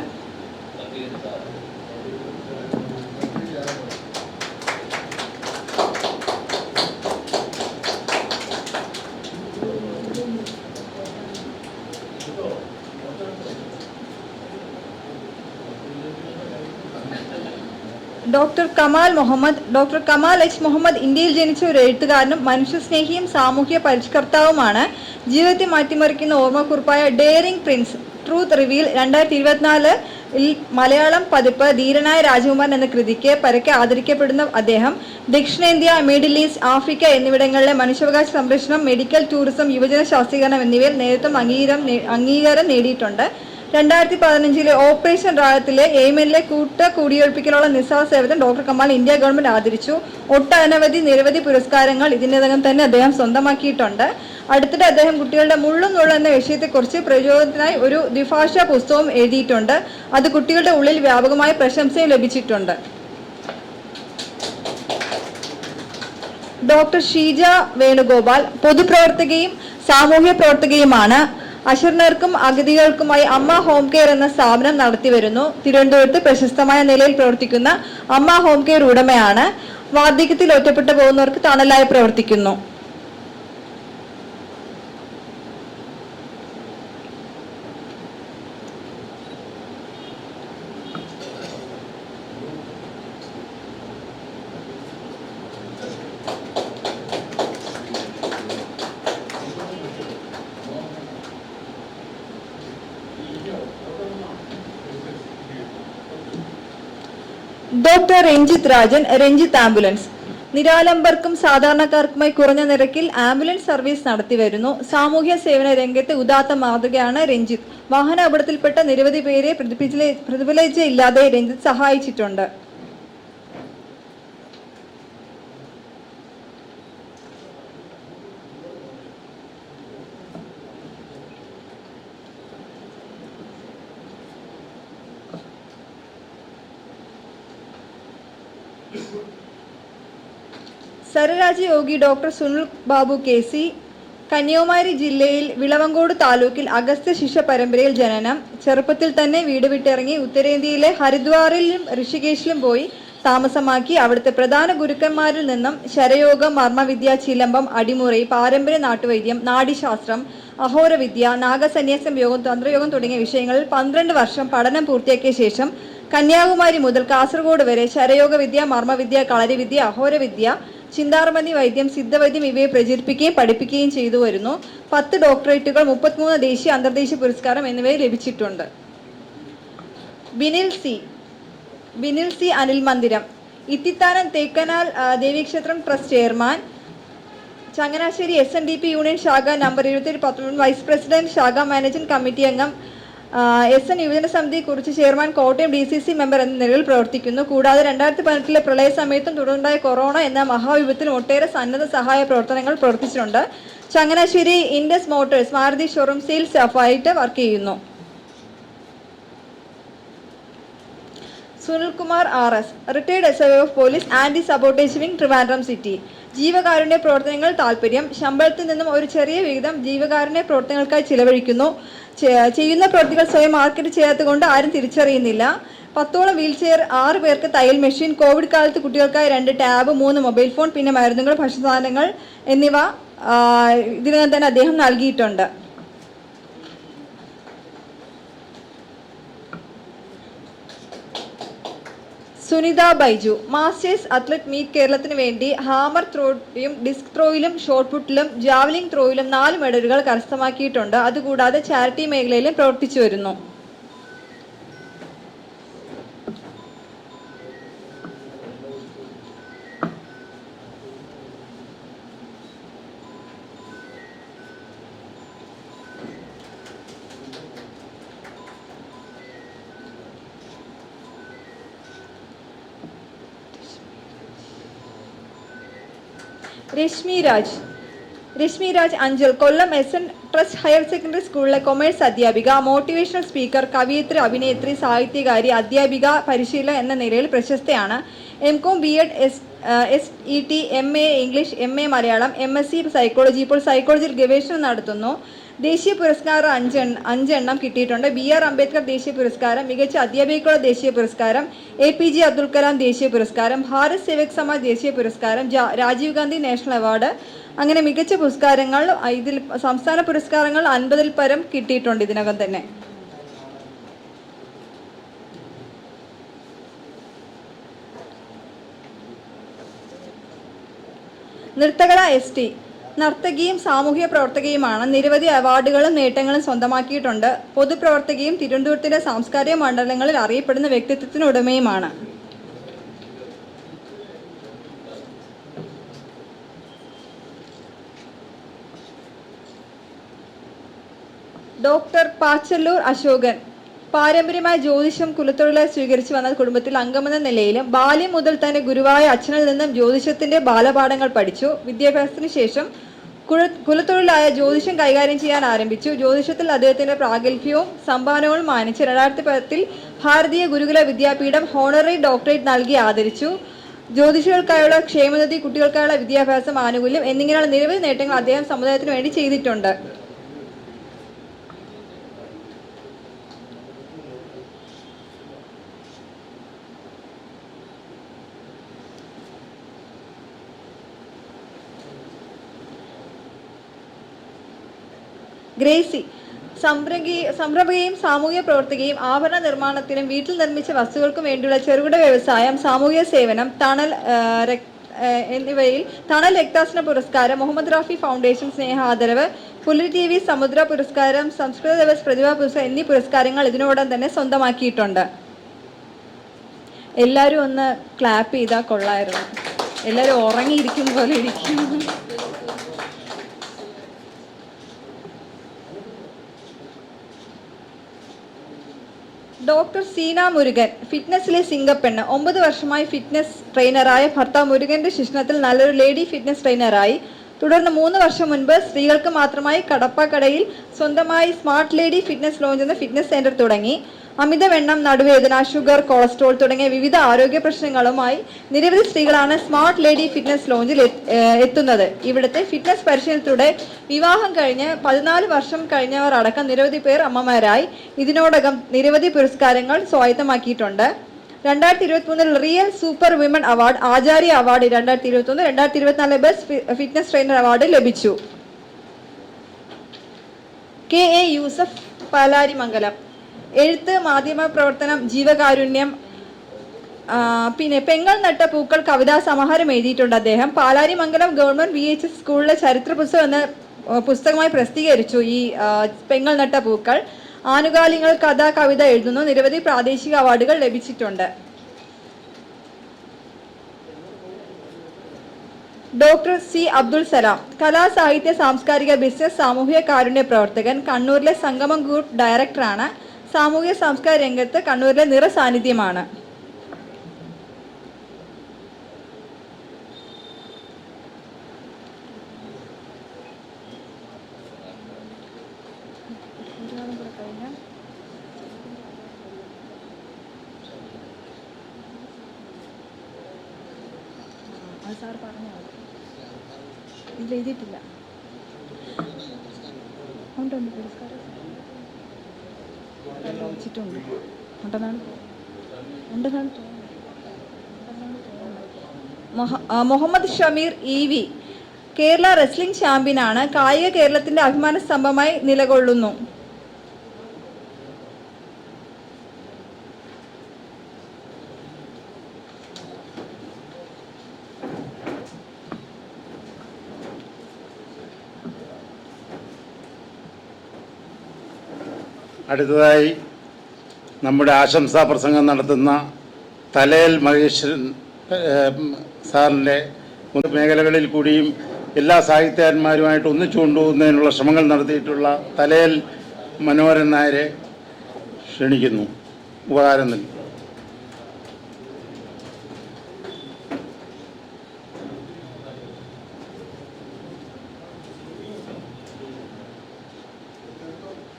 Speaker 5: ഡോക്ടർ കമാൽ എച്ച് മുഹമ്മദ് ഇന്ത്യയിൽ ജനിച്ച ഒരു എഴുത്തുകാരനും മനുഷ്യസ്നേഹിയും സാമൂഹ്യ പരിഷ്കർത്താവുമാണ്. ജീവിതത്തെ മാറ്റിമറിക്കുന്ന ഓർമ്മക്കുറിപ്പായ daring prince truth reveal 2024 Malayalam പതിപ്പ് ധീരനായ രാജകുമാരൻ എന്ന കൃതിക്ക് പരക്കെ ആദരിക്കപ്പെടുന്ന അദ്ദേഹം ദക്ഷിണേന്ത്യ, മിഡിൽ ഈസ്റ്റ്, ആഫ്രിക്ക എന്നിവിടങ്ങളിലെ മനുഷ്യാവകാശ സംരക്ഷണം, മെഡിക്കൽ ടൂറിസം, യുവജന ശാസ്ത്രീകരണം എന്നിവയിൽ നേതൃത്വം അംഗീകാരം നേടിയിട്ടുണ്ട്. 2015 ഓപ്പറേഷൻ റായത്തിലെ യെമനിലെ കൂടിയൊഴിപ്പിക്കലുള്ള നിസ്സാര സേവനം ഡോക്ടർ കമാൽ ഇന്ത്യ ഗവൺമെന്റ് ആദരിച്ചു. നിരവധി പുരസ്കാരങ്ങൾ ഇതിനകം തന്നെ അദ്ദേഹം സ്വന്തമാക്കിയിട്ടുണ്ട്. അടുത്തിടെ അദ്ദേഹം കുട്ടികളുടെ മുള്ളും നുള്ളും എന്ന വിഷയത്തെക്കുറിച്ച് പ്രചോദനത്തിനായി ഒരു ദ്വിഭാഷാ പുസ്തകവും എഴുതിയിട്ടുണ്ട്. അത് കുട്ടികളുടെ ഉള്ളിൽ വ്യാപകമായ പ്രശംസയും ലഭിച്ചിട്ടുണ്ട്. ഡോക്ടർ ഷീജ വേണുഗോപാൽ പൊതുപ്രവർത്തകയും സാമൂഹ്യ പ്രവർത്തകയുമാണ്. അശരണർക്കും അഗതികൾക്കുമായി അമ്മ ഹോം കെയർ എന്ന സ്ഥാപനം നടത്തിവരുന്നു. തിരുവനന്തപുരത്ത് പ്രശസ്തമായ നിലയിൽ പ്രവർത്തിക്കുന്ന അമ്മ ഹോം കെയർ ഉടമയാണ്. വാർദ്ധക്യത്തിൽ ഒറ്റപ്പെട്ടു പോകുന്നവർക്ക് തണലായി പ്രവർത്തിക്കുന്നു. Doctor Ranjith Rajan, Ranjith ambulance. നിരാലംബർക്കും സാധാരണക്കാർക്കുമായി കുറഞ്ഞ നിരക്കിൽ ആംബുലൻസ് സർവീസ് നടത്തിവരുന്നു. സാമൂഹ്യ സേവന രംഗത്തെ ഉദാത്ത മാതൃകയാണ് രഞ്ജിത്ത്. വാഹന അപകടത്തിൽപ്പെട്ട നിരവധി പേരെ പ്രതിഫലിച്ചില്ലാതെ രഞ്ജിത്ത് സഹായിച്ചിട്ടുണ്ട്. സരരാജയോഗി ഡോക്ടർ സുനിൽ ബാബു KC, കന്യാകുമാരി ജില്ലയിൽ വിളവങ്കോട് താലൂക്കിൽ അഗസ്ത്യ ശിഷ്യ പരമ്പരയിൽ ജനനം. ചെറുപ്പത്തിൽ തന്നെ വീട് വിട്ടിറങ്ങി ഉത്തരേന്ത്യയിലെ ഹരിദ്വാറിലും ഋഷികേശിലും പോയി താമസമാക്കി. അവിടുത്തെ പ്രധാന ഗുരുക്കന്മാരിൽ നിന്നും ശരയോഗം, മർമ്മവിദ്യ, ചിലമ്പം, അടിമുറി, പാരമ്പര്യ നാട്ടുവൈദ്യം, നാഡീശാസ്ത്രം, അഹോരവിദ്യ, നാഗസന്യാസം യോഗം, തന്ത്രയോഗം തുടങ്ങിയ വിഷയങ്ങളിൽ 12 വർഷം പഠനം പൂർത്തിയാക്കിയ ശേഷം കന്യാകുമാരി മുതൽ കാസർഗോഡ് വരെ ശരയോഗവിദ്യ, മർമ്മവിദ്യ, കളരിവിദ്യ, അഹോരവിദ്യ, ചിന്താർമതി വൈദ്യം, സിദ്ധവൈദ്യം ഇവയെ പ്രചരിപ്പിക്കുകയും പഠിപ്പിക്കുകയും ചെയ്തു വരുന്നു. 10 ഡോക്ടറേറ്റുകൾ, 33 ദേശീയ അന്തർദേശീയ പുരസ്കാരം എന്നിവയെ ലഭിച്ചിട്ടുണ്ട്. ബിനിൽ സി അനിൽ മന്ദിരം, ഇത്തിത്താനം തേക്കനാൽ ദേവീക്ഷേത്രം trust chairman, Changanassery SNDP union ശാഖ നമ്പർ 77 വൈസ് പ്രസിഡന്റ്, ശാഖ മാനേജിംഗ് കമ്മിറ്റി അംഗം, SN യുവജന സമിതി കുറിച്ച് ചെയർമാൻ, കോട്ടയം DCC മെമ്പർ എന്ന നിലയിൽ പ്രവർത്തിക്കുന്നു. കൂടാതെ 2018 പ്രളയ സമയത്തും തുടർന്നുണ്ടായ കൊറോണ എന്ന മഹാവിപത്തിലും ഒട്ടേറെ സന്നദ്ധ സഹായ പ്രവർത്തനങ്ങൾ പ്രവർത്തിച്ചിട്ടുണ്ട്. Changanassery Indus Motors Maruti showroom sales സ്റ്റാഫായിട്ട് വർക്ക് ചെയ്യുന്നു. Sunilkumar RS, retired SIO of police, anti sabotage wing, Trivandrum city. ജീവകാരുണ്യ പ്രവർത്തനങ്ങൾ താല്പര്യം. ശമ്പളത്തിൽ നിന്നും ഒരു ചെറിയ വിഹിതം ജീവകാരുണ്യ പ്രവർത്തനങ്ങൾക്കായി ചിലവഴിക്കുന്നു. ചെയ്യുന്ന പ്രവൃത്തികൾ സ്വയം മാർക്കറ്റ് ചെയ്യാത്തതുകൊണ്ട് ആരും തിരിച്ചറിയുന്നില്ല. 10ഓളം വീൽചെയർ, 6 പേർക്ക് തയ്യൽ മെഷീൻ, കോവിഡ് കാലത്ത് കുട്ടികൾക്കായി 2 ടാബ്, 3 മൊബൈൽ ഫോൺ, പിന്നെ മരുന്നുകൾ, ഭക്ഷ്യസാധനങ്ങൾ എന്നിവ ഇതിനകം തന്നെ അദ്ദേഹം നൽകിയിട്ടുണ്ട്. Sunitha Baiju, masters athlete meet കേരളത്തിന് വേണ്ടി ഹാമർ ത്രോയിലും ഡിസ്ക് ത്രോയിലും ഷോട്ട് പുട്ടിലും ജാവലിംഗ് ത്രോയിലും 4 മെഡലുകൾ കരസ്ഥമാക്കിയിട്ടുണ്ട്. അതുകൂടാതെ ചാരിറ്റി മേഖലയിലും പ്രവർത്തിച്ചു വരുന്നു. Reshmi Raj Anchal, Kollam SN trust higher secondary സ്കൂളിലെ കൊമേഴ്സ് അധ്യാപിക, മോട്ടിവേഷണൽ സ്പീക്കർ, കവയിത്രി, അഭിനേത്രി, സാഹിത്യകാരി, അധ്യാപിക, പരിശീലക എന്ന നിലയിൽ പ്രശസ്തയാണ്. MCom, B.Ed, SET, MA English, MA Malayalam, MSc psychology. ഇപ്പോൾ സൈക്കോളജിയിൽ ഗവേഷണം നടത്തുന്നു. ദേശീയ പുരസ്കാരം 5 എണ്ണം കിട്ടിയിട്ടുണ്ട്. BR അംബേദ്കർ ദേശീയ പുരസ്കാരം, മികച്ച അധ്യാപികയ്ക്കുള്ള ദേശീയ പുരസ്കാരം, APJ അബ്ദുൽ കലാം ദേശീയ പുരസ്കാരം, ഭാരത് സേവക് സമാജ് ദേശീയ പുരസ്കാരം, രാജീവ് ഗാന്ധി നാഷണൽ അവാർഡ്, അങ്ങനെ മികച്ച പുരസ്കാരങ്ങൾ. ഇതിൽ സംസ്ഥാന പുരസ്കാരങ്ങൾ 50-ൽ പരം കിട്ടിയിട്ടുണ്ട് ഇതിനകം തന്നെ. നൃത്തകല ST, നർത്തകിയും സാമൂഹ്യ പ്രവർത്തകയുമാണ്. നിരവധി അവാർഡുകളും നേട്ടങ്ങളും സ്വന്തമാക്കിയിട്ടുണ്ട്. പൊതുപ്രവർത്തകയും തിരുവനന്തപുരത്തിന്റെ സാംസ്കാരിക മണ്ഡലങ്ങളിൽ അറിയപ്പെടുന്ന വ്യക്തിത്വത്തിനുടമയുമാണ്. ഡോക്ടർ പാച്ചല്ലൂർ അശോകൻ, പാരമ്പര്യമായ ജ്യോതിഷം കുലത്തൊഴിലായി സ്വീകരിച്ചു വന്ന കുടുംബത്തിൽ അംഗമെന്ന നിലയിലും ബാല്യം മുതൽ തന്നെ ഗുരുവായ അച്ഛനിൽ നിന്നും ജ്യോതിഷത്തിന്റെ ബാലപാഠങ്ങൾ പഠിച്ചു. വിദ്യാഭ്യാസത്തിന് ശേഷം കുലത്തൊഴിലായ ജ്യോതിഷം കൈകാര്യം ചെയ്യാൻ ആരംഭിച്ചു. ജ്യോതിഷത്തിൽ അദ്ദേഹത്തിന്റെ പ്രാഗൽഭ്യവും സംഭാവനകളും മാനിച്ച് 2010 ഭാരതീയ ഗുരുകുല വിദ്യാപീഠം ഹോണററി ഡോക്ടറേറ്റ് നൽകി ആദരിച്ചു. ജ്യോതിഷികൾക്കായുള്ള ക്ഷേമനിധി, കുട്ടികൾക്കായുള്ള വിദ്യാഭ്യാസം, ആനുകൂല്യം എന്നിങ്ങനെയുള്ള നിരവധി നേട്ടങ്ങൾ അദ്ദേഹം സമുദായത്തിന് വേണ്ടി ചെയ്തിട്ടുണ്ട്. ഗ്രേസി സംരംഭകയും സാമൂഹ്യ പ്രവർത്തകയും ആഭരണ നിർമ്മാണത്തിനും വീട്ടിൽ നിർമ്മിച്ച വസ്തുക്കൾക്കും വേണ്ടിയുള്ള ചെറുകിട വ്യവസായം, സാമൂഹ്യ സേവനം, എന്നിവയിൽ തണൽ രക്താസന പുരസ്കാരം, മുഹമ്മദ് റാഫി ഫൗണ്ടേഷൻ സ്നേഹ ആദരവ്, പുലരി TV സമുദ്ര പുരസ്കാരം, സംസ്കൃത ദിവസ് പ്രതിഭാ പുരസ്കാരം എന്നീ പുരസ്കാരങ്ങൾ ഇതിനോടകം തന്നെ സ്വന്തമാക്കിയിട്ടുണ്ട്. എല്ലാവരും ഒന്ന് ക്ലാപ്പ് ചെയ്താൽ കൊള്ളായിരുന്നു. എല്ലാവരും ഉറങ്ങിയിരിക്കുന്ന പോലെ ഇരിക്കുന്നു. ഡോക്ടർ സീന മുരുകൻ, ഫിറ്റ്നസിലെ സിംഗപ്പെണ്ണ്. 9 വർഷമായി ഫിറ്റ്നസ് ട്രെയിനറായ ഭർത്താവ് മുരുകന്റെ ശിക്ഷണത്തിൽ നല്ലൊരു ലേഡി ഫിറ്റ്നസ് ട്രെയിനറായി. തുടർന്ന് 3 വർഷം മുൻപ് സ്ത്രീകൾക്ക് മാത്രമായി കടപ്പാക്കടയിൽ സ്വന്തമായി സ്മാർട്ട് ലേഡി ഫിറ്റ്നസ് ലോഞ്ച് എന്ന ഫിറ്റ്നസ് സെന്റർ തുടങ്ങി. അമിതവണ്ണം, നടുവേദന, ഷുഗർ, കൊളസ്ട്രോൾ തുടങ്ങിയ വിവിധ ആരോഗ്യ പ്രശ്നങ്ങളുമായി നിരവധി സ്ത്രീകളാണ് സ്മാർട്ട് ലേഡി ഫിറ്റ്നസ് ലോഞ്ചിൽ എത്തുന്നത്. ഇവിടുത്തെ ഫിറ്റ്നസ് പരിശീലനത്തിലൂടെ വിവാഹം കഴിഞ്ഞ് 14 വർഷം കഴിഞ്ഞവർ അടക്കം നിരവധി പേർ അമ്മമാരായി. ഇതിനോടകം നിരവധി പുരസ്കാരങ്ങൾ സ്വായത്തമാക്കിയിട്ടുണ്ട്. 2023 real super women award, Acharya award 2021, 2024 best fitness trainer award ലഭിച്ചു. KA യൂസഫ്, പാലാരിമംഗലം. എഴുത്ത്, മാധ്യമ പ്രവർത്തനം, ജീവകാരുണ്യം, പിന്നെ പെങ്ങൾ നട്ട പൂക്കൾ കവിതാ സമാഹാരം എഴുതിയിട്ടുണ്ട് അദ്ദേഹം. പാലാരിമംഗലം ഗവൺമെന്റ് VHS സ്കൂളിലെ ചരിത്ര പുസ്തകം എന്ന പുസ്തകമായി പ്രസിദ്ധീകരിച്ചു ഈ പെങ്ങൾ നട്ട പൂക്കൾ. ആനുകാലികങ്ങൾ, കഥ, കവിത എഴുതുന്നു. നിരവധി പ്രാദേശിക അവാർഡുകൾ ലഭിച്ചിട്ടുണ്ട്. ഡോക്ടർ C അബ്ദുൾ സലാം, കലാ, സാഹിത്യ, സാംസ്കാരിക, ബിസിനസ്, സാമൂഹ്യ കാരുണ്യ പ്രവർത്തകൻ. കണ്ണൂരിലെ സംഗമം ഗ്രൂപ്പ് ഡയറക്ടറാണ്. സാമൂഹ്യ സാംസ്കാരിക രംഗത്ത് കണ്ണൂരിലെ നിറസാന്നിധ്യമാണ്. സാർ പറഞ്ഞു ഇതിൽ എഴുതിയിട്ടില്ല. ഉണ്ടുണ്ട് പുരസ്കാരം വെച്ചിട്ടുണ്ട്. മുഹമ്മദ് ഷമീർ EV, കേരള റെസ്ലിംഗ് ചാമ്പ്യനാണ്. കായിക കേരളത്തിന്റെ അഭിമാന സ്തംഭമായി നിലകൊള്ളുന്നു.
Speaker 2: അടുത്തതായി നമ്മുടെ ആശംസാ പ്രസംഗം നടത്തുന്ന തലയിൽ മഹേശ്വരൻ സാറിൻ്റെ മേഖലകളിൽ കൂടിയും എല്ലാ സാഹിത്യകാരന്മാരുമായിട്ട് ഒന്നിച്ചു കൊണ്ടുപോകുന്നതിനുള്ള ശ്രമങ്ങൾ നടത്തിയിട്ടുള്ള തലയിൽ മനോഹരൻ നായരെ ക്ഷണിക്കുന്നു. ഉപകാരം നൽകി.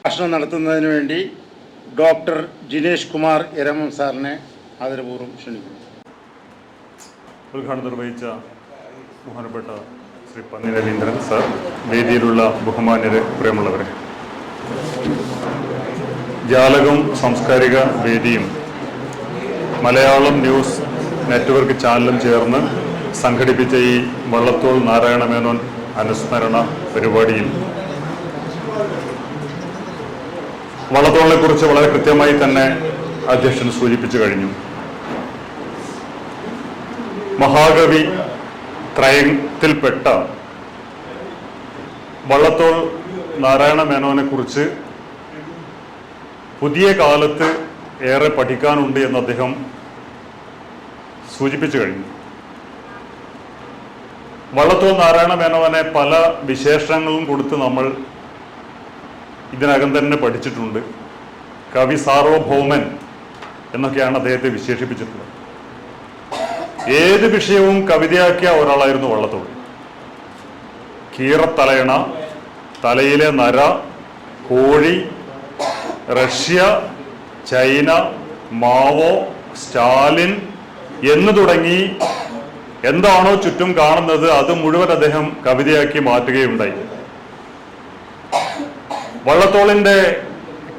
Speaker 2: ഭാഷണം നടത്തുന്നതിന് വേണ്ടി ഡോക്ടർ ജിനേഷ് കുമാർ എരമം സാറിനെ ആദരപൂർവ്വം ക്ഷണിക്കുന്നു.
Speaker 6: ഉദ്ഘാടനം നിർവഹിച്ച ബഹുമാനപ്പെട്ട ശ്രീ പന്നി രവീന്ദ്രൻ സാർ, വേദിയിലുള്ള ബഹുമാന്യരെ, പ്രിയമുള്ളവരെ, ജാലകം സാംസ്കാരിക വേദിയും മലയാളം ന്യൂസ് നെറ്റ്വർക്ക് ചാനലും ചേർന്ന് സംഘടിപ്പിച്ച ഈ വള്ളത്തോൾ നാരായണ മേനോൻ അനുസ്മരണ പരിപാടിയിൽ വള്ളത്തോളിനെ കുറിച്ച് വളരെ കൃത്യമായി തന്നെ അധ്യക്ഷൻ സൂചിപ്പിച്ചു കഴിഞ്ഞു. മഹാകവി ത്രയത്തിൽപ്പെട്ട വള്ളത്തോൾ നാരായണ മേനോനെ കുറിച്ച് പുതിയ കാലത്ത് ഏറെ പഠിക്കാനുണ്ട് എന്ന് അദ്ദേഹം സൂചിപ്പിച്ചു കഴിഞ്ഞു. വള്ളത്തോൾ നാരായണ മേനോനെ പല വിശേഷണങ്ങളും കൊടുത്ത് നമ്മൾ ഇതിനകം തന്നെ പഠിച്ചിട്ടുണ്ട്. കവി സാർവഭൗമൻ എന്നൊക്കെയാണ് അദ്ദേഹത്തെ വിശേഷിപ്പിച്ചിട്ടുള്ളത്. ഏത് വിഷയവും കവിതയാക്കിയ ഒരാളായിരുന്നു വള്ളത്തോൾ. കീറത്തലയണ, തലയിലെ നര, കോഴി, റഷ്യ, ചൈന, മാവോ, സ്റ്റാലിൻ എന്ന് തുടങ്ങി എന്താണോ ചുറ്റും കാണുന്നത് അത് മുഴുവൻ അദ്ദേഹം കവിതയാക്കി മാറ്റുകയുണ്ടായി. വള്ളത്തോളിൻ്റെ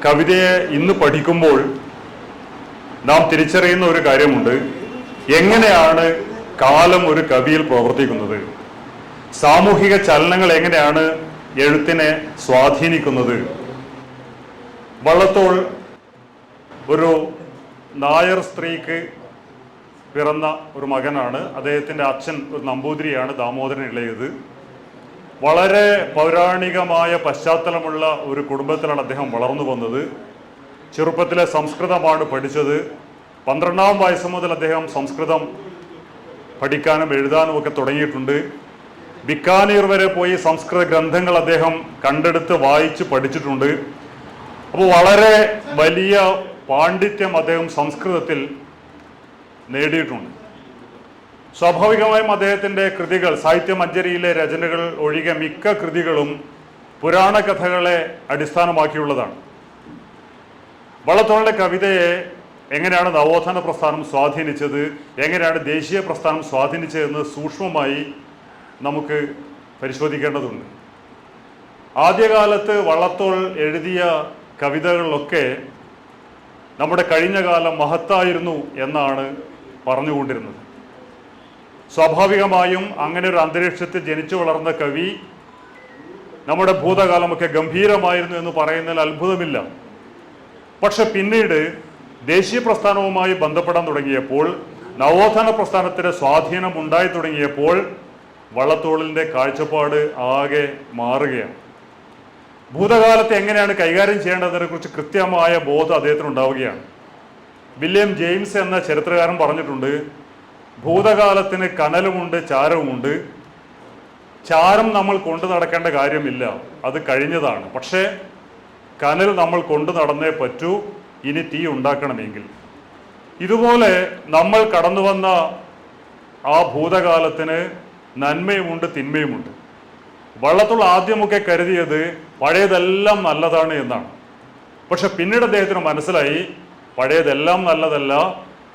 Speaker 6: കവിതയെ ഇന്ന് പഠിക്കുമ്പോൾ നാം തിരിച്ചറിയുന്ന ഒരു കാര്യമുണ്ട്. എങ്ങനെയാണ് കാലം ഒരു കവിയിൽ പ്രവർത്തിക്കുന്നത്, സാമൂഹിക ചലനങ്ങൾ എങ്ങനെയാണ് എഴുത്തിനെ സ്വാധീനിക്കുന്നത്? വള്ളത്തോൾ ഒരു നായർ സ്ത്രീക്ക് പിറന്ന ഒരു മകനാണ്. അദ്ദേഹത്തിൻ്റെ അച്ഛൻ ഒരു നമ്പൂതിരിയാണ്, ദാമോദരൻ ഇളയത്. വളരെ പൗരാണികമായ പശ്ചാത്തലമുള്ള ഒരു കുടുംബത്തിലാണ് അദ്ദേഹം വളർന്നു വന്നത്. ചെറുപ്പത്തിലെ സംസ്കൃതമാണ് പഠിച്ചത്. 12-ാം വയസ്സ് മുതൽ അദ്ദേഹം സംസ്കൃതം പഠിക്കാനും എഴുതാനും ഒക്കെ തുടങ്ങിയിട്ടുണ്ട്. ബിക്കാനീർ വരെ പോയി സംസ്കൃത ഗ്രന്ഥങ്ങൾ അദ്ദേഹം കണ്ടെടുത്ത് വായിച്ച് പഠിച്ചിട്ടുണ്ട്. അപ്പോൾ വളരെ വലിയ പാണ്ഡിത്യം അദ്ദേഹം സംസ്കൃതത്തിൽ നേടിയിട്ടുണ്ട്. സ്വാഭാവികമായും അദ്ദേഹത്തിൻ്റെ കൃതികൾ, സാഹിത്യമഞ്ജരിയിലെ രചനകൾ ഒഴികെ മിക്ക കൃതികളും പുരാണ കഥകളെ അടിസ്ഥാനമാക്കിയുള്ളതാണ്. വള്ളത്തോളിൻ്റെ കവിതയെ എങ്ങനെയാണ് നവോത്ഥാന പ്രസ്ഥാനം സ്വാധീനിച്ചത്, എങ്ങനെയാണ് ദേശീയ പ്രസ്ഥാനം സ്വാധീനിച്ചതെന്ന് സൂക്ഷ്മമായി നമുക്ക് പരിശോധിക്കേണ്ടതുണ്ട്. ആദ്യകാലത്ത് വള്ളത്തോൾ എഴുതിയ കവിതകളിലൊക്കെ നമ്മുടെ കഴിഞ്ഞ കാലം മഹത്തായിരുന്നു എന്നാണ് പറഞ്ഞുകൊണ്ടിരുന്നത്. സ്വാഭാവികമായും അങ്ങനെ ഒരു അന്തരീക്ഷത്തിൽ ജനിച്ചു വളർന്ന കവി നമ്മുടെ ഭൂതകാലമൊക്കെ ഗംഭീരമായിരുന്നു എന്ന് പറയുന്നതിൽ അത്ഭുതമില്ല. പക്ഷെ പിന്നീട് ദേശീയ പ്രസ്ഥാനവുമായി ബന്ധപ്പെടാൻ തുടങ്ങിയപ്പോൾ, നവോത്ഥാന പ്രസ്ഥാനത്തിന് സ്വാധീനം ഉണ്ടായി തുടങ്ങിയപ്പോൾ വള്ളത്തോളിൻ്റെ കാഴ്ചപ്പാട് ആകെ മാറുകയാണ്. ഭൂതകാലത്തെ എങ്ങനെയാണ് കൈകാര്യം ചെയ്യേണ്ടതിനെ കുറിച്ച് കൃത്യമായ ബോധം അദ്ദേഹത്തിന് ഉണ്ടാവുകയാണ്. വില്യം ജെയിംസ് എന്ന ചരിത്രകാരൻ പറഞ്ഞിട്ടുണ്ട്, ഭൂതകാലത്തിന് കനലുമുണ്ട്, ചാരവുമുണ്ട്. ചാരം നമ്മൾ കൊണ്ടു നടക്കേണ്ട കാര്യമില്ല, അത് കഴിഞ്ഞതാണ്. പക്ഷേ കനൽ നമ്മൾ കൊണ്ടു നടന്നേ പറ്റൂ, ഇനി തീ ഉണ്ടാക്കണമെങ്കിൽ. ഇതുപോലെ നമ്മൾ കടന്നു വന്ന ആ ഭൂതകാലത്തിന് നന്മയുമുണ്ട്, തിന്മയുമുണ്ട്. വള്ളത്തോൾ ആദ്യമൊക്കെ കരുതിയത് പഴയതെല്ലാം നല്ലതാണ് എന്നാണ്. പക്ഷെ പിന്നീട് അദ്ദേഹത്തിന് മനസ്സിലായി പഴയതെല്ലാം നല്ലതല്ല,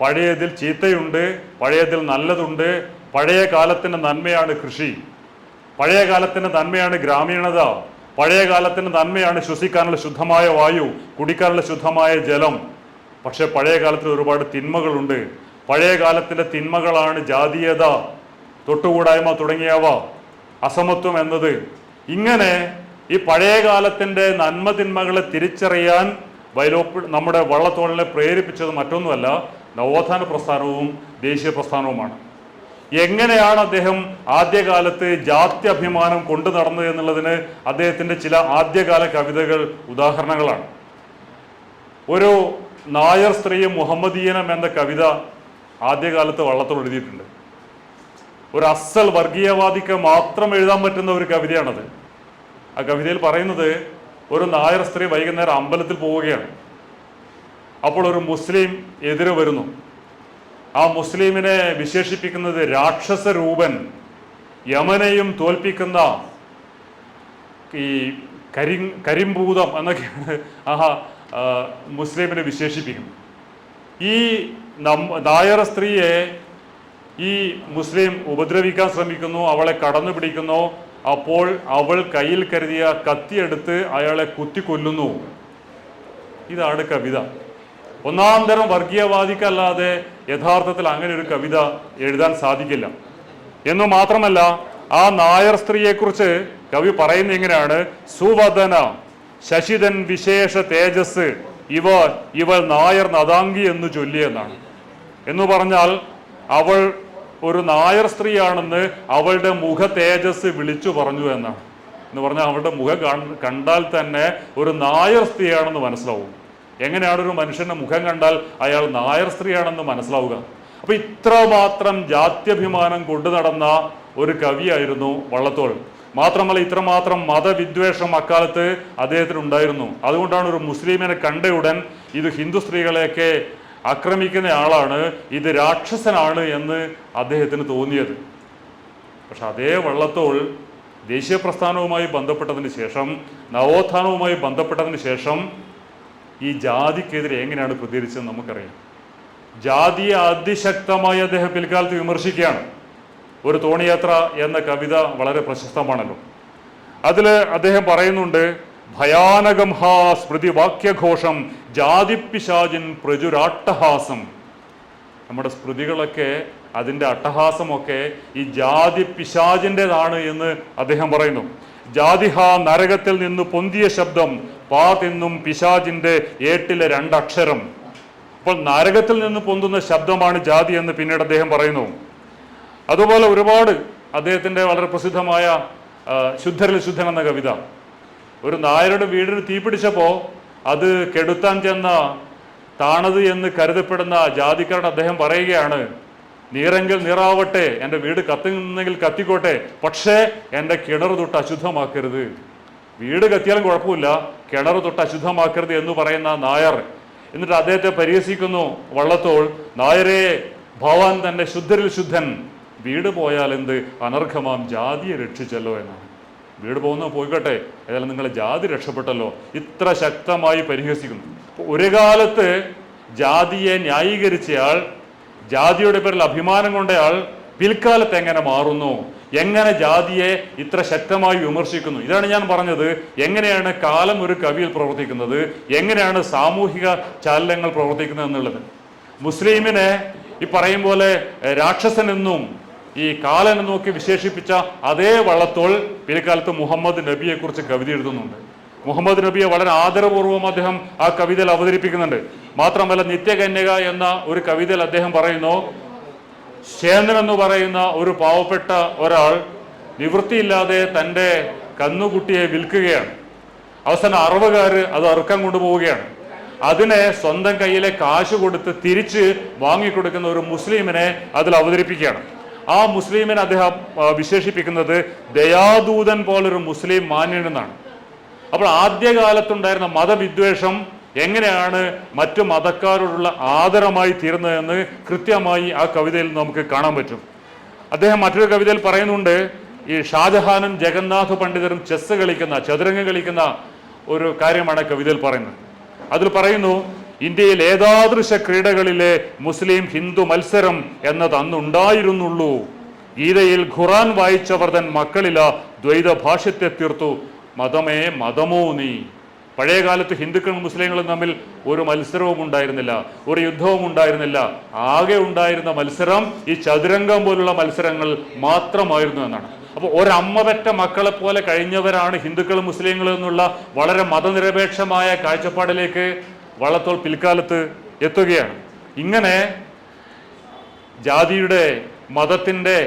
Speaker 6: പഴയതിൽ ചീത്തയുണ്ട്, പഴയതിൽ നല്ലതുണ്ട്. പഴയ കാലത്തിൻ്റെ നന്മയാണ് കൃഷി, പഴയ കാലത്തിൻ്റെ നന്മയാണ് ഗ്രാമീണത, പഴയ കാലത്തിൻ്റെ നന്മയാണ് ശ്വസിക്കാനുള്ള ശുദ്ധമായ വായു, കുടിക്കാനുള്ള ശുദ്ധമായ ജലം. പക്ഷെ പഴയ കാലത്തിൽ ഒരുപാട് തിന്മകളുണ്ട്. പഴയ കാലത്തിൻ്റെ തിന്മകളാണ് ജാതീയത, തൊട്ടുകൂടായ്മ തുടങ്ങിയവ, അസമത്വം എന്നത്. ഇങ്ങനെ ഈ പഴയ കാലത്തിൻ്റെ നന്മ തിന്മകളെ തിരിച്ചറിയാൻ നമ്മുടെ വള്ളത്തോളിനെ പ്രേരിപ്പിച്ചത് മറ്റൊന്നുമല്ല, നവോത്ഥാന പ്രസ്ഥാനവും ദേശീയ പ്രസ്ഥാനവുമാണ്. എങ്ങനെയാണ് അദ്ദേഹം ആദ്യകാലത്ത് ജാത്യഭിമാനം കൊണ്ടു നടന്നത് എന്നുള്ളതിന് അദ്ദേഹത്തിൻ്റെ ചില ആദ്യകാല കവിതകൾ ഉദാഹരണങ്ങളാണ്. ഒരു നായർ സ്ത്രീയും മുഹമ്മദീയനം എന്ന കവിത ആദ്യകാലത്ത് വള്ളത്തോൾ എഴുതിയിട്ടുണ്ട്. ഒരു അസൽ വർഗീയവാദിക്ക് മാത്രം എഴുതാൻ പറ്റുന്ന ഒരു കവിതയാണത്. ആ കവിതയിൽ പറയുന്നത്, ഒരു നായർ സ്ത്രീ വൈകുന്നേരം അമ്പലത്തിൽ പോവുകയാണ്. അപ്പോൾ ഒരു മുസ്ലിം എതിരെ വരുന്നു. ആ മുസ്ലിമിനെ വിശേഷിപ്പിക്കുന്നത് രാക്ഷസ രൂപൻ, യമനെയും തോൽപ്പിക്കുന്ന ഈ കരിമ്പൂതം എന്നൊക്കെയാണ് മുസ്ലിമിനെ വിശേഷിപ്പിക്കുന്നത്. ഈ നായർ സ്ത്രീയെ ഈ മുസ്ലിം ഉപദ്രവിക്കാൻ ശ്രമിക്കുന്നു, അവളെ കടന്നു പിടിക്കുന്നു. അപ്പോൾ അവൾ കയ്യിൽ കരുതിയ കത്തിയെടുത്ത് അയാളെ കുത്തിക്കൊല്ലുന്നു. ഇതാണ് കവിത. ഒന്നാം തരം വർഗീയവാദിക്കല്ലാതെ യഥാർത്ഥത്തിൽ അങ്ങനെ ഒരു കവിത എഴുതാൻ സാധിക്കില്ല. എന്നു മാത്രമല്ല, ആ നായർ സ്ത്രീയെക്കുറിച്ച് കവി പറയുന്നത് എങ്ങനെയാണ്, സുവദന ശശിധൻ വിശേഷ തേജസ് ഇവൾ നായർ നദാംഗി എന്ന് ചൊല്ലിയെന്നാണ്. എന്ന് പറഞ്ഞാൽ അവൾ ഒരു നായർ സ്ത്രീയാണെന്ന് അവളുടെ മുഖ തേജസ് വിളിച്ചു പറഞ്ഞു എന്നാണ്. എന്ന് പറഞ്ഞാൽ അവളുടെ മുഖം കണ്ടാൽ തന്നെ ഒരു നായർ സ്ത്രീയാണെന്ന് മനസ്സിലാവും. എങ്ങനെയാണ് ഒരു മനുഷ്യന്റെ മുഖം കണ്ടാൽ അയാൾ നായർ സ്ത്രീയാണെന്ന് മനസ്സിലാവുക? അപ്പൊ ഇത്രമാത്രം ജാത്യഭിമാനം കൊണ്ടു നടന്ന ഒരു കവിയായിരുന്നു വള്ളത്തോൾ. മാത്രമല്ല, ഇത്രമാത്രം മതവിദ്വേഷം അക്കാലത്ത് അദ്ദേഹത്തിന് ഉണ്ടായിരുന്നു. അതുകൊണ്ടാണ് ഒരു മുസ്ലിമിനെ കണ്ടയുടൻ ഇത് ഹിന്ദു സ്ത്രീകളെയൊക്കെ ആക്രമിക്കുന്ന ആളാണ്, ഇത് രാക്ഷസനാണ് എന്ന് അദ്ദേഹത്തിന് തോന്നിയത്. പക്ഷെ അതേ വള്ളത്തോൾ ദേശീയ പ്രസ്ഥാനവുമായി ബന്ധപ്പെട്ടതിന് ശേഷം, നവോത്ഥാനവുമായി ബന്ധപ്പെട്ടതിന് ശേഷം ഈ ജാതിക്കെതിരെ എങ്ങനെയാണ് പ്രതികരിച്ചത് നമുക്കറിയാം. ജാതിയെ അതിശക്തമായി അദ്ദേഹം പിൽക്കാലത്ത് വിമർശിക്കുകയാണ്. ഒരു തോണിയാത്ര എന്ന കവിത വളരെ പ്രശസ്തമാണല്ലോ. അതിൽ അദ്ദേഹം പറയുന്നുണ്ട്, ഭയാനകം ഹാ സ്മൃതി വാക്യഘോഷം ജാതിപ്പിശാചിൻ പ്രചുരാട്ടഹാസം. നമ്മുടെ സ്മൃതികളൊക്കെ, അതിൻ്റെ അട്ടഹാസമൊക്കെ ഈ ജാതി പിശാചിൻ്റെതാണ് എന്ന് അദ്ദേഹം പറയുന്നു. ജാതിഹ നരകത്തിൽ നിന്ന് പൊന്തിയ ശബ്ദം, പാ തിന്നും പിശാചിന്റെ ഏട്ടിലെ 2 അക്ഷരം. അപ്പോൾ നരകത്തിൽ നിന്ന് പൊന്തുന്ന ശബ്ദമാണ് ജാതി എന്ന് പിന്നീട് അദ്ദേഹം പറയുന്നു. അതുപോലെ ഒരുപാട് അദ്ദേഹത്തിന്റെ വളരെ പ്രസിദ്ധമായ ശുദ്ധരിൽ ശുദ്ധൻ എന്ന കവിത, ഒരു നായരുടെ വീടിന് തീപിടിച്ചപ്പോൾ അത് കെടുത്താൻ ചെന്ന താണത് എന്ന് കരുതപ്പെടുന്ന ജാതിക്കാരോട് അദ്ദേഹം പറയുകയാണ്, നീറെങ്കിൽ നീറാവട്ടെ, എൻ്റെ വീട് കത്തുന്നെങ്കിൽ കത്തിക്കോട്ടെ, പക്ഷേ എൻ്റെ കിണർ തൊട്ട് അശുദ്ധമാക്കരുത്. വീട് കത്തിയാലും കുഴപ്പമില്ല, കിണർ തൊട്ട് അശുദ്ധമാക്കരുത് എന്ന് പറയുന്ന നായർ. എന്നിട്ട് അദ്ദേഹത്തെ പരിഹസിക്കുന്നു വള്ളത്തോൾ, നായരെ ഭവാൻ തന്നെ ശുദ്ധരിൽ ശുദ്ധൻ, വീട് പോയാൽ എന്ത്, അനർഘമാം ജാതിയെ രക്ഷിച്ചല്ലോ എന്നാണ്. വീട് പോകുന്ന പോയിക്കോട്ടെ, ഏതായാലും നിങ്ങളെ ജാതി രക്ഷപ്പെട്ടല്ലോ. ഇത്ര ശക്തമായി പരിഹസിക്കുന്നു. ഒരു കാലത്ത് ജാതിയെ ന്യായീകരിച്ചയാൾ, ജാതിയുടെ പേരിൽ അഭിമാനം കൊണ്ടയാൾ പിൽക്കാലത്ത് എങ്ങനെ മാറുന്നു, എങ്ങനെ ജാതിയെ ഇത്ര ശക്തമായി വിമർശിക്കുന്നു. ഇതാണ് ഞാൻ പറഞ്ഞത്, എങ്ങനെയാണ് കാലം ഒരു കവിയിൽ പ്രവർത്തിക്കുന്നത്, എങ്ങനെയാണ് സാമൂഹിക ചലനങ്ങൾ പ്രവർത്തിക്കുന്നത് എന്നുള്ളത്. മുസ്ലിമിനെ ഈ പറയും പോലെ രാക്ഷസനെന്നും ഈ കാലനെ നോക്കി വിശേഷിപ്പിച്ച അതേ വള്ളത്തോൾ പിൽക്കാലത്ത് മുഹമ്മദ് നബിയെ കുറിച്ച് കവിത എഴുതുന്നുണ്ട്. മുഹമ്മദ് നബിയെ വളരെ ആദരപൂർവ്വം അദ്ദേഹം ആ കവിതയിൽ അവതരിപ്പിക്കുന്നുണ്ട്. മാത്രമല്ല നിത്യകന്യക എന്ന ഒരു കവിതയിൽ അദ്ദേഹം പറയുന്നു, ശേന്ദ്രൻ എന്ന് പറയുന്ന ഒരു പാവപ്പെട്ട ഒരാൾ നിവൃത്തിയില്ലാതെ തൻ്റെ കന്നുകുട്ടിയെ വിൽക്കുകയാണ്. അവസാനം അറവുകാർ അത് അറുക്കാൻ കൊണ്ടുപോവുകയാണ്. അതിനെ സ്വന്തം കയ്യിലെ കാശ് കൊടുത്ത് തിരിച്ച് വാങ്ങിക്കൊടുക്കുന്ന ഒരു മുസ്ലിമിനെ അതിൽ അവതരിപ്പിക്കുകയാണ്. ആ മുസ്ലിമിനെ അദ്ദേഹം വിശേഷിപ്പിക്കുന്നത് ദയാദൂതൻ പോലൊരു മുസ്ലിം മാന്യനെന്നാണ്. അപ്പോൾ ആദ്യകാലത്തുണ്ടായിരുന്ന മതവിദ്വേഷം എങ്ങനെയാണ് മറ്റു മതക്കാരോടുള്ള ആദരമായി തീർന്നതെന്ന് കൃത്യമായി ആ കവിതയിൽ നമുക്ക് കാണാൻ പറ്റും. അദ്ദേഹം മറ്റൊരു കവിതയിൽ പറയുന്നുണ്ട്, ഈ ഷാജഹാനും ജഗന്നാഥ് പണ്ഡിതരും ചെസ് കളിക്കുന്ന, ചതുരംഗം കളിക്കുന്ന ഒരു കാര്യമാണ് കവിതയിൽ പറയുന്നത്. അതിൽ പറയുന്നു, ഇന്ത്യയിൽ ഏതാദൃശ ക്രീഡകളിലെ മുസ്ലിം ഹിന്ദു മത്സരം എന്നത് അന്നുണ്ടായിരുന്നുള്ളൂ. ഗീതയിൽ ഖുറാൻ വായിച്ചവർ തൻ മക്കളില ദ്വൈത ഭാഷ്യത്തെ തീർത്തു, മതമേ മതമോ നീ. പഴയ കാലത്ത് ഹിന്ദുക്കളും മുസ്ലിങ്ങളും തമ്മിൽ ഒരു മത്സരവും ഉണ്ടായിരുന്നില്ല, ഒരു യുദ്ധവും ഉണ്ടായിരുന്നില്ല. ആകെ ഉണ്ടായിരുന്ന മത്സരം ഈ ചതുരംഗം പോലുള്ള മത്സരങ്ങൾ മാത്രമായിരുന്നു എന്നാണ്. അപ്പോൾ ഒരമ്മ പെറ്റ മക്കളെ പോലെ കഴിഞ്ഞവരാണ് ഹിന്ദുക്കളും മുസ്ലിങ്ങളും എന്നുള്ള വളരെ മതനിരപേക്ഷമായ കാഴ്ചപ്പാടിലേക്ക് വള്ളത്തോൾ പിൽക്കാലത്ത് എത്തുകയാണ്. ഇങ്ങനെ ജാതിയുടെ മതത്തിൻ്റെ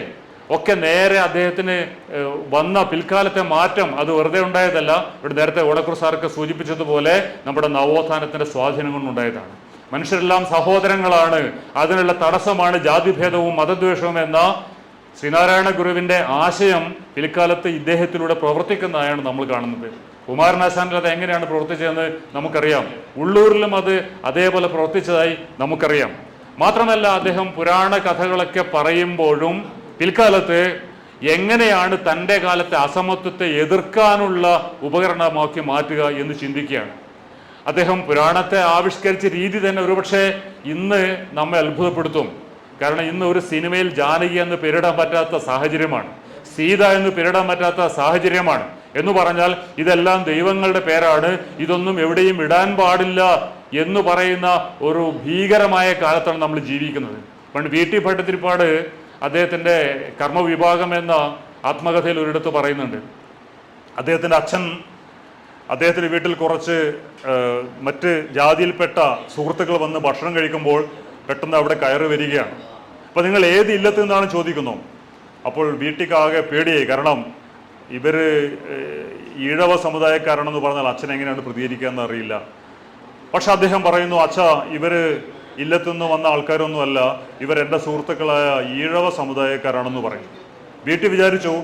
Speaker 6: ഒക്കെ നേരെ അദ്ദേഹത്തിന് വന്ന പിൽക്കാലത്തെ മാറ്റം അത് വെറുതെ ഉണ്ടായതല്ല. ഇവിടെ നേരത്തെ ഓടക്കൂർ സാർക്ക് സൂചിപ്പിച്ചതുപോലെ നമ്മുടെ നവോത്ഥാനത്തിൻ്റെ സ്വാധീനം കൊണ്ടുണ്ടായതാണ്. മനുഷ്യരെല്ലാം സഹോദരങ്ങളാണ്, അതിനുള്ള തടസ്സമാണ് ജാതിഭേദവും മതദ്വേഷവും എന്ന ശ്രീനാരായണ ഗുരുവിൻ്റെ ആശയം പിൽക്കാലത്ത് ഇദ്ദേഹത്തിലൂടെ പ്രവർത്തിക്കുന്നതായാണ് നമ്മൾ കാണുന്നത്. കുമാരനാശാനിൽ അത് എങ്ങനെയാണ് പ്രവർത്തിച്ചതെന്ന് നമുക്കറിയാം. ഉള്ളൂരിലും അത് അതേപോലെ പ്രവർത്തിച്ചതായി നമുക്കറിയാം. മാത്രമല്ല അദ്ദേഹം പുരാണ കഥകളൊക്കെ പറയുമ്പോഴും പിൽക്കാലത്ത് എങ്ങനെയാണ് തൻ്റെ കാലത്തെ അസമത്വത്തെ എതിർക്കാനുള്ള ഉപകരണമാക്കി മാറ്റുക എന്ന് ചിന്തിക്കുകയാണ്. അദ്ദേഹം പുരാണത്തെ ആവിഷ്കരിച്ച രീതി തന്നെ ഒരുപക്ഷെ ഇന്ന് നമ്മെ അത്ഭുതപ്പെടുത്തും. കാരണം ഇന്ന് ഒരു സിനിമയിൽ ജാനകി എന്ന് പേരിടാൻ പറ്റാത്ത സാഹചര്യമാണ്, സീത എന്ന് പേരിടാൻ പറ്റാത്ത സാഹചര്യമാണ്. എന്ന് പറഞ്ഞാൽ ഇതെല്ലാം ദൈവങ്ങളുടെ പേരാണ്, ഇതൊന്നും എവിടെയും ഇടാൻ പാടില്ല എന്ന് പറയുന്ന ഒരു ഭീകരമായ കാലത്താണ് നമ്മൾ ജീവിക്കുന്നത്. പണ്ട് വി ടി ഭട്ടതിരിപ്പാട് അദ്ദേഹത്തിൻ്റെ കർമ്മവിഭാഗം എന്ന ആത്മകഥയിൽ ഒരിടത്ത് പറയുന്നുണ്ട്, അദ്ദേഹത്തിൻ്റെ അച്ഛൻ അദ്ദേഹത്തിൻ്റെ വീട്ടിൽ കുറച്ച് മറ്റ് ജാതിയിൽപ്പെട്ട സുഹൃത്തുക്കൾ വന്ന് ഭക്ഷണം കഴിക്കുമ്പോൾ പെട്ടെന്ന് അവിടെ കയറി വരികയാണ്. അപ്പോൾ നിങ്ങൾ ഏത് ഇല്ലത്ത് നിന്നാണ് ചോദിക്കുന്നു. അപ്പോൾ വീട്ടിക്കാകെ പേടിയായി, കാരണം ഇവർ ഈഴവ സമുദായക്കാരാണെന്ന് പറഞ്ഞാൽ അച്ഛൻ എങ്ങനെയാണ് പ്രതികരിക്കുക എന്ന് അറിയില്ല. പക്ഷെ അദ്ദേഹം പറയുന്നു, അച്ഛ ഇവർ ഇല്ലത്തുനിന്ന് വന്ന ആൾക്കാരൊന്നുമല്ല, ഇവരെൻ്റെ സുഹൃത്തുക്കളായ ഈഴവ സമുദായക്കാരാണെന്ന് പറയും. വീട്ടിൽ വിചാരിച്ചു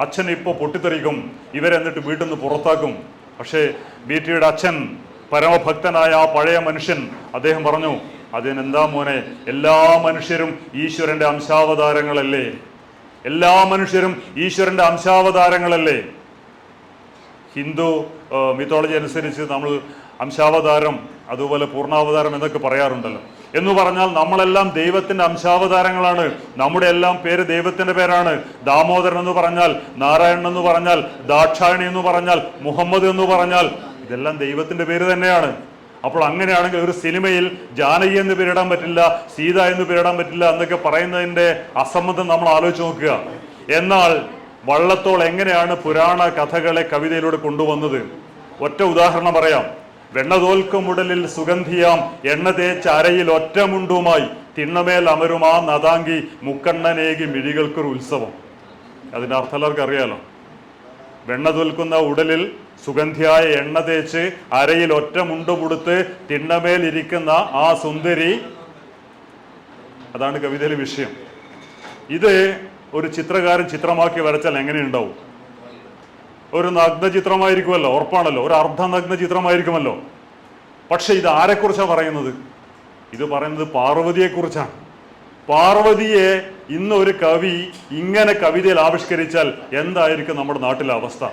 Speaker 6: അച്ഛൻ ഇപ്പോൾ പൊട്ടിത്തെറിക്കും, ഇവരെന്നിട്ട് വീട്ടിൽ നിന്ന് പുറത്താക്കും. പക്ഷേ ബീറ്റിയുടെ അച്ഛൻ പരമഭക്തനായ ആ പഴയ മനുഷ്യൻ അദ്ദേഹം പറഞ്ഞു, അതിനെന്താ മോനെ, എല്ലാ മനുഷ്യരും ഈശ്വരൻ്റെ അംശാവതാരങ്ങളല്ലേ, എല്ലാ മനുഷ്യരും ഈശ്വരൻ്റെ അംശാവതാരങ്ങളല്ലേ. ഹിന്ദു മിത്തോളജി അനുസരിച്ച് നമ്മൾ അംശാവതാരം അതുപോലെ പൂർണ്ണാവതാരം എന്നൊക്കെ പറയാറുണ്ടല്ലോ. എന്ന് പറഞ്ഞാൽ നമ്മളെല്ലാം ദൈവത്തിൻ്റെ അംശാവതാരങ്ങളാണ്. നമ്മുടെ എല്ലാം പേര് ദൈവത്തിൻ്റെ പേരാണ്. ദാമോദരൻ എന്ന് പറഞ്ഞാൽ, നാരായണൻ എന്ന് പറഞ്ഞാൽ, ദാക്ഷായണി എന്ന് പറഞ്ഞാൽ, മുഹമ്മദ് എന്ന് പറഞ്ഞാൽ ഇതെല്ലാം ദൈവത്തിൻ്റെ പേര് തന്നെയാണ്. അപ്പോൾ അങ്ങനെയാണെങ്കിൽ ഒരു സിനിമയിൽ ജാനകി എന്ന് പേരിടാൻ പറ്റില്ല, സീത എന്ന് പേരിടാൻ പറ്റില്ല എന്നൊക്കെ പറയുന്നതിൻ്റെ അസംബന്ധം നമ്മൾ ആലോചിച്ച് നോക്കുക. എന്നാൽ വള്ളത്തോൾ എങ്ങനെയാണ് പുരാണ കഥകളെ കവിതയിലൂടെ കൊണ്ടുവന്നത്? ഒറ്റ ഉദാഹരണം പറയാം. വെണ്ണതോൽക്കുമുടലിൽ സുഗന്ധിയാം എണ്ണ തേച്ച അരയിൽ ഒറ്റമുണ്ടുമായി തിണ്ണമേൽ അമരുമാ നദാങ്കി മുക്കണ്ണനേകി മിഴികൾക്കൊരു ഉത്സവം. അതിൻ്റെ അർത്ഥം എല്ലാവർക്കും അറിയാലോ. വെണ്ണ തോൽക്കുന്ന ഉടലിൽ സുഗന്ധിയായ എണ്ണ തേച്ച് അരയിൽ ഒറ്റ മുണ്ടുമുടുത്ത് തിണ്ണമേൽ ഇരിക്കുന്ന ആ സുന്ദരി, അതാണ് കവിതയിലെ വിഷയം. ഇത് ഒരു ചിത്രകാരൻ ചിത്രമാക്കി വരച്ചാൽ എങ്ങനെയുണ്ടാവും? ഒരു നഗ്ന ചിത്രമായിരിക്കുമല്ലോ, ഉറപ്പാണല്ലോ, ഒരു അർദ്ധനഗ്ന ചിത്രമായിരിക്കുമല്ലോ. പക്ഷെ ഇത് ആരെക്കുറിച്ചാണ് പറയുന്നത്? ഇത് പറയുന്നത് പാർവതിയെക്കുറിച്ചാണ്. പാർവതിയെ ഇന്ന് ഒരു കവി ഇങ്ങനെ കവിതയിൽ ആവിഷ്കരിച്ചാൽ എന്തായിരിക്കും നമ്മുടെ നാട്ടിലെ അവസ്ഥ?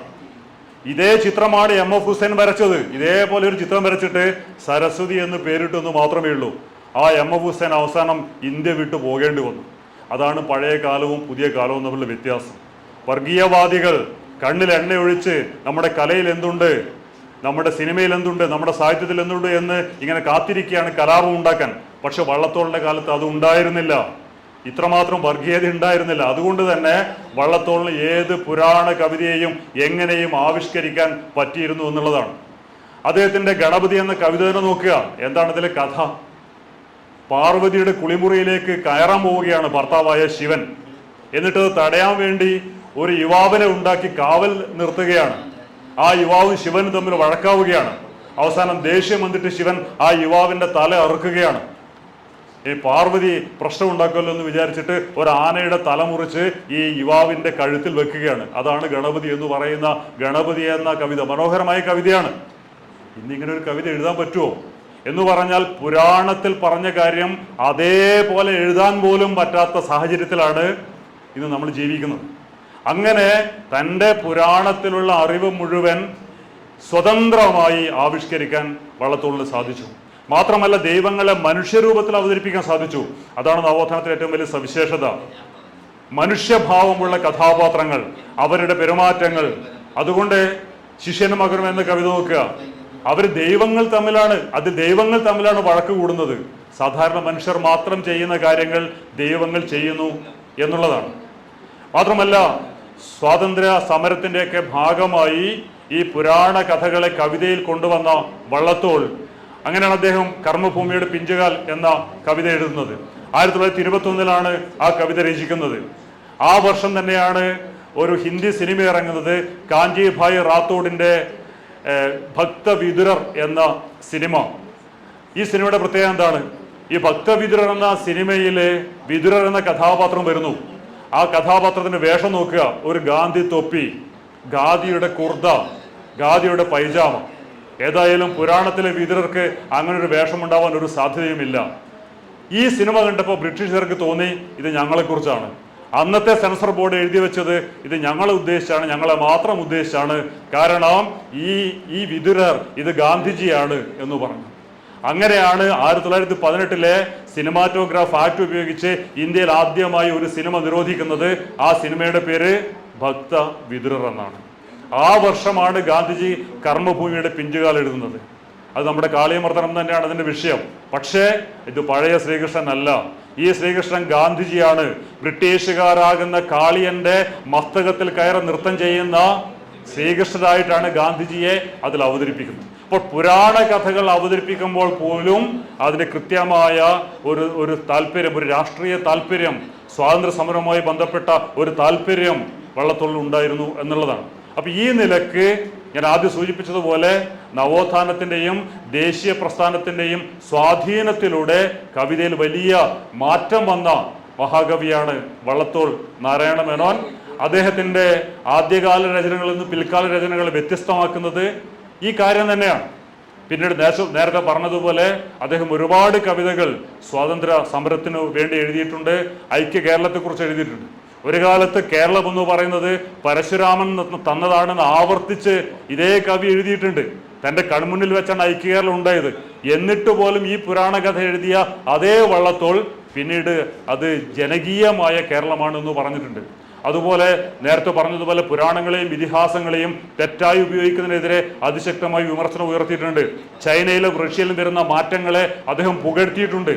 Speaker 6: ഇതേ ചിത്രമാണ് MF ഹുസൈൻ വരച്ചത്. ഇതേപോലെ ഒരു ചിത്രം വരച്ചിട്ട് സരസ്വതി എന്ന് പേരിട്ടെന്ന് മാത്രമേ ഉള്ളൂ. ആ MF ഹുസൈൻ അവസാനം ഇന്ത്യ വിട്ടു പോകേണ്ടി വന്നു. അതാണ് പഴയ കാലവും പുതിയ കാലവും തമ്മിലുള്ള വ്യത്യാസം. വർഗീയവാദികൾ കണ്ണിൽ എണ്ണയൊഴിച്ച് നമ്മുടെ കലയിൽ എന്തുണ്ട്, നമ്മുടെ സിനിമയിൽ എന്തുണ്ട്, നമ്മുടെ സാഹിത്യത്തിൽ എന്തുണ്ട് എന്ന് ഇങ്ങനെ കാത്തിരിക്കുകയാണ് കലാപം ഉണ്ടാക്കാൻ. പക്ഷെ വള്ളത്തോളിന്റെ കാലത്ത് അത് ഉണ്ടായിരുന്നില്ല. ഇത്രമാത്രം വർഗീയത ഉണ്ടായിരുന്നില്ല. അതുകൊണ്ട് തന്നെ വള്ളത്തോളിന് ഏത് പുരാണ കവിതയെയും എങ്ങനെയും ആവിഷ്കരിക്കാൻ പറ്റിയിരുന്നു എന്നുള്ളതാണ്. അദ്ദേഹത്തിന്റെ ഗണപതി എന്ന കവിത തന്നെ നോക്കുക. എന്താണ് ഇതിലെ കഥ? പാർവതിയുടെ കുളിമുറിയിലേക്ക് കയറാൻ പോവുകയാണ് ഭർത്താവായ ശിവൻ. എന്നിട്ട് തടയാൻ വേണ്ടി ഒരു യുവാവിനെ ഉണ്ടാക്കി കാവൽ നിർത്തുകയാണ്. ആ യുവാവും ശിവനും തമ്മിൽ വഴക്കാവുകയാണ്. അവസാനം ദേഷ്യം വന്നിട്ട് ശിവൻ ആ യുവാവിന്റെ തല അറുക്കുകയാണ്. ഈ പാർവതി പ്രശ്നം ഉണ്ടാക്കുമല്ലോ എന്ന് വിചാരിച്ചിട്ട് ഒരു ആനയുടെ തല മുറിച്ച് ഈ യുവാവിന്റെ കഴുത്തിൽ വെക്കുകയാണ്. അതാണ് ഗണപതി എന്ന് പറയുന്ന ഗണപതി എന്ന കവിത. മനോഹരമായ കവിതയാണ്. ഇന്നിങ്ങനെ ഒരു കവിത എഴുതാൻ പറ്റുമോ എന്ന് പറഞ്ഞാൽ പുരാണത്തിൽ പറഞ്ഞ കാര്യം അതേപോലെ എഴുതാൻ പോലും പറ്റാത്ത സാഹചര്യത്തിലാണ് ഇന്ന് നമ്മൾ ജീവിക്കുന്നത്. അങ്ങനെ തൻ്റെ പുരാണത്തിലുള്ള അറിവ് മുഴുവൻ സ്വതന്ത്രമായി ആവിഷ്കരിക്കാൻ വള്ളത്തോളിന് സാധിച്ചു. മാത്രമല്ല ദൈവങ്ങളെ മനുഷ്യരൂപത്തിൽ അവതരിപ്പിക്കാൻ സാധിച്ചു. അതാണ് നവോത്ഥാനത്തിലെ ഏറ്റവും വലിയ സവിശേഷത. മനുഷ്യഭാവമുള്ള കഥാപാത്രങ്ങൾ, അവരുടെ പെരുമാറ്റങ്ങൾ. അതുകൊണ്ട് ശിഷ്യനും മകനും എന്ന കവിത നോക്കുക. അവർ ദൈവങ്ങൾ തമ്മിലാണ് വഴക്ക് കൂടുന്നത്. സാധാരണ മനുഷ്യർ മാത്രം ചെയ്യുന്ന കാര്യങ്ങൾ ദൈവങ്ങൾ ചെയ്യുന്നു എന്നുള്ളതാണ്. മാത്രമല്ല സ്വാതന്ത്ര്യ സമരത്തിൻ്റെയൊക്കെ ഭാഗമായി ഈ പുരാണ കഥകളെ കവിതയിൽ കൊണ്ടുവന്ന വള്ളത്തോൾ, അങ്ങനെയാണ് അദ്ദേഹം കർമ്മഭൂമിയുടെ പിഞ്ചുകാൽ എന്ന കവിത എഴുതുന്നത്. 1921 ആ കവിത രചിക്കുന്നത്. ആ വർഷം തന്നെയാണ് ഒരു ഹിന്ദി സിനിമ ഇറങ്ങുന്നത്. കാഞ്ചിഭായ് റാത്തോഡിൻ്റെ ഭക്തവിതുരർ എന്ന സിനിമ. ഈ സിനിമയുടെ പ്രത്യേകത എന്താണ്? ഈ ഭക്തവിതുരർ എന്ന സിനിമയിലെ വിതുരർ എന്ന കഥാപാത്രം വരുന്നു. ആ കഥാപാത്രത്തിന്റെ വേഷം നോക്കുക. ഒരു ഗാന്ധി തൊപ്പി, ഖാദിയുടെ കുർദ, ഖാദിയുടെ പൈജാമ. ഏതായാലും പുരാണത്തിലെ വിതുരർക്ക് അങ്ങനെ ഒരു വേഷം ഉണ്ടാവാൻ ഒരു സാധ്യതയുമില്ല. ഈ സിനിമ കണ്ടപ്പോൾ ബ്രിട്ടീഷുകാർക്ക് തോന്നി ഇത് ഞങ്ങളെക്കുറിച്ചാണ്. അന്നത്തെ സെൻസർ ബോർഡ് എഴുതി വെച്ചത് ഇത് ഞങ്ങളെ ഉദ്ദേശിച്ചാണ്, ഞങ്ങളെ മാത്രം ഉദ്ദേശിച്ചാണ്. കാരണം ഈ വിതുരർ ഇത് ഗാന്ധിജിയാണ് എന്ന് പറഞ്ഞു. അങ്ങനെയാണ് 1918 സിനിമാറ്റോഗ്രാഫ് ആക്ട് ഉപയോഗിച്ച് ഇന്ത്യയിൽ ആദ്യമായി ഒരു സിനിമ നിരോധിക്കുന്നത്. ആ സിനിമയുടെ പേര് ഭക്ത വിതുരർ എന്നാണ്. ആ വർഷമാണ് ഗാന്ധിജി കർമ്മഭൂമിയുടെ പിഞ്ചുകാൽ എഴുതുന്നത്. അത് നമ്മുടെ കാളിയമർദ്ദനം തന്നെയാണ് അതിൻ്റെ വിഷയം. പക്ഷേ ഇത് പഴയ ശ്രീകൃഷ്ണൻ അല്ല. ഈ ശ്രീകൃഷ്ണൻ ഗാന്ധിജിയാണ്. ബ്രിട്ടീഷുകാരാകുന്ന കാളിയന്റെ മസ്തകത്തിൽ കയറി നൃത്തം ചെയ്യുന്ന ശ്രീകൃഷ്ണനായിട്ടാണ് ഗാന്ധിജിയെ അതിൽ അവതരിപ്പിക്കുന്നത്. അപ്പോൾ പുരാണ കഥകൾ അവതരിപ്പിക്കുമ്പോൾ പോലും അതിന് കൃത്യമായ ഒരു താല്പര്യം, ഒരു രാഷ്ട്രീയ താല്പര്യം, സ്വാതന്ത്ര്യ സമരവുമായി ബന്ധപ്പെട്ട ഒരു താല്പര്യം വള്ളത്തോളിൽ ഉണ്ടായിരുന്നു എന്നുള്ളതാണ്. അപ്പൊ ഈ നിലക്ക് ഞാൻ ആദ്യം സൂചിപ്പിച്ചതുപോലെ നവോത്ഥാനത്തിൻ്റെയും ദേശീയ പ്രസ്ഥാനത്തിൻ്റെയും സ്വാധീനത്തിലൂടെ കവിതയിൽ വലിയ മാറ്റം വന്ന മഹാകവിയാണ് വള്ളത്തോൾ നാരായണ മേനോൻ. അദ്ദേഹത്തിൻ്റെ ആദ്യകാല രചനകളിൽ നിന്ന് പിൽക്കാല രചനകൾ വ്യത്യസ്തമാക്കുന്നത് ഈ കാര്യം തന്നെയാണ്. പിന്നീട് നേരത്തെ പറഞ്ഞതുപോലെ അദ്ദേഹം ഒരുപാട് കവിതകൾ സ്വാതന്ത്ര്യ സമരത്തിനു വേണ്ടി എഴുതിയിട്ടുണ്ട്. ഐക്യ കേരളത്തെക്കുറിച്ച് എഴുതിയിട്ടുണ്ട്. ഒരു കാലത്ത് കേരളം എന്ന് പറയുന്നത് പരശുരാമൻ തന്നതാണെന്ന് ആവർത്തിച്ച് ഇതേ കവി എഴുതിയിട്ടുണ്ട്. തൻ്റെ കൺമുന്നിൽ വെച്ചാണ് ഐക്യ കേരളം ഉണ്ടായത്. എന്നിട്ട് പോലും ഈ പുരാണ കഥ എഴുതിയ അതേ വള്ളത്തോൾ പിന്നീട് അത് ജനകീയമായ കേരളമാണെന്ന് പറഞ്ഞിട്ടുണ്ട്. അതുപോലെ നേരത്തെ പറഞ്ഞതുപോലെ പുരാണങ്ങളെയും ഇതിഹാസങ്ങളെയും തെറ്റായി ഉപയോഗിക്കുന്നതിനെതിരെ അതിശക്തമായി വിമർശനം ഉയർത്തിയിട്ടുണ്ട്. ചൈനയിലും റഷ്യയിലും വരുന്ന മാറ്റങ്ങളെ അദ്ദേഹം പുകഴ്ത്തിയിട്ടുണ്ട്.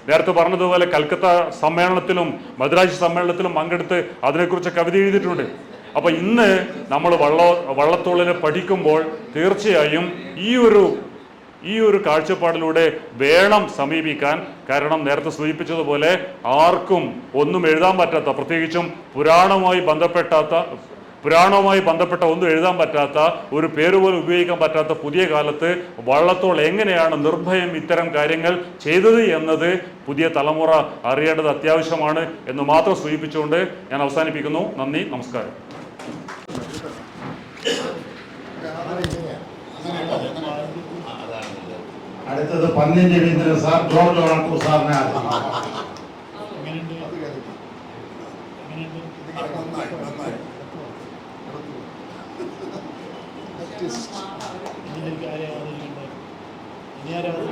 Speaker 6: നേരത്തെ പറഞ്ഞതുപോലെ കൽക്കത്ത സമ്മേളനത്തിലും മദ്രാശി സമ്മേളനത്തിലും പങ്കെടുത്ത് അതിനെക്കുറിച്ച് കവിത എഴുതിയിട്ടുണ്ട്. അപ്പോൾ ഇന്ന് നമ്മൾ വള്ളത്തോളിനെ പഠിക്കുമ്പോൾ തീർച്ചയായും ഈ ഒരു കാഴ്ചപ്പാടിലൂടെ വേണം സമീപിക്കാൻ. കാരണം നേരത്തെ സൂചിപ്പിച്ചതുപോലെ ആർക്കും ഒന്നും എഴുതാൻ പറ്റാത്ത, പ്രത്യേകിച്ചും പുരാണവുമായി ബന്ധപ്പെട്ട ഒന്നും എഴുതാൻ പറ്റാത്ത, ഒരു പേര് പോലും ഉപയോഗിക്കാൻ പറ്റാത്ത പുതിയ കാലത്ത് വള്ളത്തോൾ എങ്ങനെയാണ് നിർഭയം ഇത്തരം കാര്യങ്ങൾ ചെയ്തത് എന്നത് പുതിയ തലമുറ അറിയേണ്ടത് അത്യാവശ്യമാണ് എന്ന് മാത്രം സൂചിപ്പിച്ചുകൊണ്ട് ഞാൻ അവസാനിപ്പിക്കുന്നു. നന്ദി, നമസ്കാരം.
Speaker 2: അടുത്തത് പന്നിൻ രവീന്ദ്രൻ സാർ, ജോർജ് ഓണക്കൂർ സാറിനെ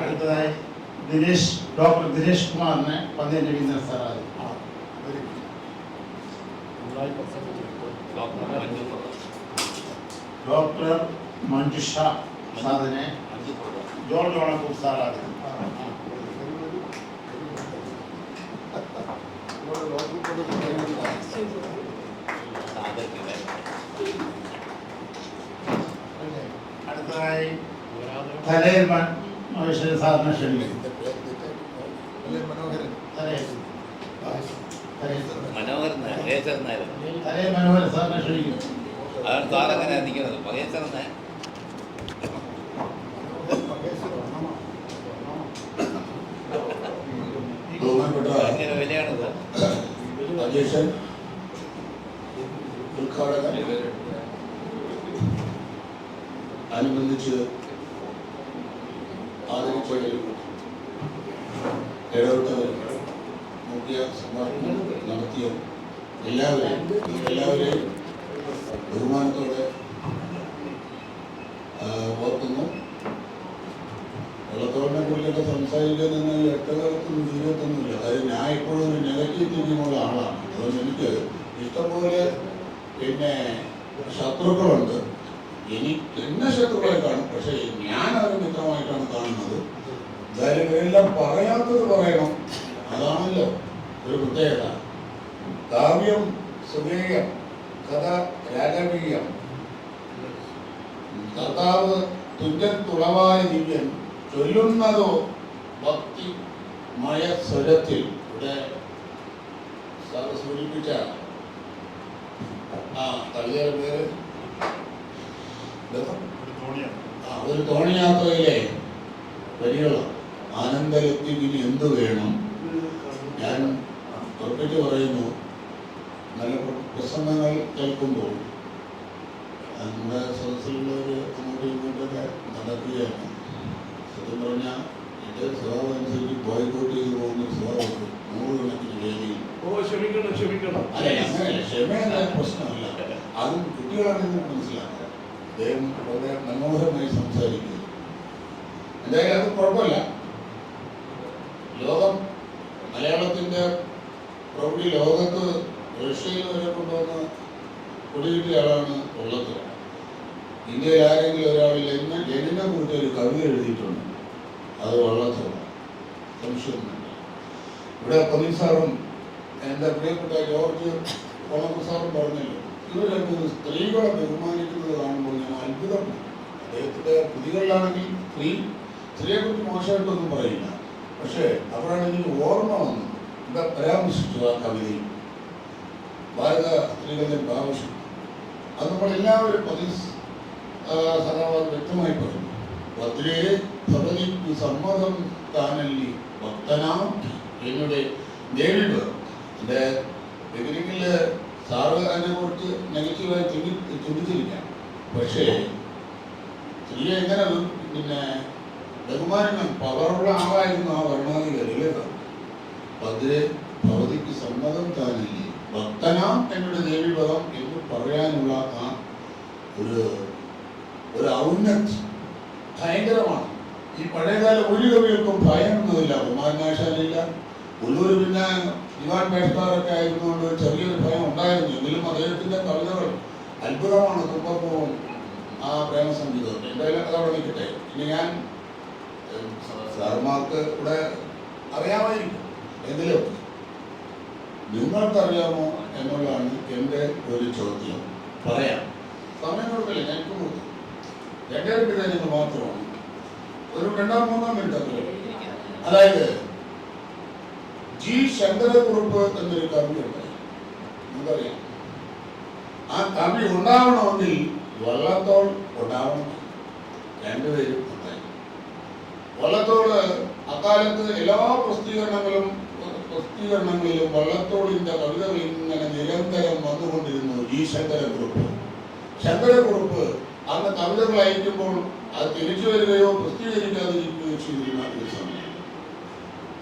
Speaker 2: അടുത്തതായി ഡോക്ടർ ദിനേശ് കുമാറിനെ പന്നിൻ രവീന്ദ്രൻ സാർ ഡോക്ടർ മഞ്ജുഷ സാറിനെ ജോർജ് ഓണക്കൂർ സാർ ആദ്യം. അടുത്തതായി തലയിൽ മഹേശ്വരൻ സാറിനെ ക്ഷണിക്കും. തലയിൽ മനോഹരൻ സാറിനെ ക്ഷണിക്കും.
Speaker 7: അധ്യക്ഷൻ, ഉദ്ഘാടകൻ, അനുബന്ധിച്ച് ആദരിച്ചവരും ഇടപെട്ടവരും മുഖ്യ സംഭാഷണം നടത്തിയ എല്ലാവരെയും ബഹുമാനത്തോടെ ഓർക്കുന്നു. വള്ളത്തോളിനെ കുറിച്ചൊക്കെ സംസാരിക്കുന്നതിന് എട്ടകാലത്തൊന്നും ജീവിതത്തൊന്നുമില്ല. കാര്യം ഞാൻ ഇപ്പോഴും ഒരു നെഗറ്റീവ് തിങ്കിങ്ങുള്ള ആളാണ്. അതുകൊണ്ട് എനിക്ക് ഇഷ്ടംപോലെ ശത്രുക്കളുണ്ട്. എനിക്ക് എന്നെ ശത്രുക്കളെ കാണും, പക്ഷെ ഞാൻ അവരെ മിത്രമായിട്ടാണ് കാണുന്നത്. എന്തായാലും ഇവരെല്ലാം പറയാത്തത് പറയണം, അതാണല്ലോ ഒരു പ്രത്യേകത. കാവ്യം സുഗേയം, കഥ രാജകീയം, കർത്താവ് തുഞ്ചൻ തുളവായ ദിവ്യൻ, ചൊല്ലുന്നതോ ഭക്തി മയ സ്വരത്തിൽ. ഇവിടെ സൂചിപ്പിച്ച തളിയുടെ പേര് ഒരു തോണിയാത്രയിലെ വരികളാണ്. ആനന്ദലത്തിന് എന്തു വേണം. ഞാൻ ഉറപ്പിച്ച് പറയുന്നു, നല്ല പ്രസംഗങ്ങൾ കേൾക്കുമ്പോൾ നമ്മുടെ സദസ്സിലുള്ളവർ അങ്ങോട്ടും ഇങ്ങോട്ടൊക്കെ നടക്കുകയാണ്. സത്യം പറഞ്ഞാൽ എൻ്റെ സ്വഭാവം അനുസരിച്ച് ബോയ്ക്കോട്ട് ചെയ്ത് പോകുന്ന സ്വഭാവം 100 കണക്കിന് വേദിയിൽ. അല്ല, അങ്ങനെയല്ല, ക്ഷമയെന്ന പ്രശ്നമല്ല. അതും കുട്ടികളാണ് മനസ്സിലാക്കുക. അദ്ദേഹം വളരെ മനോഹരമായി സംസാരിക്കുന്നു. എന്തായാലും അത് കുഴപ്പമില്ല. ലോകം മലയാളത്തിൻ്റെ പ്രൗഢി ലോകത്ത് റഷ്യയിൽ വരെ കൊണ്ടുവന്ന് കൊടികിട്ടിയ ആളാണ് വള്ളത്തോൾ. ഇന്ത്യയിൽ ആരെങ്കിലും ഒരാളിൽ ലെനിനെ കുറിച്ച് ഒരു കവിത എഴുതിയിട്ടുണ്ട്, അത് വള്ളത്തോൾ, സംശയമൊന്നുമില്ല. ഇവിടെ പന്നീർ സാറും എൻ്റെ പ്രിയപ്പെട്ട ജോർജ് ഓണക്കൂർ സാറും പറഞ്ഞല്ലോ, ഇവരൊക്കെ സ്ത്രീകളെ ബഹുമാനിക്കുന്നത് കാണുമ്പോൾ ഞാൻ അത്ഭുതപ്പെട്ടു. അദ്ദേഹത്തിൻ്റെ കൃതികളിലാണെങ്കിൽ സ്ത്രീയെക്കുറിച്ച് മോശമായിട്ടൊന്നും പറയില്ല. പക്ഷേ അപ്പോഴാണ് എനിക്ക് ഓർമ്മ വന്നു, എന്താ പരാമർശിച്ചു ആ കവിതയിൽ ഭാരത സ്ത്രീകളുടെ പരാമർശം. അത് നമ്മളെല്ലാവരും സദാവാദം വ്യക്തമായി പറഞ്ഞു. ഭദ്രേ ഭഗവതിക്ക് സമ്മതം താനല്ലി ഭക്തനാം എന്നുടെ നേരിടുക. എൻ്റെ ബിഗിനിങ്ങിൽ സാറ് അതിനെക്കുറിച്ച് നെഗറ്റീവായി ചിന്തിച്ചിരിക്കാം. പക്ഷേ സ്ത്രീയെ എങ്ങനെ ബഹുമാനം പവറുള്ള ആളായിരുന്നു ആ ഭരണാധികാരി. ഭദ്രേ ഭഗവതിക്ക് സമ്മതം താനല്ലി ഭക്തനാം എന്നുടെ ദേവീപദം എന്ന് പറയാനുള്ള ആ ഒരു ഔന്നത്യം ഭയങ്കരമാണ്. ഈ പഴയകാല ഒരു കവികൾക്കും ഭയമൊന്നുമില്ല. കുമാരനാശാനില്ല, ഉള്ളൂർ പിന്നെ ദിവാൻ പേഷ്കാരൊക്കെ ആയിരുന്നുകൊണ്ട് ചെറിയൊരു ഭയം ഉണ്ടായിരുന്നു. എങ്കിലും അദ്ദേഹത്തിൻ്റെ കവിതകൾ അത്ഭുതമാണ്. തുമ്പപ്പൂവും ആ പ്രേമസംഗീതം. എന്തായാലും അതവിടെ നിൽക്കട്ടെ. ഇനി ഞാൻ സാർമാർക്ക് ഇവിടെ അറിയാമായിരിക്കും, എങ്കിലും നിങ്ങൾക്കറിയാമോ എന്നുള്ളതാണ് എൻ്റെ ഒരു ചോദ്യം. പറയാം. സമയം കൊടുക്കില്ല, ഞാൻ ഇപ്പോൾ കൊടുത്തു. 2 കാര്യങ്ങൾ മാത്രമാണ്. ഒരു 2-3 മിനിറ്റ് അത്ര. അതായത് ജി ശങ്കരക്കുറുപ്പ് എന്നൊരു കവിയുണ്ട്, നമുക്കറിയാം. ആ കവി ഉണ്ടാവണമെങ്കിൽ വള്ളത്തോൾ ഉണ്ടാവണം. രണ്ടുപേരും ഉണ്ടായി. വള്ളത്തോൾ അക്കാലത്ത് എല്ലാ പ്രസിദ്ധീകരണങ്ങളിലും വള്ളത്തോളിന്റെ കവിതകൾ ഇങ്ങനെ നിരന്തരം വന്നുകൊണ്ടിരുന്നു. ജി ശങ്കരക്കുറുപ്പ് അന്ന് കവിതകൾ അയക്കുമ്പോൾ അത് തിരിച്ചു വരികയോ പ്രസിദ്ധീകരിക്കാതിരിക്കുകയോ ചെയ്തിരുന്ന ഒരു സമയം.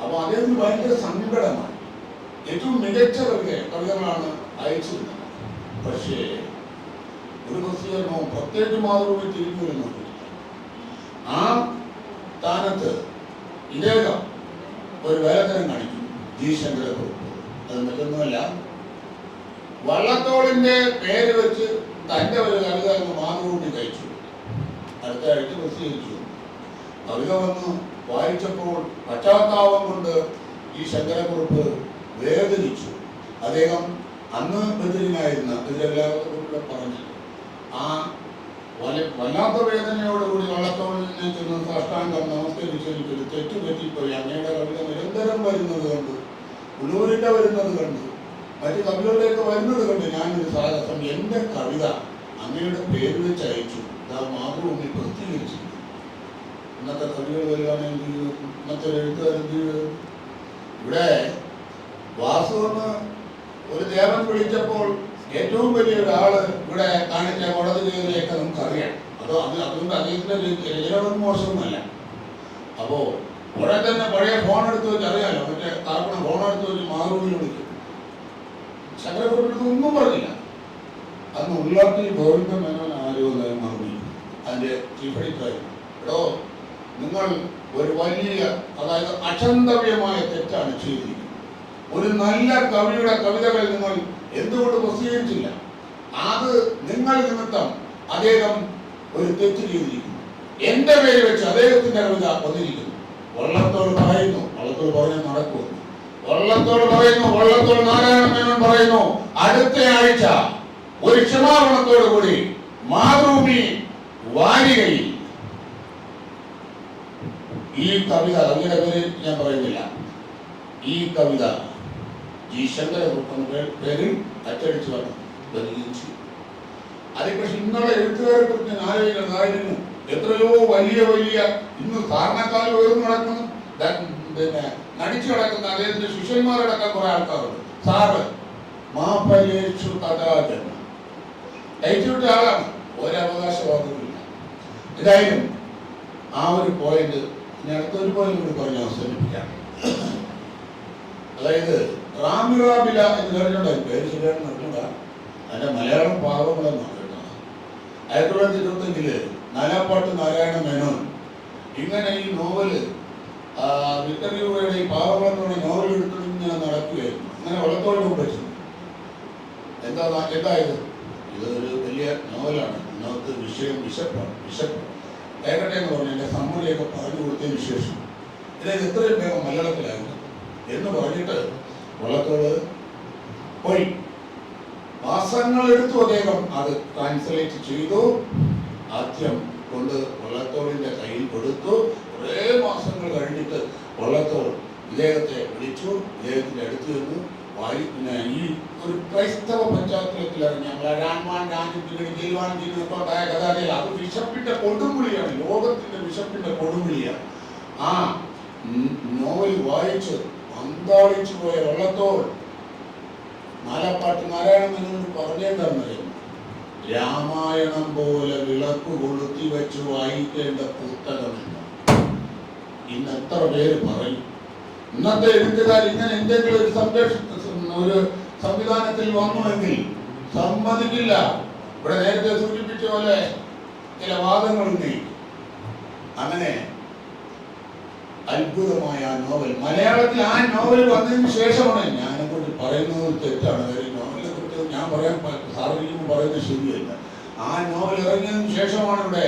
Speaker 7: അപ്പൊ അദ്ദേഹത്തിന് ഭയങ്കര സങ്കടമാണ്. ഏറ്റവും മികച്ച കവിതകളാണ് അയച്ചിരുന്നത്. പക്ഷേ ഒരു പ്രസിദ്ധീകരണവും പ്രത്യേക മാതൃകയിൽ തിരിഞ്ഞു വരുന്നു. ആ സ്ഥാനത്ത് ഇദ്ദേഹം ഒരു വേലതരം കാണിക്കും, ജി ശങ്കരക്കുറുപ്പ്. അത് മറ്റൊന്നുമല്ല, വള്ളത്തോളിന്റെ പേര് വെച്ച് തന്റെ ഒരു കവിത മാതൃകൂട്ടി കഴിച്ചു. അടുത്ത ആഴ്ച പ്രസിദ്ധീകരിച്ചു. കവിത വന്ന് വായിച്ചപ്പോൾ പശ്ചാത്താപം കൊണ്ട് ഈ ശങ്കരക്കുറുപ്പ് വേദനിച്ചു. അദ്ദേഹം അന്ന് ബദിരനായിരുന്ന ഇതിലെല്ലാവരും പറഞ്ഞു, ആ വല്ലാത്ത വേദനയോടുകൂടി വള്ളത്തോളിനെ ചെന്ന് സാഷ്ടാംഗം നമസ്കരിച്ച് എനിക്കൊരു തെറ്റു പറ്റിപ്പോയി. അങ്ങയുടെ കവിത നിരന്തരം വരുന്നത് കണ്ട്, ഉള്ളൂരിന്റെ വരുന്നത് കണ്ട്, മറ്റു കവികളിലേക്ക് വരുന്നത് കണ്ട് ഞാനൊരു സാഹസം എൻ്റെ കവിത അങ്ങയുടെ പേര് വെച്ച് അയച്ചു. മാതൃഭൂമി പ്രസിദ്ധീകരിച്ചു. ഇന്നത്തെ കവികൾ വരികയാണെങ്കിൽ ഇന്നത്തെ എഴുത്തുകാരൻ ഇവിടെ വാസുവെന്ന് ഒരു ദേവൻ വിളിച്ചപ്പോൾ ഏറ്റവും വലിയ ഒരാള് ഇവിടെ കാണിച്ച കോടതി കയറിയൊക്കെ നമുക്കറിയാം. അതുകൊണ്ട് അദ്ദേഹത്തിന്റെ രചനകളും മോശമൊന്നുമല്ല. അപ്പോ ഉടനെ തന്നെ പഴയ ഫോൺ എടുത്ത് വെച്ച് അറിയാലോ, മറ്റേ കാർബണ ഫോൺ എടുത്ത് വെച്ച് മാതൃഭൂമിയിൽ വിളിക്കും. ശങ്കരക്കുറുപ്പിന് ഒന്നും പറഞ്ഞില്ല. അന്ന് ഉള്ളാട്ടി ഗോവിന്ദ മേനോൻ ആരോ മറുപടി അതിന്റെ ചീഫ് എഡിറ്ററായിരുന്നു. എടോ, നിങ്ങൾ ഒരു വലിയ, അതായത് അക്ഷന്തവ്യമായ തെറ്റാണ് ചെയ്തിരിക്കുന്നത്. ഒരു നല്ല കവിയുടെ കവിതകൾ നിങ്ങൾ എന്തുകൊണ്ട് പ്രസിദ്ധീകരിച്ചില്ല? അത് നിങ്ങൾ നിമിത്തം അദ്ദേഹം ഒരു തെറ്റ് ചെയ്തിരിക്കുന്നു. എന്റെ പേര് വെച്ച് അദ്ദേഹത്തിന്റെ കവിത വന്നിരിക്കുന്നു. വള്ളത്തോൾ പറയുന്നു, വള്ളത്തോൾ പറഞ്ഞ് നടക്കുന്നു. വള്ളത്തോൾ നാരായണ മേനോൻ പറയുന്നു, അടുത്ത ആഴ്ച ഒരു ക്ഷമാപണത്തോടു കൂടി മാതൃഭൂമി വാരികയിൽ ഈ കവിത, കവിയുടെ പേര് ഞാൻ പറയുന്നില്ല, ഈ കവിത ജി ശങ്കരക്കുറുപ്പ് പേരിൽ അച്ചടിച്ചു വരികയും. അതേ പക്ഷെ ഇന്നുള്ള എഴുത്തുകാരെ കുറിച്ച് ഞാൻ ആലോചിക്കുന്നു. എത്രയോ വലിയ ഇന്ന് കാരണക്കാർ ഉയർന്നു നടക്കുന്നു, പിന്നെ നടിച്ചു കിടക്കുന്ന അദ്ദേഹത്തിന്റെ ശിഷ്യന്മാരടക്കം കുറെ ആൾക്കാരുണ്ട്. സാറ് മാപ്പലേഷു കഥാചന അയച്ചുവിട്ട ആളാണ്, ഒരവകാശവാദമില്ല. ഏതായാലും ആ ഒരു പോയിന്റ് ഇനി അടുത്തൊരു പോയിന്റ് കൂടി പറഞ്ഞ് അവസാനിപ്പിക്കാം. അതായത് റാമിറാബില എന്ന് കേട്ടിട്ടുണ്ടായി, പേര് ശരിയാണെന്ന് അറിഞ്ഞൂടാ. അതിന്റെ മലയാളം പാവങ്ങളെന്നാണ് കേട്ടത്. 1925 നാലാപ്പാട്ട് നാരായണ മേനോൻ ഇങ്ങനെ ഈ നോവല് വിക്ടറിയുടെ ഈ പാവങ്ങളെന്ന് പറഞ്ഞ നോവൽ എടുത്തിട്ട് ഇങ്ങനെ നടക്കുകയായിരുന്നു. അങ്ങനെ വള്ളത്തോളിനും പറ്റും. എന്തായത്? ഇതൊരു വലിയ നോവലാണ്. ഇന്നത്തെ വിഷയം വിശപ്പാണ്. കേൾക്കട്ടെ എന്ന് പറഞ്ഞ എൻ്റെ സമ്മതിയൊക്കെ പറഞ്ഞു കൊടുത്തതിന് ശേഷം ഇത് എത്രയും വേഗം മലയാളത്തിലായിരുന്നു എന്ന് പറഞ്ഞിട്ട് വള്ളത്തോള് പോയി. മാസങ്ങളെടുത്തു അദ്ദേഹം അത് ട്രാൻസ്ലേറ്റ് ചെയ്തു. ആദ്യം കൊണ്ട് വള്ളത്തോളിന്റെ കയ്യിൽ കൊടുത്തു. കുറേ മാസങ്ങൾ കഴിഞ്ഞിട്ട് വള്ളത്തോൾ ഇദ്ദേഹത്തെ വിളിച്ചു. ഇദ്ദേഹത്തിന്റെ അടുത്ത് നിന്ന് പിന്നെ ഈ ഒരു ക്രൈസ്തവ പശ്ചാത്തലത്തിൽ ഇറങ്ങി അത് വിശപ്പിന്റെ കൊടുമുടിയാണ്, ലോകത്തിന്റെ വിശപ്പിന്റെ കൊടുമുടിയാണ്. ആ നോവൽ വായിച്ച് അന്താളിച്ചു പോയ വള്ളത്തോൾ നാലാപ്പാട്ട് നാരായണ മേനോൻ പറഞ്ഞേണ്ടറിയും, രാമായണം പോലെ വിളക്ക് കൊളുത്തി വെച്ച് വായിക്കേണ്ട പുസ്തകമില്ല. ഇന്ന് എത്ര പേര് പറയും? ഇന്നത്തെ എഴുത്തുകാർ ഇങ്ങനെ എന്തെങ്കിലും ഒരു സംവിധാനത്തിൽ വന്നുവെങ്കിൽ സമ്മതിക്കില്ല. ഇവിടെ നേരത്തെ സൂചിപ്പിച്ച പോലെ ചില വാദങ്ങളുണ്ട്. അങ്ങനെ അത്ഭുതമായ ആ നോവൽ മലയാളത്തിൽ ആ നോവൽ വന്നതിന് ശേഷമാണ്, ഞാനെക്കൂടി പറയുന്നത് തെറ്റാണ്, നോവലിനെ കുറിച്ച് ഞാൻ പറയാൻ സാർവജനികം പറയുന്നത് ശരിയല്ല. ആ നോവൽ ഇറങ്ങിയതിന് ശേഷമാണ് ഇവിടെ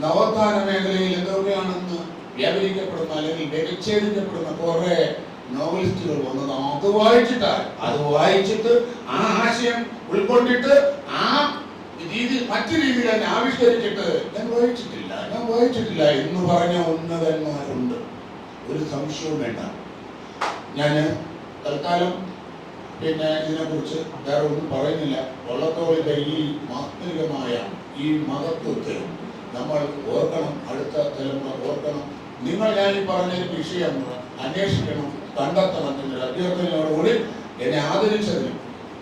Speaker 7: നവോത്ഥാന മേഖലയിൽ എന്തൊക്കെയാണെന്ന് വ്യാപരിക്കപ്പെടുന്ന അല്ലെങ്കിൽ വ്യവച്ഛേദിക്കപ്പെടുന്ന കുറെ നോവലിസ്റ്റുകൾ വന്നത്. അത് വായിച്ചിട്ട് ആ ആശയം ഉൾക്കൊണ്ടിട്ട് ആ രീതി മറ്റു രീതിയിൽ തന്നെ ആവിഷ്കരിച്ചിട്ട് ഞാൻ വായിച്ചിട്ടില്ല എന്ന് പറഞ്ഞ ഉന്നതന്മാരുണ്ട്. ഒരു സംശയവും വേണ്ട. ഞാൻ തൽക്കാലം ഇതിനെക്കുറിച്ച് വേറെ ഒന്നും പറയുന്നില്ല. വള്ളത്തോളിന്റെ ഈ മാത്മികമായ ഈ മഹത്വത്തെ നമ്മൾ ഓർക്കണം, അടുത്ത തലമുറ ഓർക്കണം. ഞാൻ ഈ പറഞ്ഞ വിഷയം അന്വേഷിക്കണം, കണ്ടെത്തണം എന്നൊരു അഭ്യർത്ഥനയോടുകൂടി എന്നെ ആദരിച്ചതിന്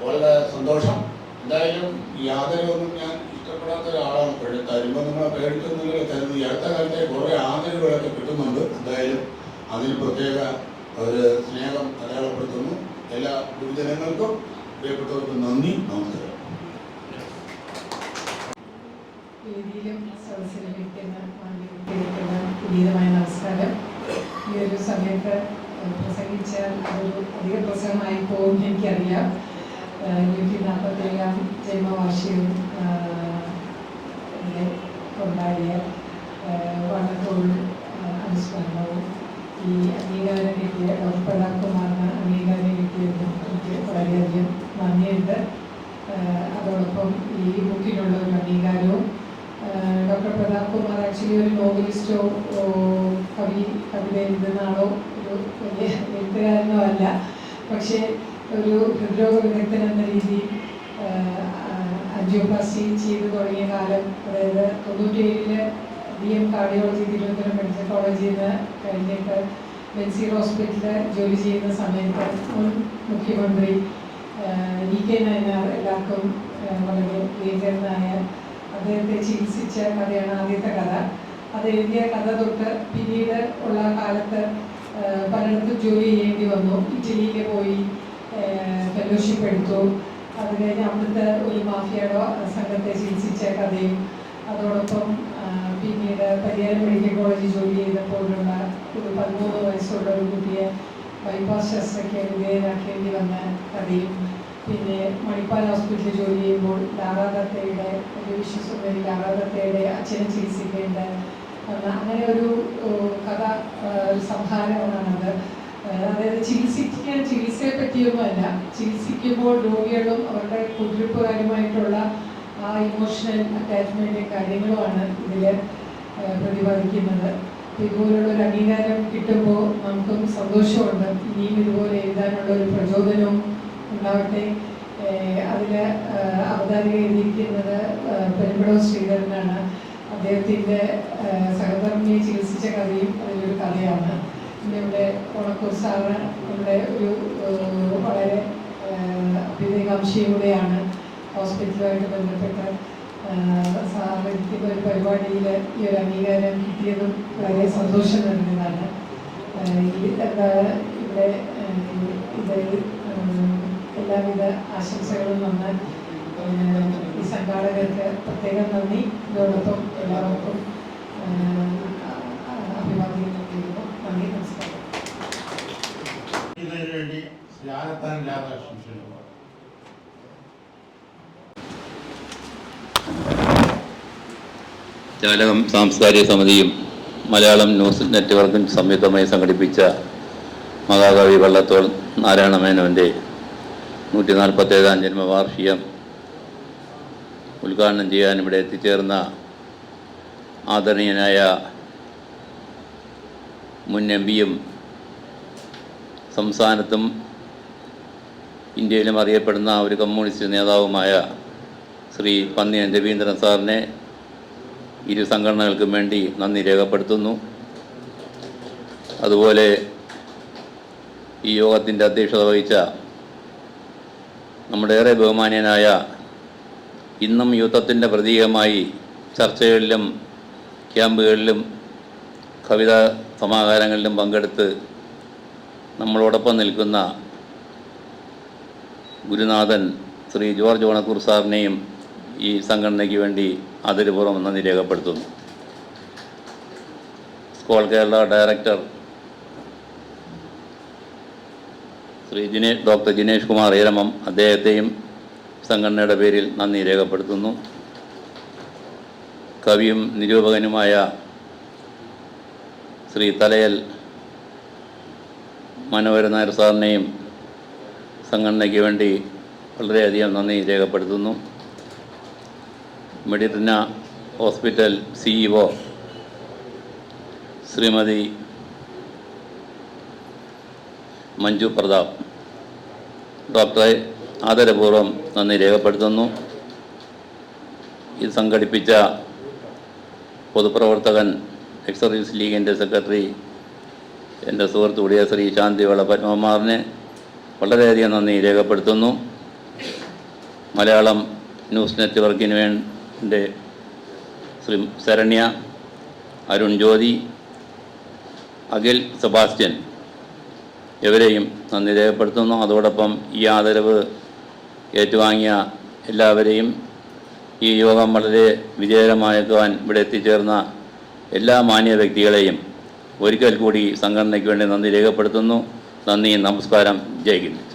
Speaker 7: വളരെ സന്തോഷം. എന്തായാലും ഈ ആദരവൊന്നും ഞാൻ ഇഷ്ടപ്പെടാത്ത ഒരാളാണ്. തരുമ്പോൾ നിങ്ങളെ പേടിക്കുന്നില്ല തരുന്നത്. ഈ അടുത്ത കാലത്തെ കുറേ ആദരവുകളൊക്കെ കിട്ടുന്നുണ്ട്. എന്തായാലും അതിന് പ്രത്യേക ഒരു സ്നേഹം അടയാളപ്പെടുത്തുന്നു. എല്ലാ ഗുരുജനങ്ങൾക്കും പ്രിയപ്പെട്ടവർക്കും നന്ദി, നമസ്കാരം.
Speaker 8: വേദിയിലും സദസ്സിലും ഇരിക്കുന്ന പുനീതമായ നമസ്കാരം. ഈ ഒരു സമയത്ത് പ്രസംഗിച്ചാൽ അതൊരു അധിക പ്രസംഗമായി പോകും എനിക്കറിയാം. 147 ജന്മവാർഷികം കൊണ്ടാടിയ വള്ളത്തോൾ അനുസ്മരണവും ഈ അംഗീകാരം കിട്ടിയ ഡോക്ടർ പ്രതാപ് കുമാറിന് അംഗീകാരം കിട്ടിയതിനും എനിക്ക് വളരെയധികം നന്ദിയുണ്ട്. അതോടൊപ്പം ഈ ബുക്കിനുള്ള ഒരു അംഗീകാരവും ഡോക്ടർ പ്രതാപ് കുമാർ ആക്ച്വലി ഒരു നോവലിസ്റ്റോ കവിത എഴുതുന്ന ഒരു വലിയ എഴുത്തുകാരനോ അല്ല. പക്ഷേ ഒരു ഹൃദ്രോഗ വിദഗ്ധൻ എന്ന രീതിയിൽ ആൻജിയോപ്ലാസ്റ്റി ചെയ്തു തുടങ്ങിയ കാലം, അതായത് 97 DM കാർഡിയോളജി തിരുവനന്തപുരം മെഡിക്കൽ കോളേജിൽ നിന്ന് കഴിഞ്ഞിട്ട് ബെൻസീർ ഹോസ്പിറ്റലിൽ ജോലി ചെയ്യുന്ന സമയത്ത് മുൻ മുഖ്യമന്ത്രി EK നയനാർ, എല്ലാവർക്കും വളരെ പ്രിയങ്കരനായ അദ്ദേഹത്തെ ചികിത്സിച്ച കഥയാണ് ആദ്യത്തെ കഥ. അത് എഴുതിയ കഥ തൊട്ട് പിന്നീട് ഉള്ള കാലത്ത് പലയിടത്തും ജോലി ചെയ്യേണ്ടി വന്നു. ഇറ്റലിയിൽ പോയി ഫെലോഷിപ്പ് എടുത്തു. അത് കഴിഞ്ഞ് അവിടുത്തെ ഒരു മാഫിയയുടെ സംഘത്തെ ചികിത്സിച്ച കഥയും, അതോടൊപ്പം പിന്നീട് പരിയാരം മെഡിക്കൽ കോളേജിൽ ജോലി ചെയ്തപ്പോഴുള്ള ഒരു 13 വയസ്സുള്ള ഒരു കുട്ടിയെ ബൈപ്പാസ് ശസ്ത്രയ്ക്ക് വിധേയനാക്കേണ്ടി വന്ന കഥയും, പിന്നെ മണിപ്പാൽ ഹോസ്പിറ്റലിൽ ജോലി ചെയ്യുമ്പോൾ ലാറാദത്തയുടെ ഒരു വിശ്വസുന്ദരി ലാറാദത്തയുടെ അച്ഛനെ ചികിത്സിക്കേണ്ട അങ്ങനെ ഒരു കഥ സംഹാരമാണത്. അതായത് ചികിത്സയെ പറ്റിയൊന്നുമല്ല, ചികിത്സിക്കുമ്പോൾ രോഗികളും അവരുടെ കുതിരിപ്പുകാരുമായിട്ടുള്ള ആ ഇമോഷണൽ അറ്റാച്ച്മെൻറ്റ് കാര്യങ്ങളുമാണ് ഇതിൽ പ്രതിപാദിക്കുന്നത്. ഇതുപോലുള്ള ഒരു അംഗീകാരം കിട്ടുമ്പോൾ നമുക്കും സന്തോഷമുണ്ട്. ഇനിയും ഇതുപോലെ എഴുതാനുള്ള ഒരു പ്രചോദനവും ഉണ്ടാവട്ടെ. അതിൽ അവതാരിക എഴുതിയിരിക്കുന്നത് പെരുമ്പടവ് ശ്രീധരനാണ്. അദ്ദേഹത്തിൻ്റെ സഹധർമ്മിയെ ചികിത്സിച്ച കഥയും അതിലൊരു കഥയാണ്. പിന്നെ ഇവിടെ ഓണക്കൂർ സാറ് ഇവിടെ ഒരു വളരെ അഭ്യുദയകാംക്ഷയും കൂടെയാണ്. ഹോസ്പിറ്റലുമായിട്ട് ബന്ധപ്പെട്ട് സാധിക്കുന്ന ഒരു പരിപാടിയിൽ ഈ ഒരു അംഗീകാരം കിട്ടിയതും വളരെ സന്തോഷം നൽകുന്നതാണ്. ഇവിടെ എല്ലാവിധ ആശംസകളും നന്ദി. ഈ സംഘാടകർക്ക് പ്രത്യേകം നന്ദി. ഇതോടൊപ്പം എല്ലാവർക്കും അഭിവാദ്യം നൽകുന്നു. നന്ദി, നമസ്കാരം.
Speaker 2: ഇതിനു വേണ്ടി ജ്ഞാനത്താൻ രാധാകൃഷ്ണൻ
Speaker 1: ജാലകം സാംസ്കാരിക സമിതിയും മലയാളം ന്യൂസ് നെറ്റ്വർക്കും സംയുക്തമായി സംഘടിപ്പിച്ച മഹാകവി വള്ളത്തോൾ നാരായണ മേനോൻ്റെ 147 ജന്മവാർഷികം ഉദ്ഘാടനം ചെയ്യാൻ ഇവിടെ എത്തിച്ചേർന്ന ആദരണീയനായ മുൻ MP-യും സംസ്ഥാനത്തും ഇന്ത്യയിലും അറിയപ്പെടുന്ന ഒരു കമ്മ്യൂണിസ്റ്റ് നേതാവുമായ ശ്രീ പന്നിയൻ രവീന്ദ്രൻ സാറിനെ ഇരു സംഘടനകൾക്കും വേണ്ടി നന്ദി രേഖപ്പെടുത്തുന്നു. അതുപോലെ ഈ യോഗത്തിൻ്റെ അധ്യക്ഷത വഹിച്ച നമ്മുടെ ഏറെ ബഹുമാന്യനായ, ഇന്നും യുദ്ധത്തിൻ്റെ പ്രതീകമായി ചർച്ചകളിലും ക്യാമ്പുകളിലും കവിതാ സമാഹാരങ്ങളിലും പങ്കെടുത്ത് നമ്മളോടൊപ്പം നിൽക്കുന്ന ഗുരുനാഥൻ ശ്രീ ജോർജ് ഓണക്കൂർ സാറിനെയും ഈ സംഘടനയ്ക്ക് വേണ്ടി ആദരപൂർവ്വം നന്ദി രേഖപ്പെടുത്തുന്നു. സ്കോൾ കേരള ഡയറക്ടർ ശ്രീ ഡോക്ടർ ജിനേഷ് കുമാർ ഏരമം, അദ്ദേഹത്തെയും സംഘടനയുടെ പേരിൽ നന്ദി രേഖപ്പെടുത്തുന്നു. കവിയും നിരൂപകനുമായ ശ്രീ തലയൽ മനോഹരൻ നായർ സാറിനെയും സംഘടനയ്ക്ക് വേണ്ടി വളരെയധികം നന്ദി രേഖപ്പെടുത്തുന്നു. മെഡിട്രിന ഹോസ്പിറ്റൽ CEO ശ്രീമതി മഞ്ജു പ്രതാപ് ഡോക്ടറെ ആദരപൂർവ്വം നന്ദി രേഖപ്പെടുത്തുന്നു. ഇത് സംഘടിപ്പിച്ച പൊതുപ്രവർത്തകൻ എക്സ് സർവീസ് ലീഗിൻ്റെ സെക്രട്ടറി എൻ്റെ സുഹൃത്തു കൂടിയ ശ്രീ ശാന്തിവള പത്മകുമാറിനെ വളരെയധികം നന്ദി രേഖപ്പെടുത്തുന്നു. മലയാളം ന്യൂസ് നെറ്റ്വർക്കിന് വേണ്ടി ശ്രീ ശരണ്യ, അരുൺ ജ്യോതി, അഖിൽ സെബാസ്റ്റ്യൻ ഇവരെയും നന്ദി രേഖപ്പെടുത്തുന്നു. അതോടൊപ്പം ഈ ആദരവ് ഏറ്റുവാങ്ങിയ എല്ലാവരെയും, ഈ യോഗം വളരെ വിജയകരമാക്കുവാൻ ഇവിടെ എത്തിച്ചേർന്ന എല്ലാ മാന്യ വ്യക്തികളെയും ഒരിക്കൽ കൂടി സംഘടനയ്ക്ക് വേണ്ടി നന്ദി രേഖപ്പെടുത്തുന്നു. നന്ദി, നമസ്കാരം, ജയ് ഹിന്ദ്.